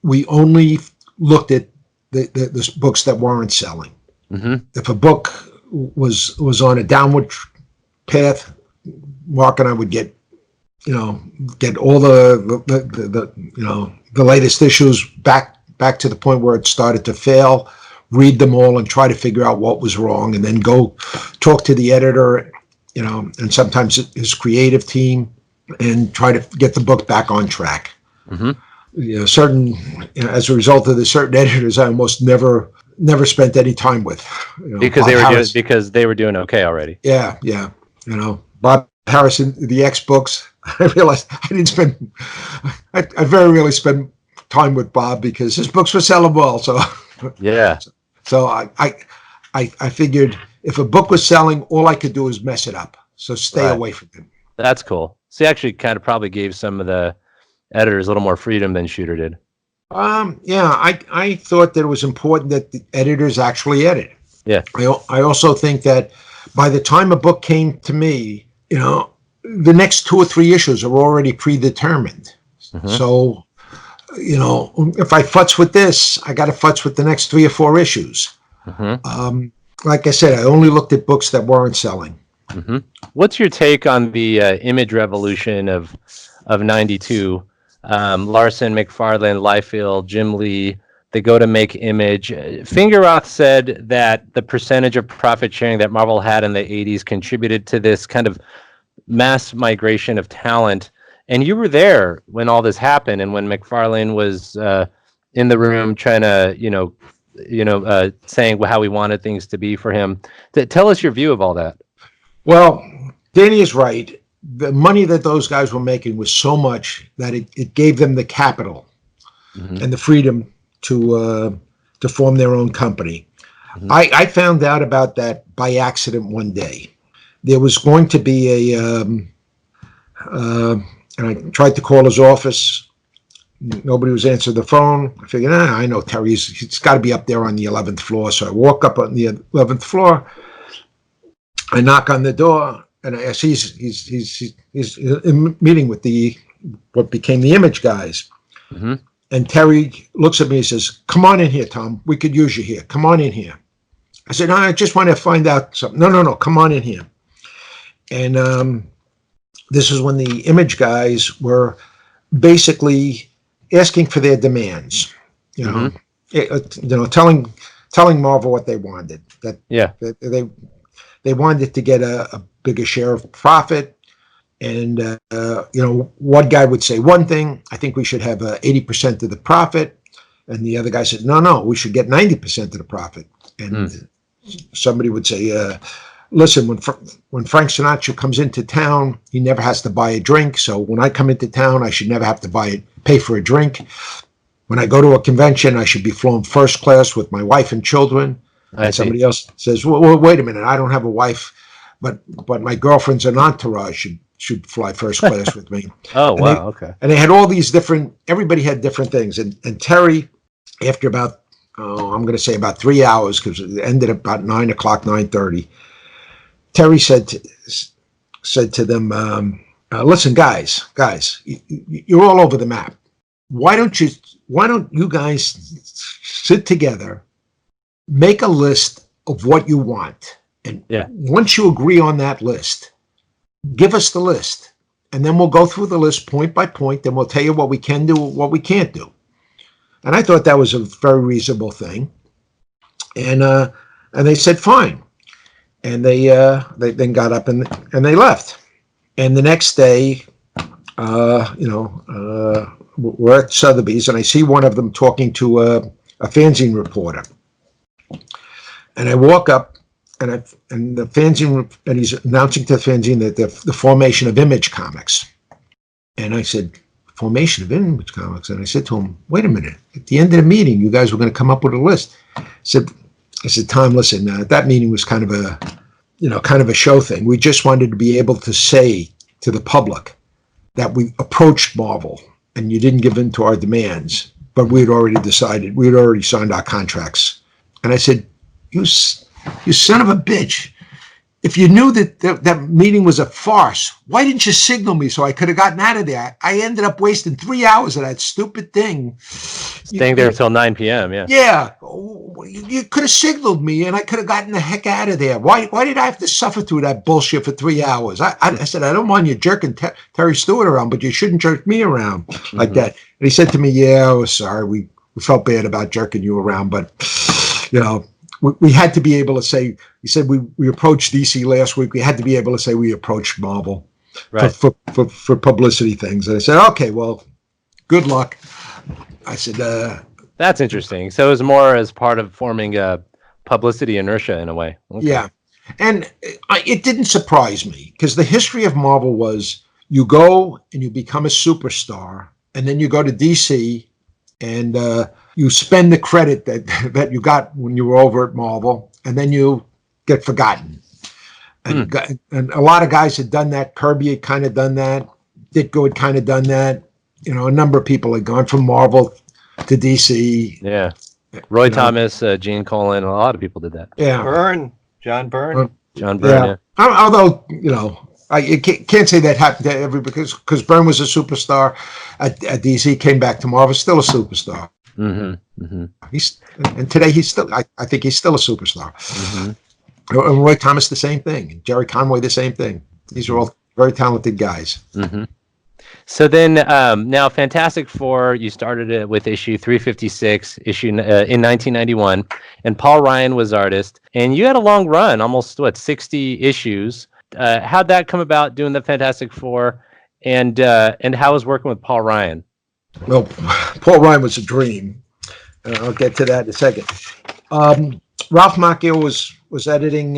we only looked at the books that weren't selling. Mm-hmm. If a book was on a downward path, Mark and I would get all the latest issues back to the point where it started to fail, read them all and try to figure out what was wrong, and then go talk to the editor, and sometimes his creative team, and try to get the book back on track. Mm-hmm. As a result of this, certain editors I almost never never spent any time with. Because they were doing okay already. Yeah. Bob Harrison, the X books. I realized I very rarely spend time with Bob because his books were selling well. So yeah. So I figured if a book was selling, all I could do was mess it up. So stay away from him. That's cool. So he actually kind of probably gave some of the editors a little more freedom than Shooter did. Yeah, I thought that it was important that the editors actually edit. Yeah. I also think that by the time a book came to me, the next 2 or 3 issues are already predetermined. Mm-hmm. So, if I futz with this, I got to futz with the next 3 or 4 issues. Mm-hmm. Like I said, I only looked at books that weren't selling. Mm-hmm. What's your take on the image revolution of '92? Larson, McFarlane, Liefeld, Jim Lee, they go to make Image. Fingeroth said that the percentage of profit sharing that Marvel had in the 80s contributed to this kind of mass migration of talent. And you were there when all this happened, and when McFarlane was in the room trying to, saying how he wanted things to be for him. Tell us your view of all that. Well, Danny is right. The money that those guys were making was so much that it gave them the capital mm-hmm. and the freedom to form their own company. Mm-hmm. I found out about that by accident one day. There was going to be and I tried to call his office. Nobody was answering the phone. I figured, I know Terry. He's got to be up there on the 11th floor. So I walk up on the 11th floor. I knock on the door. And I see he's in meeting with what became the Image guys. Mm-hmm. And Terry looks at me and says, "Come on in here, Tom. We could use you here. Come on in here." I said, "No, I just want to find out something." No. Come on in here. And this is when the Image guys were basically asking for their demands. Telling Marvel what they wanted. They wanted to get a bigger share of profit. And, one guy would say one thing, I think we should have 80% of the profit. And the other guy said, no, we should get 90% of the profit. And somebody would say, listen, when Frank Sinatra comes into town, he never has to buy a drink. So when I come into town, I should never have to pay for a drink. When I go to a convention, I should be flown first class with my wife and children. And somebody else says, well, wait a minute, I don't have a wife, but my girlfriend's an entourage should fly first class with me. Oh, wow, okay. And they had all these everybody had different things. And Terry, after about, I'm going to say about 3 hours, because it ended about 9 o'clock, 9:30, Terry said to them, listen, guys, you're all over the map. Why don't you guys sit together, make a list of what you want, and once you agree on that list, give us the list, and then we'll go through the list point by point, and we'll tell you what we can do, what we can't do. And I thought that was a very reasonable thing, and they said fine, and they then got up and they left. And the next day, we're at Sotheby's, and I see one of them talking to a fanzine reporter, and I walk up, and the fanzine, and he's announcing to the fanzine that the formation of Image Comics, and I said, formation of Image Comics, and I said to him, wait a minute, at the end of the meeting, you guys were going to come up with a list. I said, Tom, listen, that meeting was kind of a show thing. We just wanted to be able to say to the public that we approached Marvel, and you didn't give in to our demands, but we had already signed our contracts. And I said, you son of a bitch. If you knew that meeting was a farce, why didn't you signal me so I could have gotten out of there? I ended up wasting 3 hours of that stupid thing. Staying there until 9 p.m., yeah. Yeah. You could have signaled me, and I could have gotten the heck out of there. Why did I have to suffer through that bullshit for 3 hours? I said, I don't mind you jerking Terry Stewart around, but you shouldn't jerk me around like that. And he said to me, yeah, I was sorry. We felt bad about jerking you around, but, we had to be able to say, he said, we approached DC last week. We had to be able to say we approached Marvel for publicity things. And I said, okay, well, good luck. I said, that's interesting. So it was more as part of forming a publicity inertia in a way. Okay. Yeah. And it didn't surprise me, because the history of Marvel was you go and you become a superstar, and then you go to DC and you spend the credit that you got when you were over at Marvel, and then you get forgotten. And a lot of guys had done that. Kirby had kind of done that. Ditko had kind of done that. A number of people had gone from Marvel to DC. Yeah. Roy Thomas, Gene Colan, a lot of people did that. Yeah. John Byrne. John Byrne, yeah. Although, I can't say that happened to everybody, because Byrne was a superstar at DC, came back to Marvel, still a superstar. Mm-hmm. Mm-hmm. And today he's still, I think he's still a superstar. Mm-hmm. And Roy Thomas, the same thing. And Jerry Conway, the same thing. These are all very talented guys. Mm-hmm. So then, now Fantastic Four, you started it with issue 356, in 1991, and Paul Ryan was artist, and you had a long run, almost 60 issues. How'd that come about, doing the Fantastic Four, and how was working with Paul Ryan? Well, Paul Ryan was a dream. I'll get to that in a second. Ralph Macchio was editing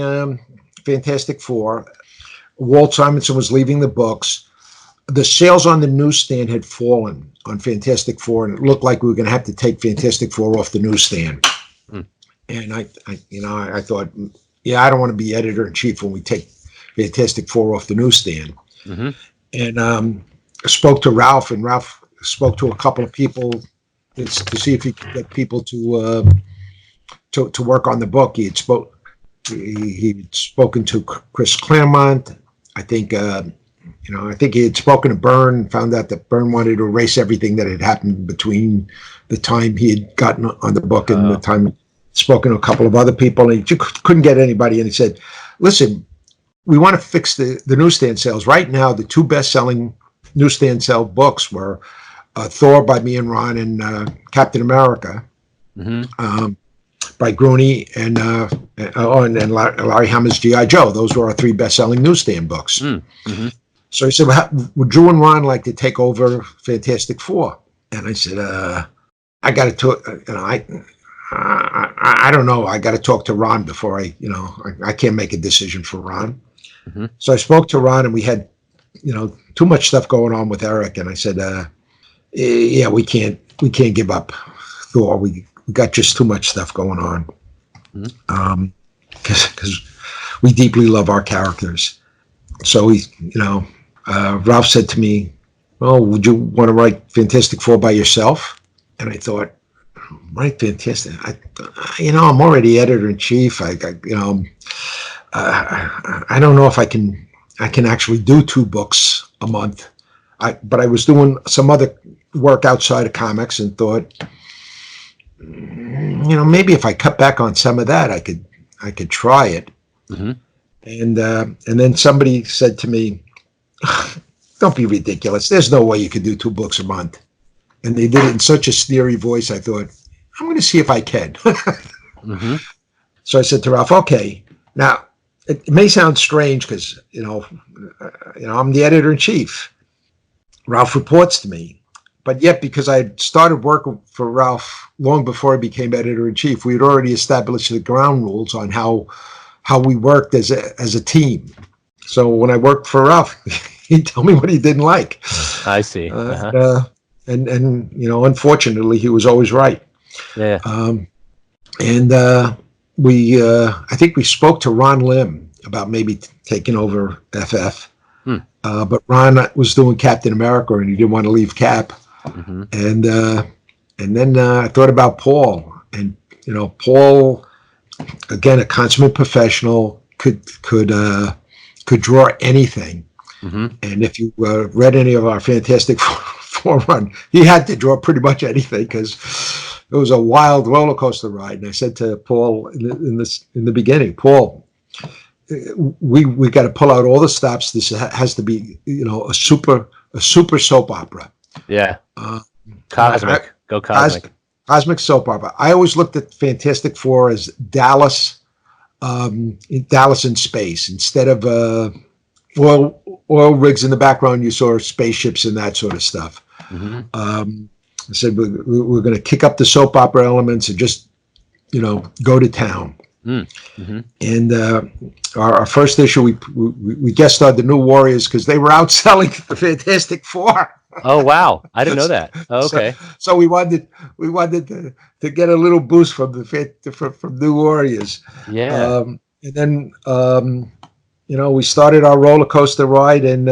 Fantastic Four. Walt Simonson was leaving the books. The sales on the newsstand had fallen on Fantastic Four, and it looked like we were going to have to take Fantastic Four off the newsstand. And I thought, I don't want to be editor-in-chief when we take Fantastic Four off the newsstand. Mm-hmm. And I spoke to Ralph, and Ralph spoke to a couple of people to see if he could get people to work on the book. He'd spoken to Chris Claremont. I think he had spoken to Byrne, found out that Byrne wanted to erase everything that had happened between the time he had gotten on the book and the time he'd spoken to a couple of other people, and he couldn't get anybody. And he said, listen, we want to fix the newsstand sales. Right now, the two best-selling newsstand sale books were Thor by me and Ron, and Captain America by Grooney, and Larry Hammer's G.I. Joe. Those were our three best-selling newsstand books. Mm-hmm. So he said, would Drew and Ron like to take over Fantastic Four? And I said, I got to, I I don't know. I got to talk to Ron before I can't make a decision for Ron. Mm-hmm. So I spoke to Ron, and we had, too much stuff going on with Eric. And I said, yeah, we can't give up Thor. We got just too much stuff going on. Mm-hmm. Because we deeply love our characters. So Ralph said to me, well, would you want to write Fantastic Four by yourself? And I thought, write Fantastic. I'm already editor-in-chief. I don't know if I can actually do 2 books a month. But I was doing some other work outside of comics and thought, maybe if I cut back on some of that, I could try it. Mm-hmm. And then somebody said to me, don't be ridiculous. There's no way you could do 2 books a month. And they did it in such a sneery voice. I thought, I'm going to see if I can. Mm-hmm. So I said to Ralph, okay. Now, it may sound strange because, I'm the editor-in-chief. Ralph reports to me. But yet, because I had started working for Ralph long before I became editor-in-chief, we had already established the ground rules on how we worked as a team. So when I worked for Ralph, he'd tell me what he didn't like. I see. And unfortunately, he was always right. Yeah. I think we spoke to Ron Lim about maybe taking over FF. But Ron was doing Captain America, and he didn't want to leave Cap. Mm-hmm. And then I thought about Paul, and Paul, again, a consummate professional, could draw anything. Mm-hmm. And if you read any of our Fantastic Four run, he had to draw pretty much anything because it was a wild roller coaster ride. And I said to Paul in the beginning, Paul, we got to pull out all the stops. This has to be a super soap opera. Yeah. Cosmic. Go cosmic. Cosmic soap opera. I always looked at Fantastic Four as Dallas in space. Instead of oil rigs in the background, you saw spaceships and that sort of stuff. Mm-hmm. I said we're going to kick up the soap opera elements and just go to town. Mm-hmm. And our first issue, we guest starred the New Warriors because they were outselling the Fantastic Four. Oh wow! I didn't know that. Oh, okay. So we wanted to get a little boost from from New Warriors. Yeah. And then we started our roller coaster ride and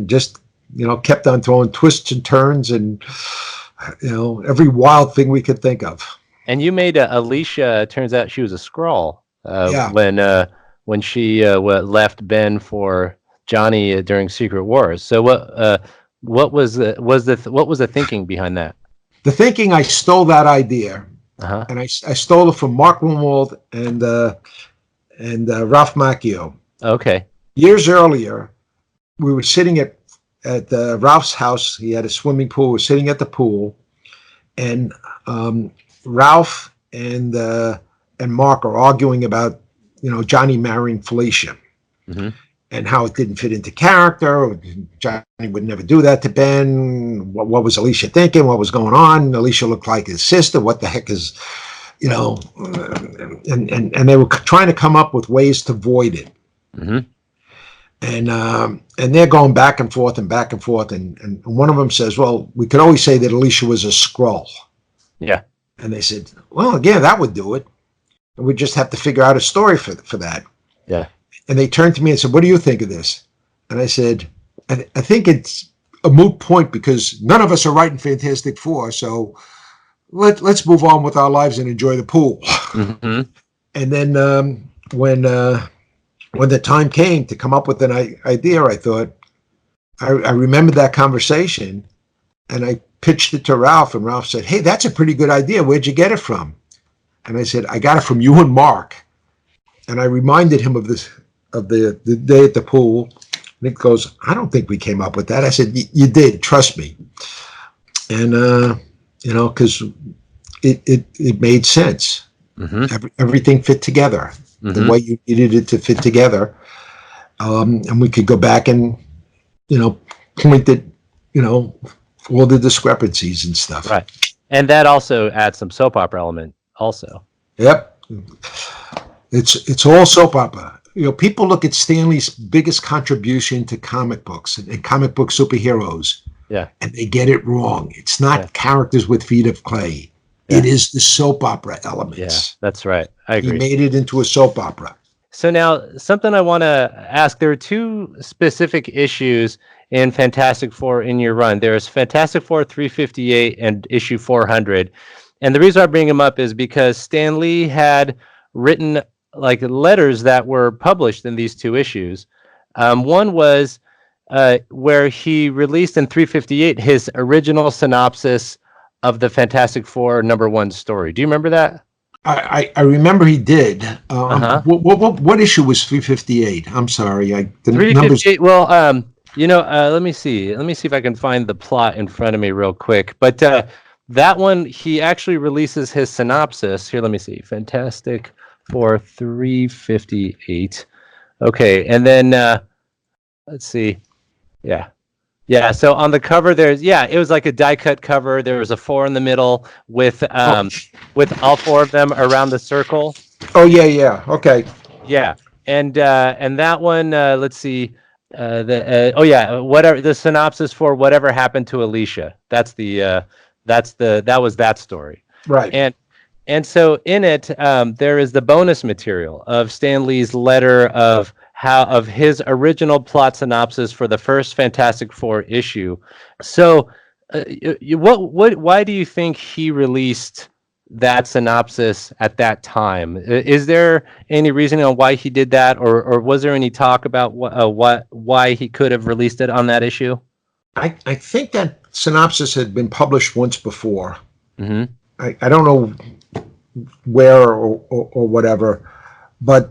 just kept on throwing twists and turns and every wild thing we could think of. And you made Alicia. Turns out she was a Skrull. When she left Ben for Johnny during Secret Wars. So what was the thinking behind that? The thinking, I stole that idea, Uh-huh. and I stole it from Mark Gruenwald and Ralph Macchio. Okay. Years earlier, we were sitting at Ralph's house. He had a swimming pool. We were sitting at the pool, and Ralph and Mark are arguing about Johnny marrying Felicia. Mm-hmm. And how it didn't fit into character. Johnny would never do that to Ben. What was Alicia thinking? What was going on? Alicia looked like his sister. What the heck is, and they were trying to come up with ways to void it. Mm-hmm. And they're going back and forth. And one of them says, well, we could always say that Alicia was a Skrull. Yeah. And they said, well, yeah, that would do it. And we just have to figure out a story for that. Yeah. And they turned to me and said, what do you think of this? And I said, I think it's a moot point because none of us are writing Fantastic Four. So let's move on with our lives and enjoy the pool. Mm-hmm. And then when the time came to come up with an idea, I thought, I remembered that conversation and I pitched it to Ralph, and Ralph said, hey, that's a pretty good idea. Where'd you get it from? And I said, I got it from you and Mark. And I reminded him of this. Of the day at the pool. And he goes, I don't think we came up with that. I said, you did, trust me. And, because it made sense. Mm-hmm. Everything fit together the way you needed it to fit together. And we could go back and, point at, all the discrepancies and stuff. Right. And that also adds some soap opera element also. Yep. It's all soap opera. People look at Stanley's biggest contribution to comic books and comic book superheroes. Yeah. And they get it wrong. It's not characters with feet of clay. Yeah. It is the soap opera elements. Yeah, that's right. I agree. He made it into a soap opera. So now, something I want to ask, there are two specific issues in Fantastic Four in your run. There's Fantastic Four 358 and issue 400. And the reason I bring them up is because Stan Lee had written like letters that were published in these two issues. One was where he released in 358 his original synopsis of the Fantastic Four #1 story. Do you remember that? I remember he did. What issue was 358? I'm sorry. 358. Well, let me see. Let me see if I can find the plot in front of me real quick. But that one, he actually releases his synopsis. Here, let me see. Fantastic Four 358. Okay, and then let's see. Yeah. So on the cover, it was like a die cut cover. There was a 4 in the middle with all 4 of them around the circle. Oh yeah. Okay. Yeah, and that one, let's see, whatever the synopsis for Whatever Happened to Alicia. That was that story. Right. And so in it, there is the bonus material of Stan Lee's letter of his original plot synopsis for the first Fantastic Four issue. So, why do you think he released that synopsis at that time? Is there any reason on why he did that, or was there any talk about why he could have released it on that issue? I think that synopsis had been published once before. Mm-hmm. I don't know where or whatever, but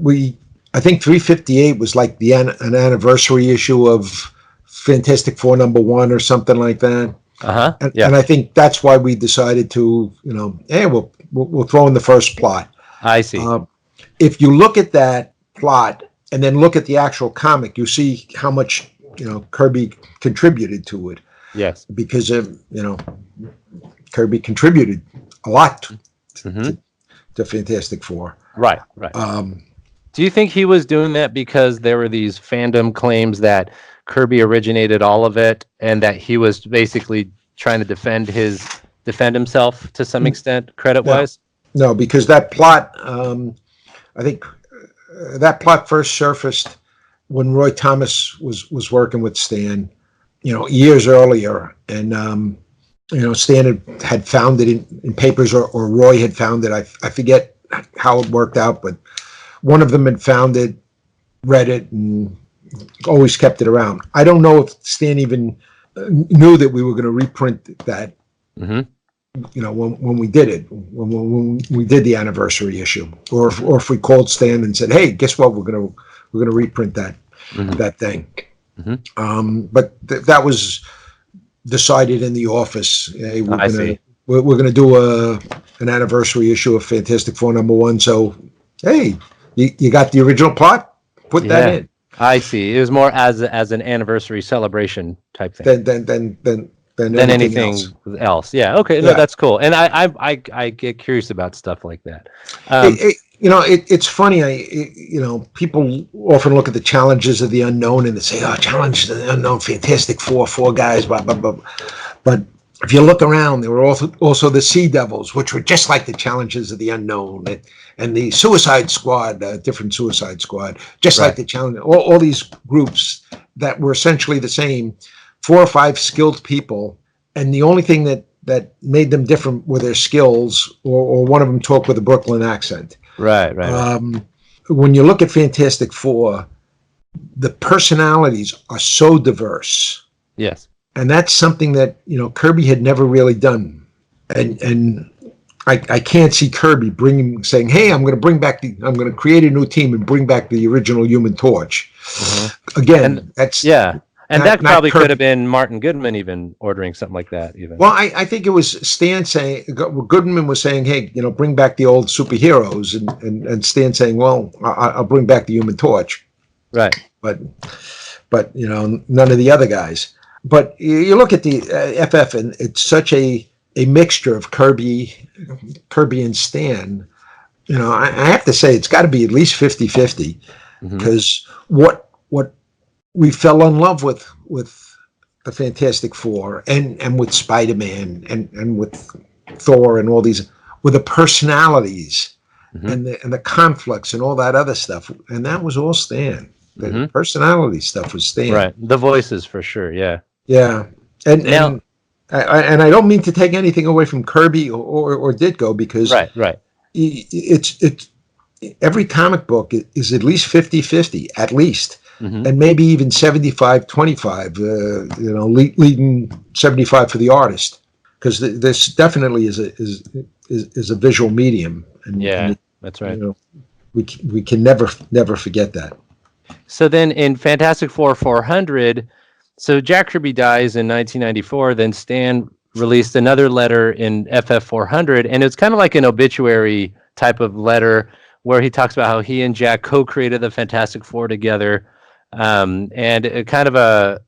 I think 358 was like an anniversary issue of Fantastic Four #1 or something like that. And I think that's why we decided to, hey, we'll throw in the first plot. I see. If you look at that plot and then look at the actual comic, you see how much Kirby contributed to it. Yes. Because Kirby contributed a lot to Fantastic Four. Right. Do you think he was doing that because there were these fandom claims that Kirby originated all of it, and that he was basically trying to defend himself to some extent, credit-wise? No, because that plot, I think that plot first surfaced when Roy Thomas was working with Stan, years earlier, and Stan had found it in papers, or Roy had found it. I forget how it worked out, but one of them had found it, read it, and always kept it around. I don't know if Stan even knew that we were going to reprint that. Mm-hmm. When we did it, when we did the anniversary issue, or if we called Stan and said, "Hey, guess what? We're going to reprint that thing." Mm-hmm. But that was decided in the office. Hey, we're going to do an anniversary issue of Fantastic Four #1. So, hey, you got the original plot? Put that in. I see. It was more as an anniversary celebration type thing than anything else. Yeah. Okay. No, that's cool. And I get curious about stuff like that. It's funny. People often look at the challenges of the unknown and they say, "Oh, challenge the unknown, Fantastic Four guys." Blah blah blah. But if you look around, there were also the Sea Devils, which were just like the challenges of the unknown, and the Suicide Squad, different Suicide Squad, just like the challenge. All these groups that were essentially the same, 4 or 5 skilled people, and the only thing that made them different were their skills, or one of them talked with a Brooklyn accent. Right. When you look at Fantastic Four, the personalities are so diverse. Yes. And that's something that, Kirby had never really done. And I can't see Kirby saying, "Hey, I'm going to create a new team and bring back the original Human Torch." Mm-hmm. Again, and that probably could have been Martin Goodman even ordering something like that. Even. Well, I think it was Stan saying, Goodman was saying, "Hey, bring back the old superheroes," and Stan saying, "Well, I'll bring back the Human Torch." Right. But none of the other guys. But you look at the FF, and it's a mixture of Kirby and Stan. I have to say it's got to be at least 50-50, because what we fell in love with the Fantastic Four and with Spider-Man and with Thor and all these, with the personalities and the conflicts and all that other stuff, and that was all Stan. The personality stuff was Stan. Right. The voices for sure. Yeah. Yeah. And I don't mean to take anything away from Kirby or Ditko, because right. It's every comic book is at least 50-50, at least, and maybe even 75-25. Leading 75 for the artist, because this definitely is a visual medium. And that's right. We can never forget that. So then in Fantastic Four 400, so Jack Kirby dies in 1994. Then Stan released another letter in FF 400, and it's kind of like an obituary type of letter where he talks about how he and Jack co-created the Fantastic Four together, and kind of a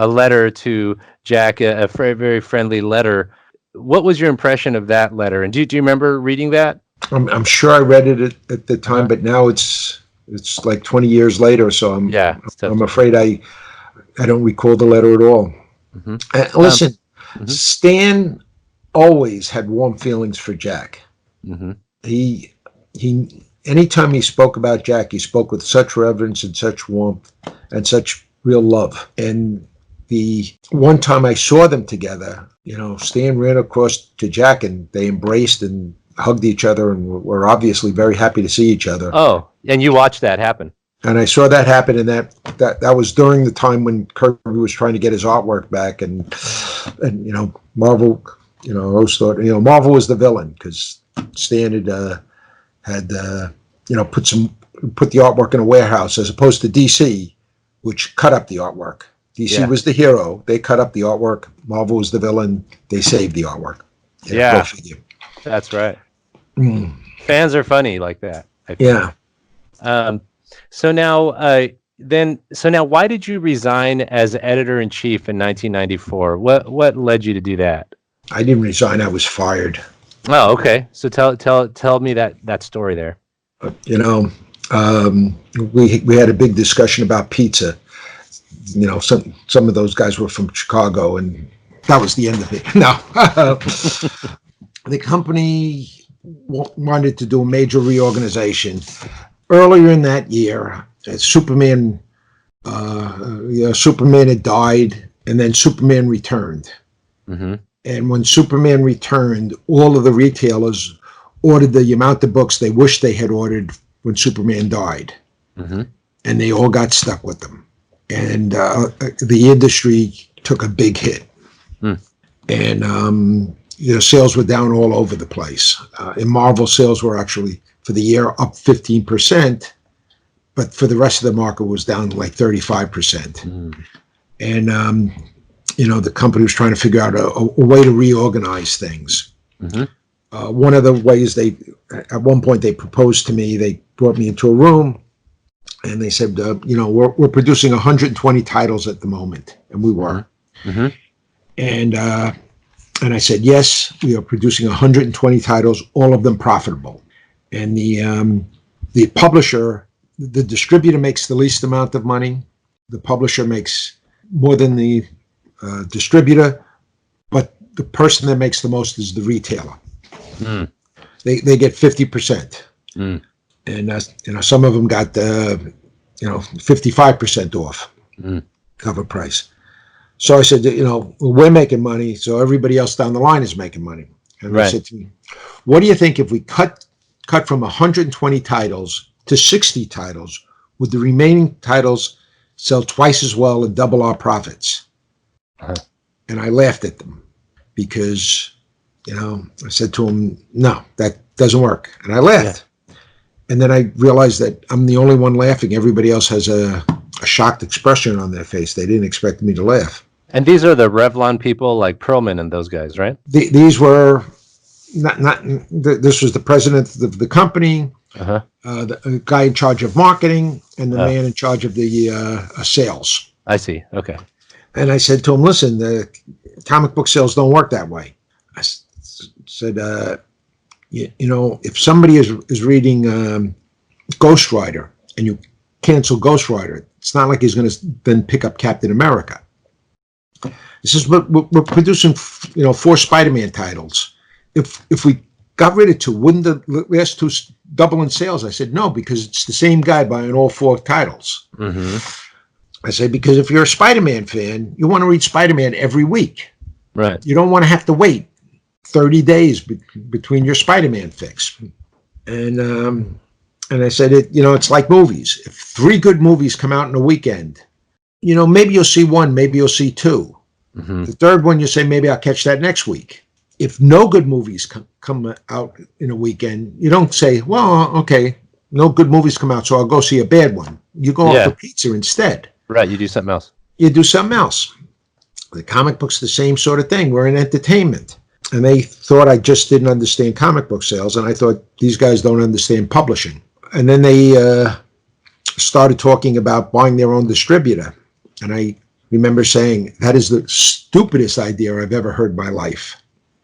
letter to Jack, a very, very friendly letter. What was your impression of that letter? And do you remember reading that? I'm sure I read it at the time, but now it's like 20 years later, so I'm afraid I don't recall the letter at all. Listen, Stan always had warm feelings for Jack. He anytime he spoke about Jack, he spoke with such reverence and such warmth and such real love. And the one time I saw them together, Stan ran across to Jack and they embraced and hugged each other and were obviously very happy to see each other. Oh, and you watched that happen. And I saw that happen, and that was during the time when Kirby was trying to get his artwork back, and Marvel, I always thought Marvel was the villain, because Stan had put the artwork in a warehouse, as opposed to DC, which cut up the artwork. DC was the hero; they cut up the artwork. Marvel was the villain; they saved the artwork. Yeah, that's right. Fans are funny like that, I think. Yeah. So now, why did you resign as editor-in-chief in 1994? What led you to do that? I didn't resign. I was fired. Oh, okay. So tell me that story there. We had a big discussion about pizza. Some of those guys were from Chicago, and that was the end of it. No, the company wanted to do a major reorganization. Earlier in that year, Superman had died, and then Superman returned. And when Superman returned, all of the retailers ordered the amount of books they wished they had ordered when Superman died. And they all got stuck with them. And the industry took a big hit. And sales were down all over the place. And Marvel sales were actually, for the year, up 15%, but for the rest of the market was down like 35%. And the company was trying to figure out a way to reorganize things. One of the ways at one point they proposed to me, they brought me into a room and they said, we're producing 120 titles at the moment, and we were. And I said, yes, we are producing 120 titles, all of them profitable. And the publisher, the distributor makes the least amount of money. The publisher makes more than the distributor, but the person that makes the most is the retailer. They get 50%. And some of them got 55% off cover price. So I said, we're making money, so everybody else down the line is making money. And they said to me, what do you think if we cut from 120 titles to 60 titles, would the remaining titles sell twice as well and double our profits? And I laughed at them because, I said to them, no, that doesn't work. And I laughed. And then I realized that I'm the only one laughing. Everybody else has a shocked expression on their face. They didn't expect me to laugh. And these are the Revlon people, like Perlman and those guys, right? These were this was the president of the company, the guy in charge of marketing, and the man in charge of the sales. I see. Okay. And I said to him, listen, the comic book sales don't work that way. said, if somebody is reading Ghost Rider and you cancel Ghost Rider, it's not like he's going to then pick up Captain America. He says, we're producing, 4 Spider-Man titles. If we got rid of 2, wouldn't the last 2 double in sales? I said, no, because it's the same guy buying all 4 titles. Mm-hmm. I said, because if you're a Spider-Man fan, you want to read Spider-Man every week. Right. You don't want to have to wait 30 days between your Spider-Man fix. And I said, it's like movies. If 3 good movies come out in a weekend, maybe you'll see 1, maybe you'll see 2. Mm-hmm. The 3rd one, you say, maybe I'll catch that next week. If no good movies come out in a weekend, you don't say, well, okay, no good movies come out, so I'll go see a bad one. You go off for pizza instead. Right, you do something else. You do something else. The comic book's the same sort of thing. We're in entertainment. And they thought I just didn't understand comic book sales, and I thought these guys don't understand publishing. And then they started talking about buying their own distributor. And I remember saying, that is the stupidest idea I've ever heard in my life.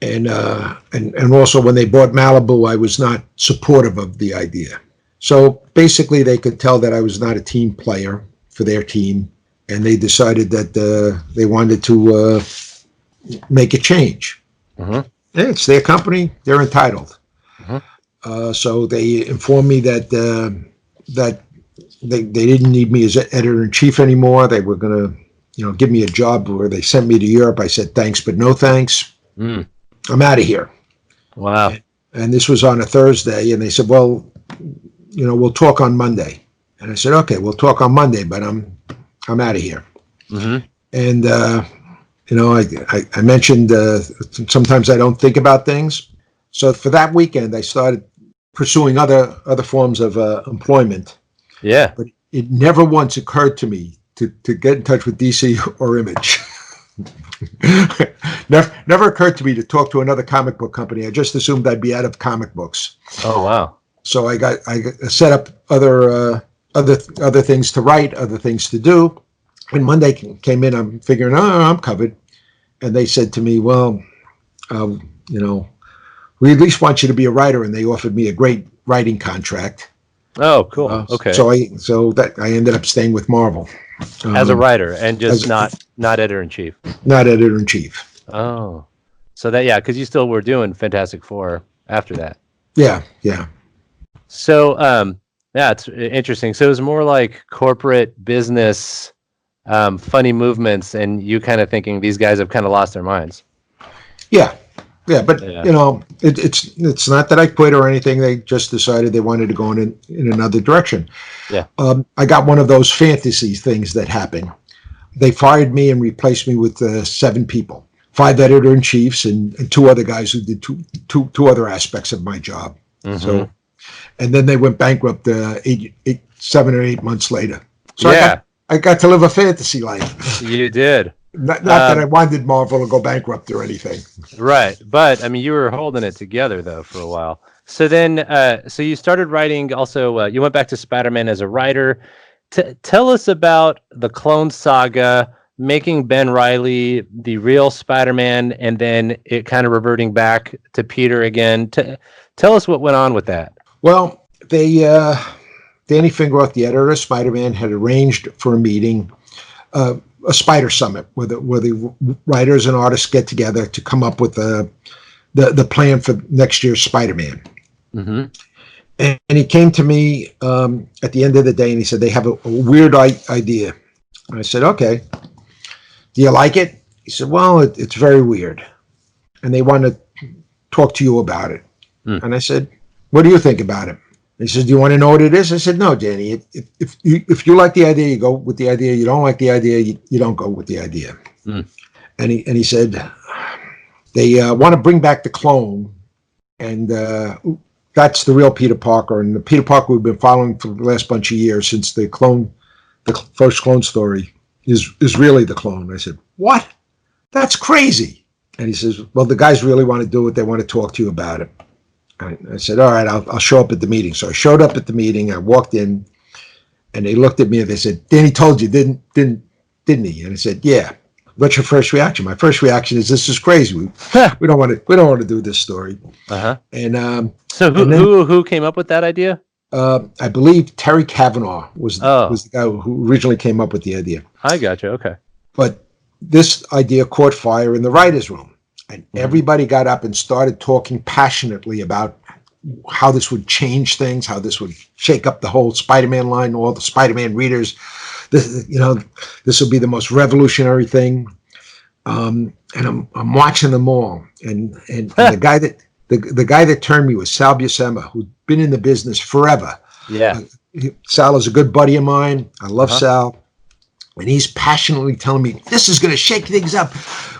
And also when they bought Malibu, I was not supportive of the idea. So basically they could tell that I was not a team player for their team, and they decided that they wanted to make a change. Mm-hmm. Yeah, it's their company; they're entitled. Mm-hmm. So they informed me that they didn't need me as editor-in-chief anymore. They were going to, give me a job where they sent me to Europe. I said thanks, but no thanks. Mm. I'm out of here. Wow. And this was on a Thursday, and they said, well, we'll talk on Monday. And I said, okay, we'll talk on Monday, but I'm out of here. Mm-hmm. And I mentioned sometimes I don't think about things. So for that weekend, I started pursuing other forms of employment. Yeah. But it never once occurred to me to get in touch with DC or Image. Never occurred to me to talk to another comic book company. I just assumed I'd be out of comic books. Oh, wow. So I set up other things to write, other things to do. When Monday came in, I'm figuring, I'm covered. And they said to me, well, we at least want you to be a writer. And they offered me a great writing contract. Oh, cool. Okay. So I ended up staying with Marvel. As a writer and just not editor-in-chief. Not editor-in-chief. Oh. So because you still were doing Fantastic Four after that. Yeah. So, it's interesting. So it was more like corporate business, funny movements, and you kind of thinking these guys have kind of lost their minds. Yeah, but it's not that I quit or anything. They just decided they wanted to go in another direction. Yeah. I got one of those fantasy things that happen. They fired me and replaced me with 7 people, 5 editor-in-chiefs and 2 other guys who did two other aspects of my job. Mm-hmm. So, and then they went bankrupt 7 or 8 months later. So I got to live a fantasy life. You did. Not that I wanted Marvel to go bankrupt or anything. Right. But, you were holding it together, though, for a while. So then, so you started writing also, you went back to Spider-Man as a writer. Tell us about the Clone Saga, making Ben Reilly the real Spider-Man, and then it kind of reverting back to Peter again. Tell us what went on with that. Well, Danny Fingeroth, the editor of Spider-Man, had arranged for a meeting, a Spider Summit, where the writers and artists get together to come up with the plan for next year's Spider-Man. Mm-hmm. And he came to me at the end of the day, and he said, they have a weird idea. And I said, okay. Do you like it? He said, well, it's very weird. And they want to talk to you about it. Mm. And I said, what do you think about it? He says, do you want to know what it is? I said, no, Danny. If you like the idea, you go with the idea. You don't like the idea, you don't go with the idea. Mm. And he said, they want to bring back the clone, and that's the real Peter Parker. And the Peter Parker we've been following for the last bunch of years since the first clone story is really the clone. I said, what? That's crazy. And he says, well, the guys really want to do it. They want to talk to you about it. I said, all right, I'll show up at the meeting. So I showed up at the meeting. I walked in, and they looked at me and they said, Danny told you, didn't he? And I said, yeah. What's your first reaction? My first reaction is, this is crazy. We don't want to do this story. And so who came up with that idea? I believe Terry Cavanaugh was the guy who originally came up with the idea. I gotcha. Okay. But this idea caught fire in the writers' room, and everybody got up and started talking passionately about how this would change things, how this would shake up the whole Spider-Man line, all the Spider-Man readers. This will be the most revolutionary thing. And I'm watching them all, and the guy that turned me was Sal Buscema, who'd been in the business forever. Yeah. Sal is a good buddy of mine. I love Sal. And he's passionately telling me, this is going to shake things up.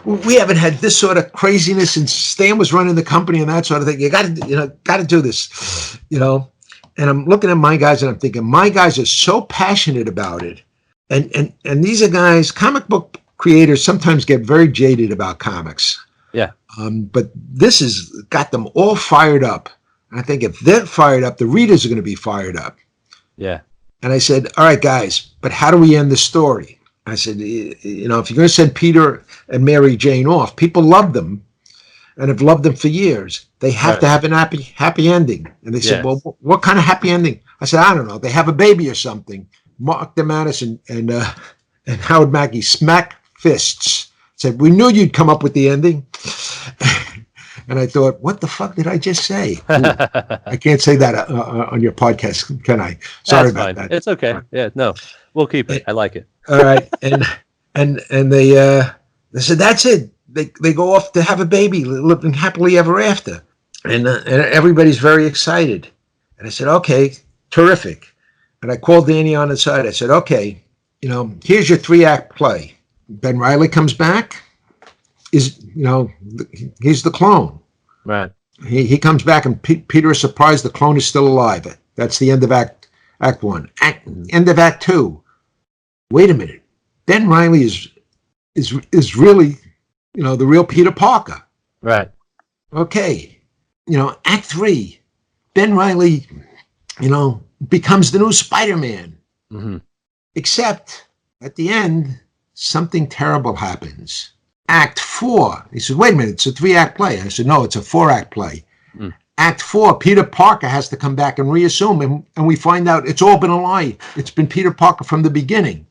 We haven't had this sort of craziness since Stan was running the company and that sort of thing. You got to do this, And I'm looking at my guys and I'm thinking, my guys are so passionate about it. And these are guys, comic book creators sometimes get very jaded about comics. Yeah. But this has got them all fired up. And I think if they're fired up, the readers are going to be fired up. Yeah. And I said, all right, guys, but how do we end the story? I said, if you're going to send Peter and Mary Jane off, people love them and have loved them for years. They have to have an happy ending. And they said, well, what kind of happy ending? I said, I don't know. They have a baby or something. Mark DeMatteis and Howard Mackey smack fists. Said, we knew you'd come up with the ending. And I thought, what the fuck did I just say? I can't say that on your podcast, can I? Sorry about that. It's okay. Yeah, no, we'll keep it. I like it. All right. And they said, that's it. They go off to have a baby, living happily ever after. And everybody's very excited. And I said, okay, terrific. And I called Danny on the side. I said, okay, here's your 3-act play. Ben Reilly comes back. He's the clone. Right. He comes back and Peter is surprised the clone is still alive. That's the end of Act 1. End of Act 2. Wait a minute. Ben Reilly is really, the real Peter Parker. Right. Okay. Act 3. Ben Reilly, becomes the new Spider-Man. Mm-hmm. Except at the end, something terrible happens. Act 4. He said, wait a minute, it's a 3-act play. I said, no, it's a 4-act play. Act 4, Peter Parker has to come back and reassume him, and we find out it's all been a lie. It's been Peter Parker from the beginning.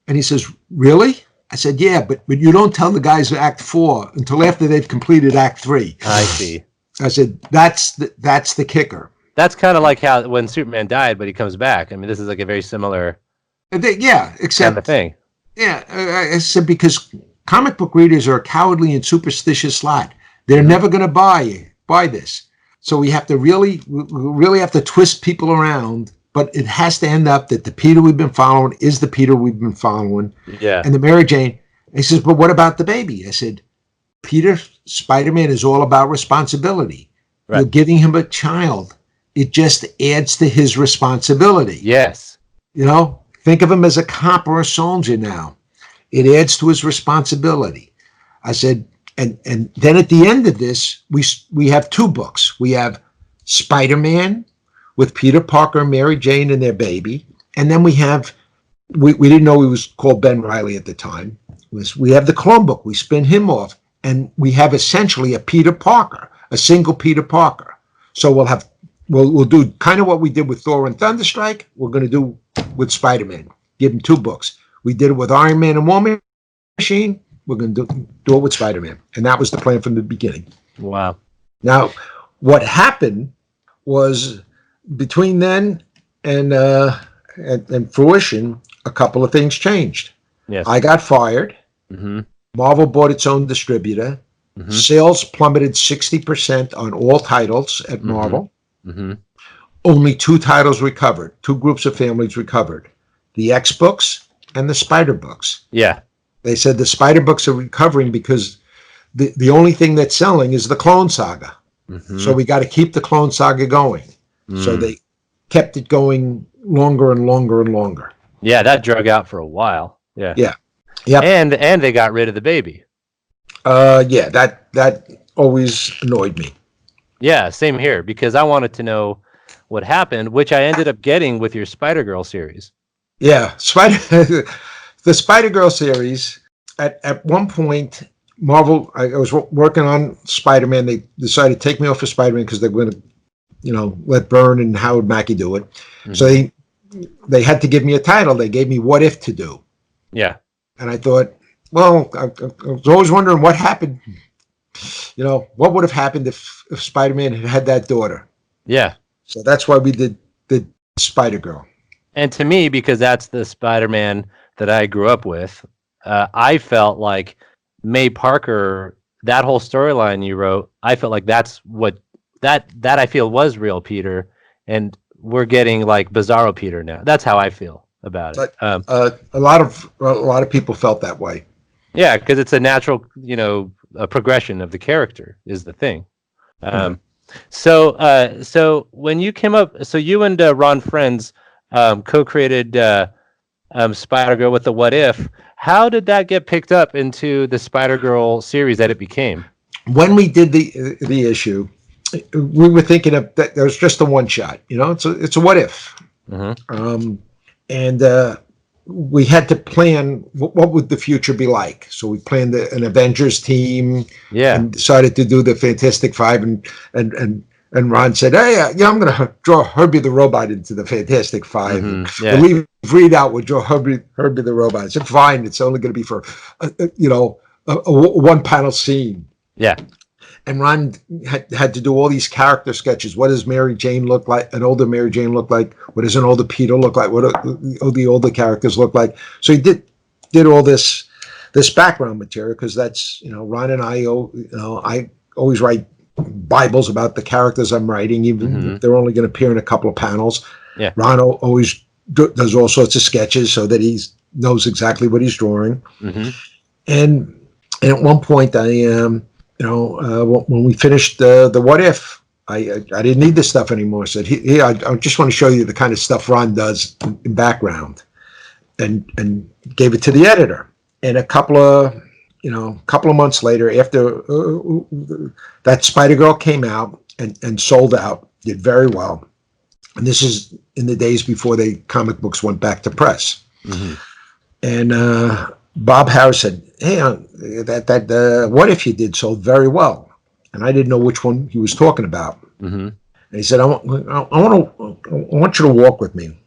And he says, really? I said, yeah, but you don't tell the guys Act 4 until after they've completed Act 3. I see. I said, that's the kicker. That's kind of like how when Superman died, but he comes back. I mean, this is like a very similar except kind of thing. Yeah, I said, because comic book readers are a cowardly and superstitious lot. They're never going to buy this. So we really have to twist people around, but it has to end up that the Peter we've been following is the Peter we've been following. Yeah. And the Mary Jane. He says, but what about the baby? I said, Peter Spider-Man is all about responsibility. Right. You're giving him a child. It just adds to his responsibility. Yes. Think of him as a cop or a soldier now. It adds to his responsibility. I said, and then at the end of this, we have 2 books. We have Spider-Man with Peter Parker and Mary Jane and their baby. And then we didn't know he was called Ben Reilly at the time. We have the Clone Book. We spin him off. And we have essentially a Peter Parker, a single Peter Parker. So we'll do kind of what we did with Thor and Thunderstrike. We're going to do with Spider-Man. Give him 2 books. We did it with Iron Man and War Machine. We're going to do it with Spider-Man. And that was the plan from the beginning. Wow. Now, what happened was between then and fruition, a couple of things changed. Yes. I got fired. Mm-hmm. Marvel bought its own distributor. Mm-hmm. Sales plummeted 60% on all titles at Marvel. Mm-hmm. Only 2 titles recovered. 2 groups of families recovered. The X books and the Spider books. Yeah. They said the Spider books are recovering because the only thing that's selling is the Clone Saga. Mm-hmm. So we got to keep the Clone Saga going. So they kept it going longer and longer and longer. Yeah, that drug out for a while. Yeah. Yeah. Yeah. And they got rid of the baby. Yeah, that always annoyed me. Yeah, same here, because I wanted to know what happened, which I ended up getting with your Spider-Girl series. Yeah, the Spider-Girl series, at one point, Marvel, I was working on Spider-Man. They decided to take me off of Spider-Man because they're going to, let Byrne and Howard Mackie do it. Mm-hmm. So they had to give me a title. They gave me What If to do. Yeah. And I thought, well, I was always wondering what happened. What would have happened if Spider-Man had that daughter? Yeah. So that's why we did Spider-Girl. And to me, because that's the Spider-Man that I grew up with, I felt like May Parker, that whole storyline you wrote, I felt like that's what that I feel was real Peter, and we're getting like Bizarro Peter now. That's how I feel about it. A lot of people felt that way. Yeah, because it's a natural, a progression of the character is the thing. So when you came up, so you and Ron Frenz co-created Spider-Girl with the What If. How did that get picked up into the Spider-Girl series that it became? When we did the issue, we were thinking of that there was just a one shot. It's a what if. Mm-hmm. And we had to plan what would the future be like. So we planned an Avengers team. Yeah. And decided to do the Fantastic Five, and Ron said, "Hey, I'm going to draw Herbie the Robot into the Fantastic Five. Mm-hmm. Yeah. We'll leave Reed out. We'll draw Herbie the Robot." I said, "Fine. It's only going to be for a one panel scene." Yeah. And Ron had to do all these character sketches. What does Mary Jane look like? An older Mary Jane look like? What does an older Peter look like? What do the older characters look like? So he did all this background material, because that's, Ron and I always write Bibles about the characters I'm writing, even if they're only going to appear in a couple of panels. Yeah. Ron always does all sorts of sketches so that he knows exactly what he's drawing. Mm-hmm. And at one point, when we finished the What If, I didn't need this stuff anymore. I said, "Here, I just want to show you the kind of stuff Ron does in background," and gave it to the editor. And a couple of months later, after that Spider-Girl came out and sold out, did very well. And this is in the days before the comic books went back to press. Mm-hmm. And Bob Harris said, "Hey, that What If you did sold very well," and I didn't know which one he was talking about. Mm-hmm. And he said, "I want you to walk with me."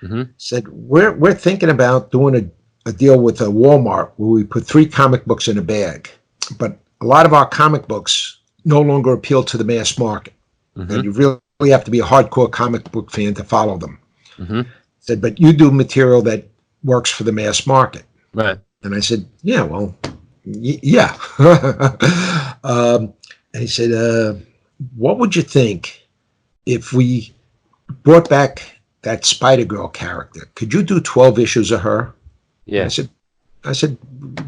Mm-hmm. He said, "We're thinking about doing a deal with a Walmart where we put 3 comic books in a bag, but a lot of our comic books no longer appeal to the mass market, and you really have to be a hardcore comic book fan to follow them." Mm-hmm. He said, "But you do material that works for the mass market." Right. And I said, "Yeah, well, yeah." And he said, "What would you think if we brought back that Spider-Girl character? Could you do 12 issues of her?" Yeah. I said,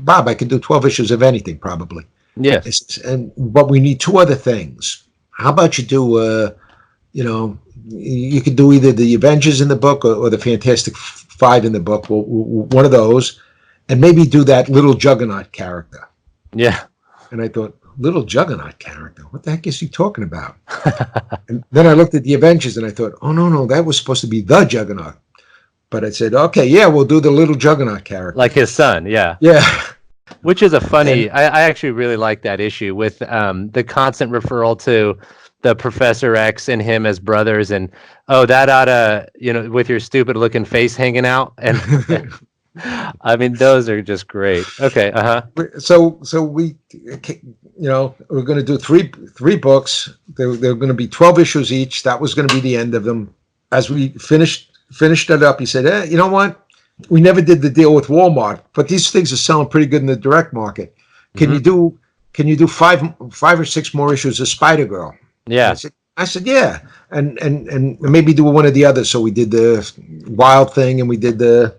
"Bob, I could do 12 issues of anything, probably." Yeah. But we need 2 other things. How about you do, you could do either the Avengers in the book or the Fantastic Five in the book, one of those. And maybe do that little Juggernaut character." Yeah. And I thought, little Juggernaut character? What the heck is he talking about? And then I looked at the Avengers and I thought, oh, no, that was supposed to be the Juggernaut. But I said, okay, yeah, we'll do the little Juggernaut character. Like his son, yeah. Yeah. Which is a funny, I actually really like that issue with the constant referral to the Professor X and him as brothers, and, oh, that oughta, with your stupid looking face hanging out. And I mean, those are just great. Okay. So we, we're going to do three books. They're going to be 12 issues each. That was going to be the end of them. As we finished it up, he said, "You know what? We never did the deal with Walmart, but these things are selling pretty good in the direct market. Can you do five or 6 more issues of Spider-Girl?" Yeah. I said, yeah, and maybe do one of the others. So we did the Wild Thing, and we did the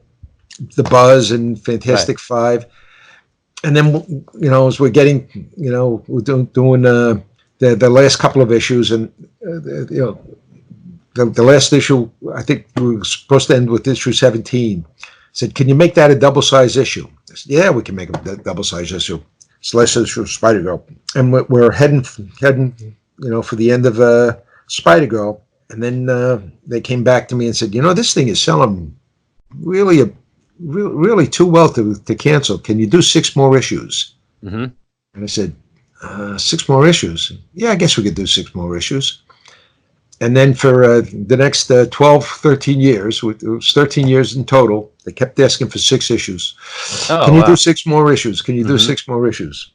Buzz and Fantastic Five, and then as we're getting, we're doing the last couple of issues, and the last issue, I think we were supposed to end with issue 17. Said, "Can you make that a double-size issue?" I said, "Yeah, we can make a double-size issue." It's the last issue of Spider-Girl, and we're heading for the end of Spider-Girl, and then they came back to me and said, "This thing is selling really really too well to cancel. Can you do 6 more issues? Mm-hmm. And I said, 6 more issues? Yeah, I guess we could do 6 more issues. And then for the next 12, 13 years, it was 13 years in total, they kept asking for 6 issues. Oh, Can you wow. do 6 more issues? Can you do 6 more issues?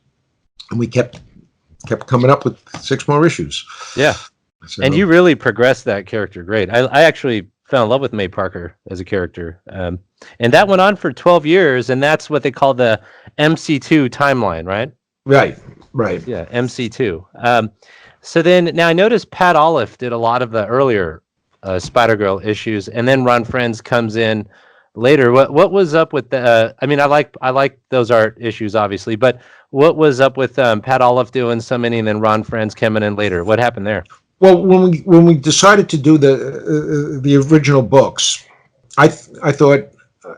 And we kept coming up with 6 more issues. Yeah. So, And you really progressed that character great. I actually fell in love with May Parker as a character. And that went on for 12 years, and that's what they call the MC2 timeline, right? right. Yeah, MC2. So then, now I noticed Pat Oliffe did a lot of the earlier Spider-Girl issues, and then Ron Frenz comes in later. What was up with the? I mean, I like those art issues, obviously, but what was up with Pat Oliffe doing so many, and then Ron Frenz coming in later? What happened there? Well, when we decided to do the original books, I thought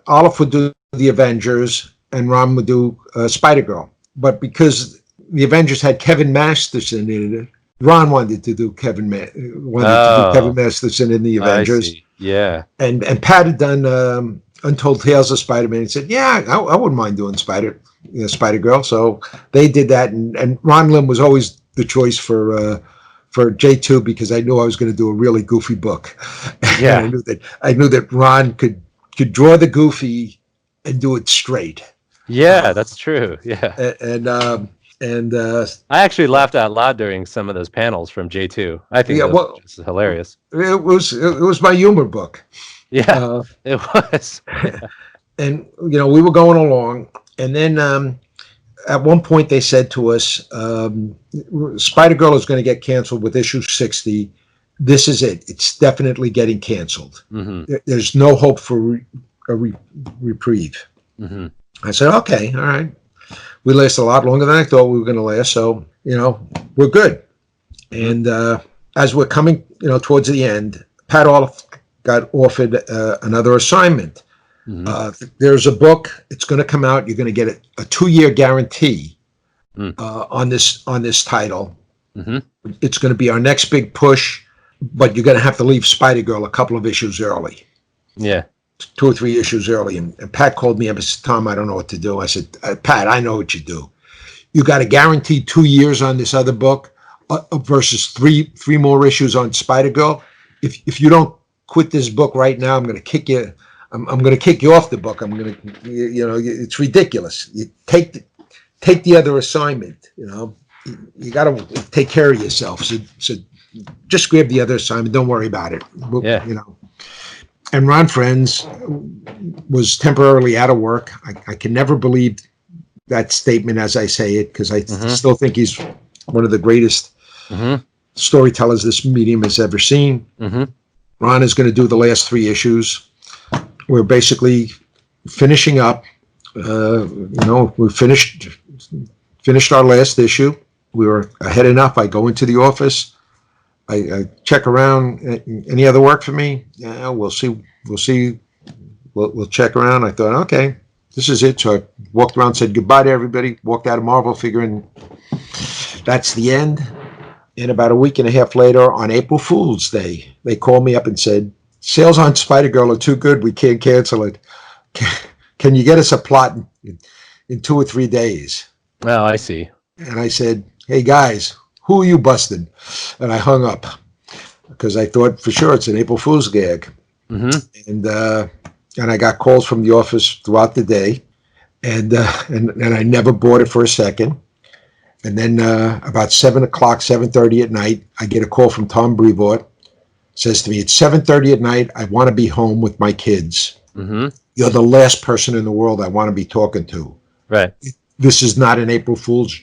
Olaf would do the Avengers and Ron would do Spider-Girl. But because the Avengers had Kevin Masterson in it, Ron wanted to do Kevin Masterson in the Avengers. I see. Yeah. And Pat had done Untold Tales of Spider-Man and said, yeah, I wouldn't mind doing Spider-Girl. So they did that, and Ron Lim was always the choice for J2 because I knew I was going to do a really goofy book. Yeah. I knew that Ron could draw the goofy and do it straight. Yeah, that's true. Yeah. And I actually laughed out loud during some of those panels from J2. I think that was just hilarious. It was my humor book. Yeah, it was. And we were going along, and then at one point they said to us, Spider-Girl is going to get canceled with issue 60. This is it. It's definitely getting canceled. Mm-hmm. There's no hope for a reprieve. Mm-hmm. I said, okay, all right. We lasted a lot longer than I thought we were going to last, so we're good. And as we're coming towards the end, Pat Oliffe got offered another assignment. Mm-hmm. There's a book. It's going to come out. You're going to get a 2-year guarantee on this title. Mm-hmm. It's going to be our next big push, but you're going to have to leave Spider-Girl a couple of issues early. Yeah. 2 or 3 issues early. And Pat called me up and said, Tom, I don't know what to do. I said, Pat, I know what you do. You got a guaranteed 2 years on this other book versus three more issues on Spider-Girl. If you don't quit this book right now, I'm going to kick you. I'm going to kick you off the book. I'm going to, it's ridiculous. You take the other assignment. You got to take care of yourself. So just grab the other assignment. Don't worry about it. Yeah. And Ron Frenz was temporarily out of work. I can never believe that statement as I say it, because I still think he's one of the greatest storytellers this medium has ever seen. Mm-hmm. Ron is going to do the last 3 issues. We're basically finishing up. We finished our last issue. We were ahead enough. I go into the office. I check around. Any other work for me? Yeah, we'll see. We'll check around. I thought, okay, this is it. So I walked around, said goodbye to everybody, walked out of Marvel figuring that's the end. And about a week and a half later, on April Fool's Day, they called me up and said, sales on Spider-Girl are too good. We can't cancel it. Can you get us a plot in 2 or 3 days? Oh, I see. And I said, hey, guys, who are you busting? And I hung up because I thought for sure it's an April Fool's gag. Mm-hmm. And I got calls from the office throughout the day, and I never bought it for a second. And then about 7:30 at night, I get a call from Tom DeFalco. Says to me, it's 7:30 at night. I want to be home with my kids. Mm-hmm. You're the last person in the world I want to be talking to. Right. This is not an April Fool's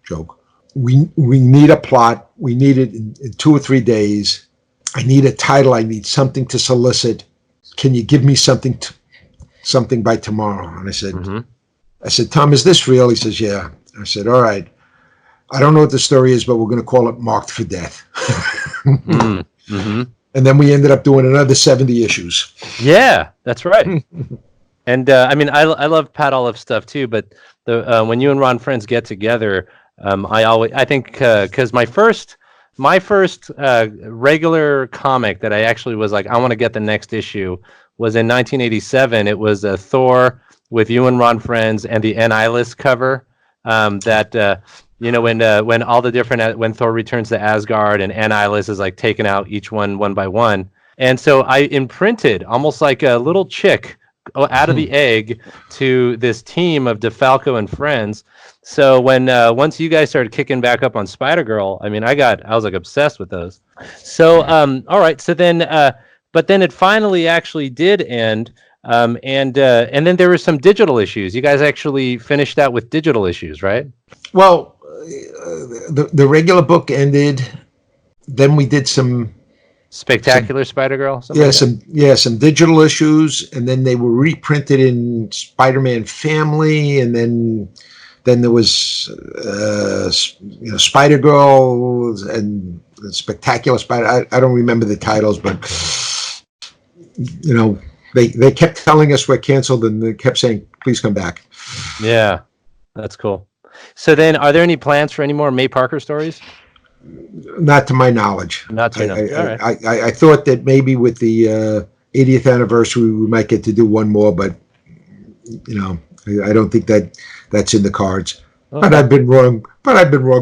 joke. We need a plot. We need it in 2 or 3 days. I need a title. I need something to solicit. Can you give me something by tomorrow? And I said, Tom, is this real? He says, yeah. I said, all right. I don't know what the story is, but we're going to call it Marked for Death. Mm-hmm. And then we ended up doing another 70 issues. Yeah, that's right. And I love Pat Oliffe stuff too, but when you and Ron Frenz get together, I think because my first my first regular comic that I actually was like, I want to get the next issue was in 1987. It was Thor with you and Ron Frenz and the Annihilus cover. When all the different when Thor returns to Asgard and Annihilus is like taking out each one by one. And so I imprinted almost like a little chick out of the egg to this team of DeFalco and Frenz. So when once you guys started kicking back up on Spider-Girl, I mean, I was like obsessed with those. So all right, so then but then it finally actually did end, and then there were some digital issues. You guys actually finished that with digital issues, right? Well, the regular book ended. Then we did some Spectacular Spider-Girl. Some digital issues, and then they were reprinted in Spider-Man Family, and then there was Spider-Girl and Spectacular Spider. I don't remember the titles, but they kept telling us we're canceled, and they kept saying, "Please come back." Yeah, that's cool. So then, are there any plans for any more May Parker stories? Not to my knowledge. Not to know. All right. I thought that maybe with the 80th anniversary we might get to do one more, but I don't think that's in the cards. Okay. But I've been wrong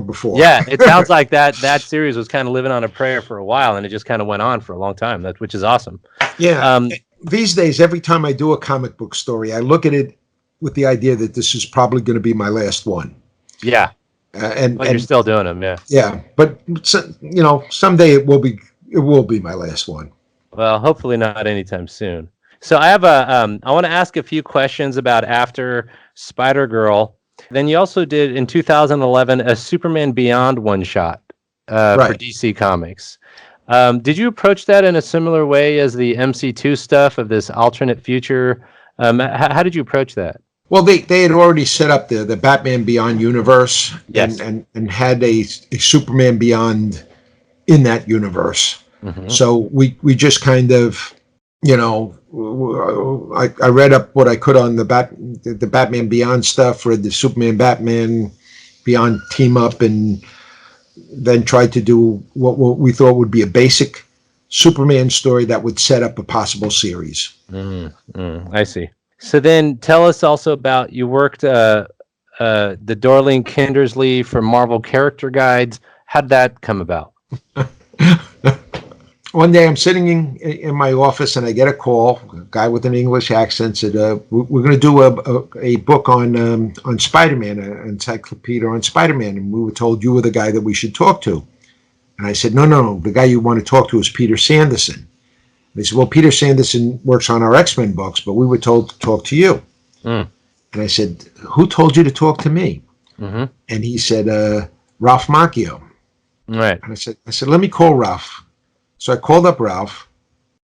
before. Yeah, it sounds like that series was kind of living on a prayer for a while, and it just kind of went on for a long time. Which is awesome. Yeah. These days, every time I do a comic book story, I look at it with the idea that this is probably going to be my last one. Yeah. And you're still doing them, yeah. Yeah, but someday it will be my last one. Well, hopefully not anytime soon. So I have I want to ask a few questions about after Spider-Girl. Then you also did in 2011 a Superman Beyond one shot for DC Comics. Did you approach that in a similar way as the MC2 stuff of this alternate future? How did you approach that? Well, they had already set up the Batman Beyond universe, yes, and had a Superman Beyond in that universe. Mm-hmm. So we just kind of, I read up what I could on the Batman Beyond stuff, read the Superman Batman Beyond team up, and then tried to do what we thought would be a basic Superman story that would set up a possible series. I see. So then tell us also about, you worked the Dorling Kindersley for Marvel Character Guides. How'd that come about? One day I'm sitting in my office and I get a call, a guy with an English accent said, we're going to do a book on Spider-Man, an encyclopedia on Spider-Man, and we were told you were the guy that we should talk to. And I said, no, the guy you want to talk to is Peter Sanderson. They said, well, Peter Sanderson works on our X-Men books, but we were told to talk to you. And I said, who told you to talk to me? Mm-hmm. And he said, Ralph Macchio. Right. And I said, let me call Ralph. So I called up Ralph,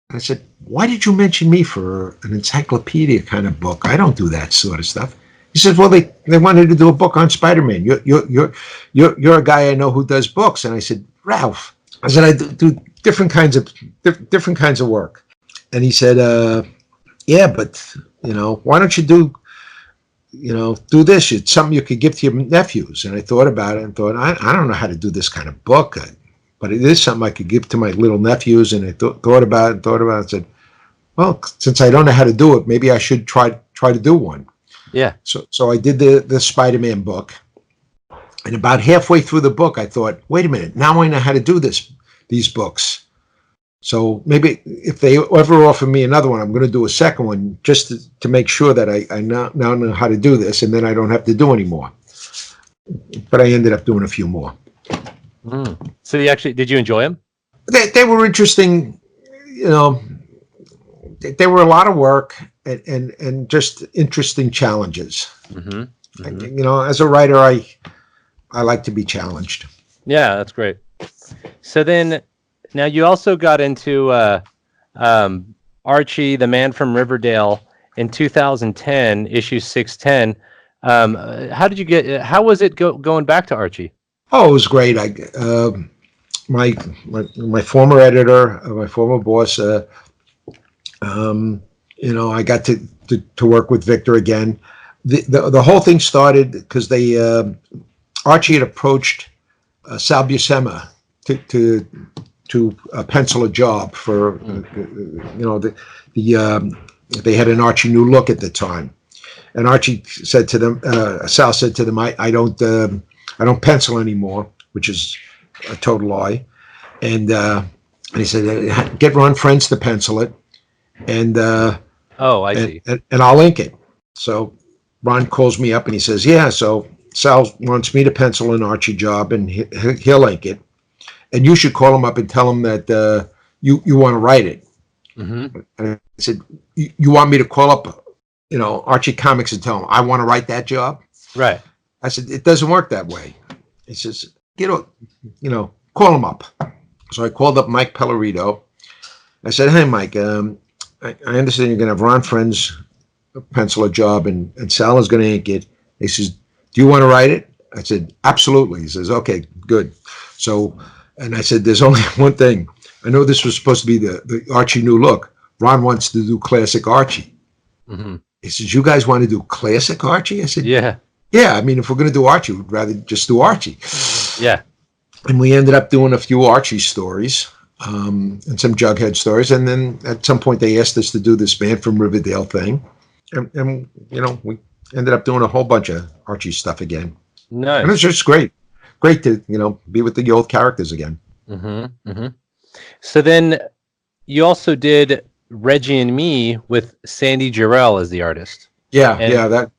and I said, why did you mention me for an encyclopedia kind of book? I don't do that sort of stuff. He said, well, they wanted to do a book on Spider-Man. You're a guy I know who does books. And I said, Ralph, I said, I do different kinds of work. And he said, yeah, but why don't you do this? It's something you could give to your nephews. And I thought about it and thought, I don't know how to do this kind of book, but it is something I could give to my little nephews. And I thought about it and said, well, since I don't know how to do it, maybe I should try to do one. Yeah. So I did the Spider-Man book. And about halfway through the book, I thought, wait a minute, now I know how to do these books. So maybe if they ever offer me another one, I'm going to do a second one just to make sure that I now know how to do this, and then I don't have to do any more. But I ended up doing a few more. So did you enjoy them? They were interesting. They were a lot of work and just interesting challenges. Mm-hmm. Mm-hmm. As a writer, I like to be challenged. Yeah, that's great. So then, now you also got into Archie, the Man from Riverdale, in 2010, issue 610. How was it going back to Archie? Oh, it was great. My former editor, my former boss, I got to work with Victor again. The whole thing started because Archie had approached Sal Buscema to pencil a job for they had an Archie New Look at the time, and Archie said to them, Sal said to them, I don't pencil anymore, which is a total lie, and he said, get Ron Frenz to pencil it, and I see, and I'll ink it. So Ron calls me up and he says, yeah, so Sal wants me to pencil an Archie job, and he'll ink it. And you should call him up and tell him that you want to write it. Mm-hmm. And I said, you want me to call up, Archie Comics and tell him I want to write that job? Right. I said, it doesn't work that way. He says, call him up. So I called up Mike Pellerito. I said, hey, Mike, I understand you're going to have Ron Frenz pencil a job, and Sal is going to ink it. He says, do you want to write it? I said, absolutely. He says, okay, good. So, and I said, there's only one thing. I know this was supposed to be the Archie New Look. Ron wants to do classic Archie. Mm-hmm. He says, you guys want to do classic Archie? I said, yeah. Yeah, I mean, if we're going to do Archie, we'd rather just do Archie. Yeah. And we ended up doing a few Archie stories and some Jughead stories. And then at some point they asked us to do this Man from Riverdale thing. And we ended up doing a whole bunch of Archie stuff again. Nice. And it was just great. Great to, be with the old characters again. Mm-hmm. Mm-hmm. So then you also did Reggie and Me with Sandy Jarrell as the artist. Yeah, that.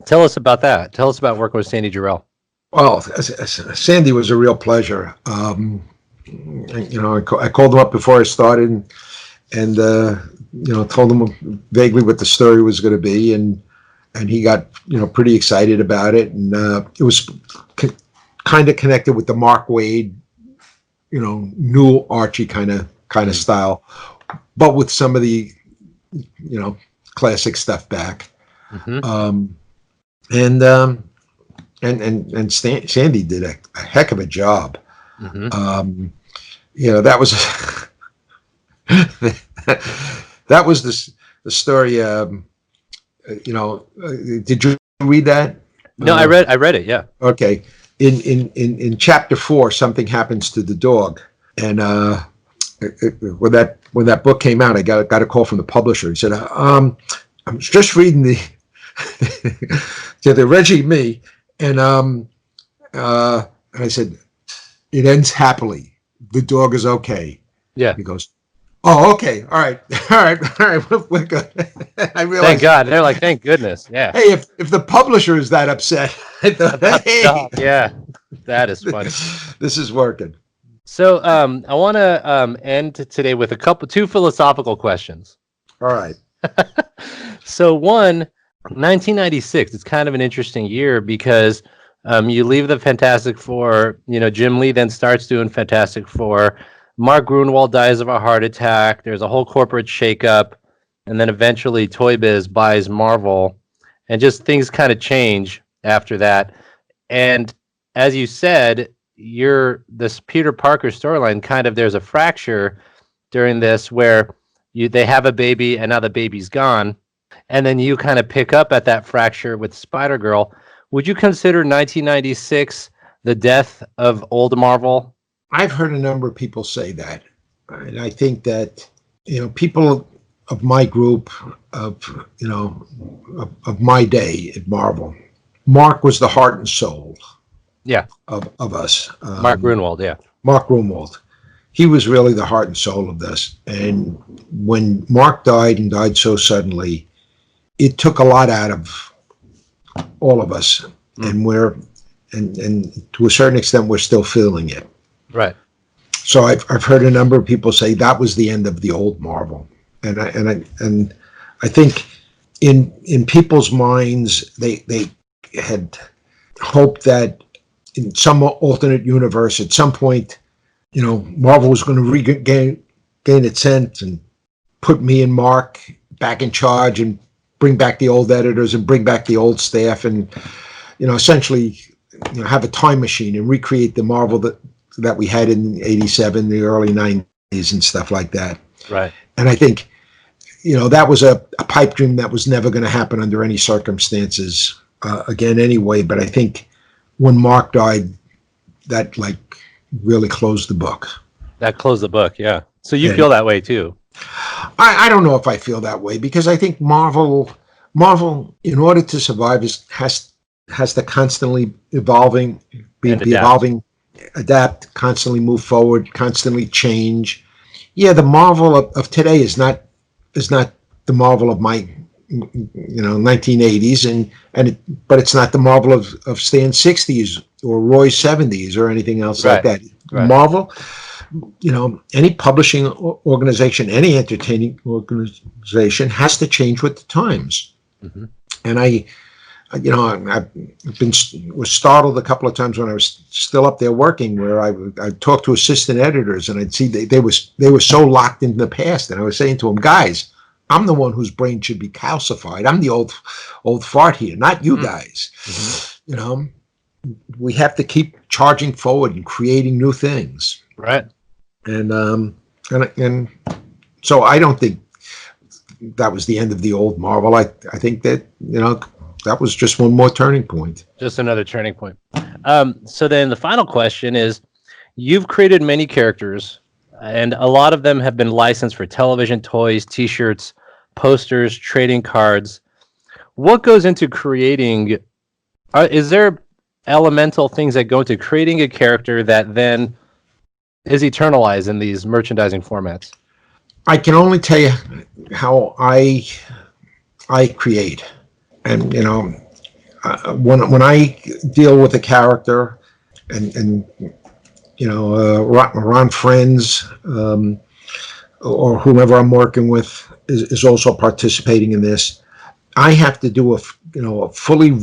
Tell us about that. Tell us about working with Sandy Jarrell. Well, Sandy was a real pleasure. I called him up before I started and told him vaguely what the story was going to be, and he got pretty excited about it, and it was kind of connected with the Mark Waid, new Archie kind of style, but with some of the classic stuff back. Mm-hmm. And Sandy did a heck of a job. Mm-hmm. That was that was the story. Did you read that? No, I read it. Yeah. Okay. In chapter 4, something happens to the dog, and when that book came out, I got a call from the publisher. He said, "I'm just reading the Reggie Me," and I said, "It ends happily. The dog is okay." Yeah. He goes, "Oh, okay, all right, we're good." I realized. Thank God. They're like, thank goodness. Yeah. Hey, if the publisher is that upset, I thought, hey. Yeah, that is funny. This is working. So, I want to end today with two philosophical questions. All right. So, 1996. It's kind of an interesting year because you leave the Fantastic Four. Jim Lee then starts doing Fantastic Four. Mark Gruenwald dies of a heart attack. There's a whole corporate shakeup, and then eventually Toy Biz buys Marvel, and just things kind of change after that. And as you said, this Peter Parker storyline kind of, there's a fracture during this where they have a baby and now the baby's gone, and then you kind of pick up at that fracture with Spider-Girl. Would you consider 1996 the death of old Marvel? I've heard a number of people say that, and I think that people of my group, of my day at Marvel, Mark was the heart and soul. Yeah. Of us. Mark Gruenwald, yeah. Mark Gruenwald. He was really the heart and soul of this. And when Mark died and died so suddenly, it took a lot out of all of us. Mm. And to a certain extent, we're still feeling it. Right. So I've heard a number of people say that was the end of the old Marvel. And I think in people's minds, they had hoped that in some alternate universe, at some point, Marvel was going to regain its sense and put me and Mark back in charge and bring back the old editors and bring back the old staff and, essentially, have a time machine and recreate the Marvel that we had in '87, the early '90s and stuff like that. Right. And I think, that was a pipe dream that was never going to happen under any circumstances again anyway. But I think when Mark died, that really closed the book. That closed the book, yeah. So you feel that way too? I don't know if I feel that way, because I think Marvel, in order to survive, has to constantly evolving, adapt, constantly move forward, constantly change. Yeah, the Marvel of today is not the Marvel of my 1980s, but it's not the Marvel of Stan's 60s or Roy's 70s or anything else like that. Right. Marvel, any publishing organization, any entertaining organization has to change with the times. Mm-hmm. And was startled a couple of times when I was still up there working, where I talked to assistant editors, and I'd see they were so locked into the past, and I was saying to them, guys, I'm the one whose brain should be calcified. I'm the old fart here, not you guys. Mm-hmm. We have to keep charging forward and creating new things. Right. And so I don't think that was the end of the old Marvel. I think that that was just one more turning point. Just another turning point. So then the final question is, you've created many characters, and a lot of them have been licensed for television, toys, T-shirts, posters, trading cards. What goes into creating? Is there elemental things that go into creating a character that then is eternalized in these merchandising formats? I can only tell you how I create, and when I deal with a character, and Ron Frenz or whomever I'm working with is also participating in this. I have to do a fully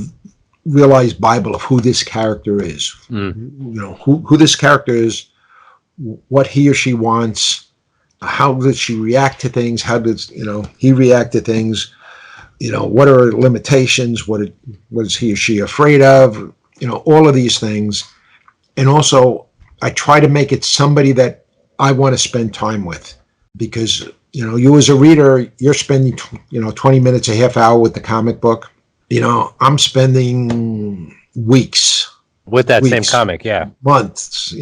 realized Bible of who this character is. Who this character is, what he or she wants, how does she react to things, how does he react to things, what are her limitations, what is he or she afraid of, all of these things. And also I try to make it somebody that I want to spend time with, because you as a reader, you're spending 20 minutes, a half hour with the comic book. I'm spending weeks with that same comic, months.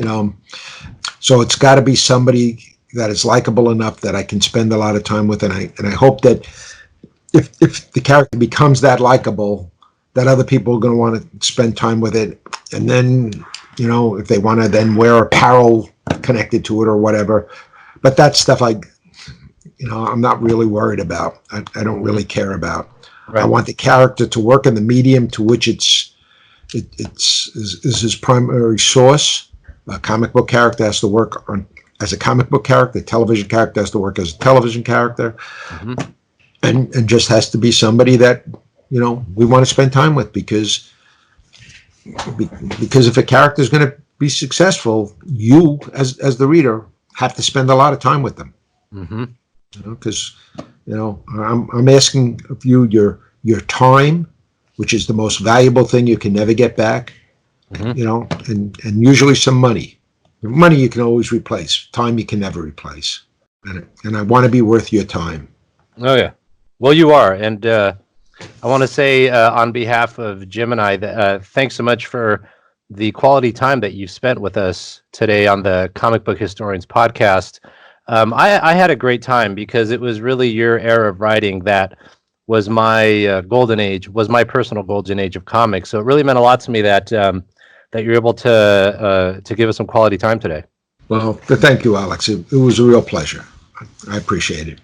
So it's got to be somebody that is likable enough that I can spend a lot of time with, and I hope that if the character becomes that likable, that other people are going to want to spend time with it, and then if they want to then wear apparel connected to it or whatever. But that stuff I'm not really worried about. I don't really care about. Right. I want the character to work in the medium to which is his primary source. A comic book character has to work as a comic book character. A television character has to work as a television character. Mm-hmm. And just has to be somebody that we want to spend time with, because if a character is going to be successful, you as the reader have to spend a lot of time with them. Mm-hmm. Because I'm asking of you your time, which is the most valuable thing you can never get back. Mm-hmm. And usually some money. Money you can always replace. Time you can never replace. And I want to be worth your time. Oh yeah, well you are, and I want to say on behalf of Jim and I, thanks so much for the quality time that you've spent with us today on the Comic Book Historians podcast. I had a great time, because it was really your era of writing that was my golden age, was my personal golden age of comics. So it really meant a lot to me that you're able to give us some quality time today. Well, thank you, Alex. It was a real pleasure. I appreciate it.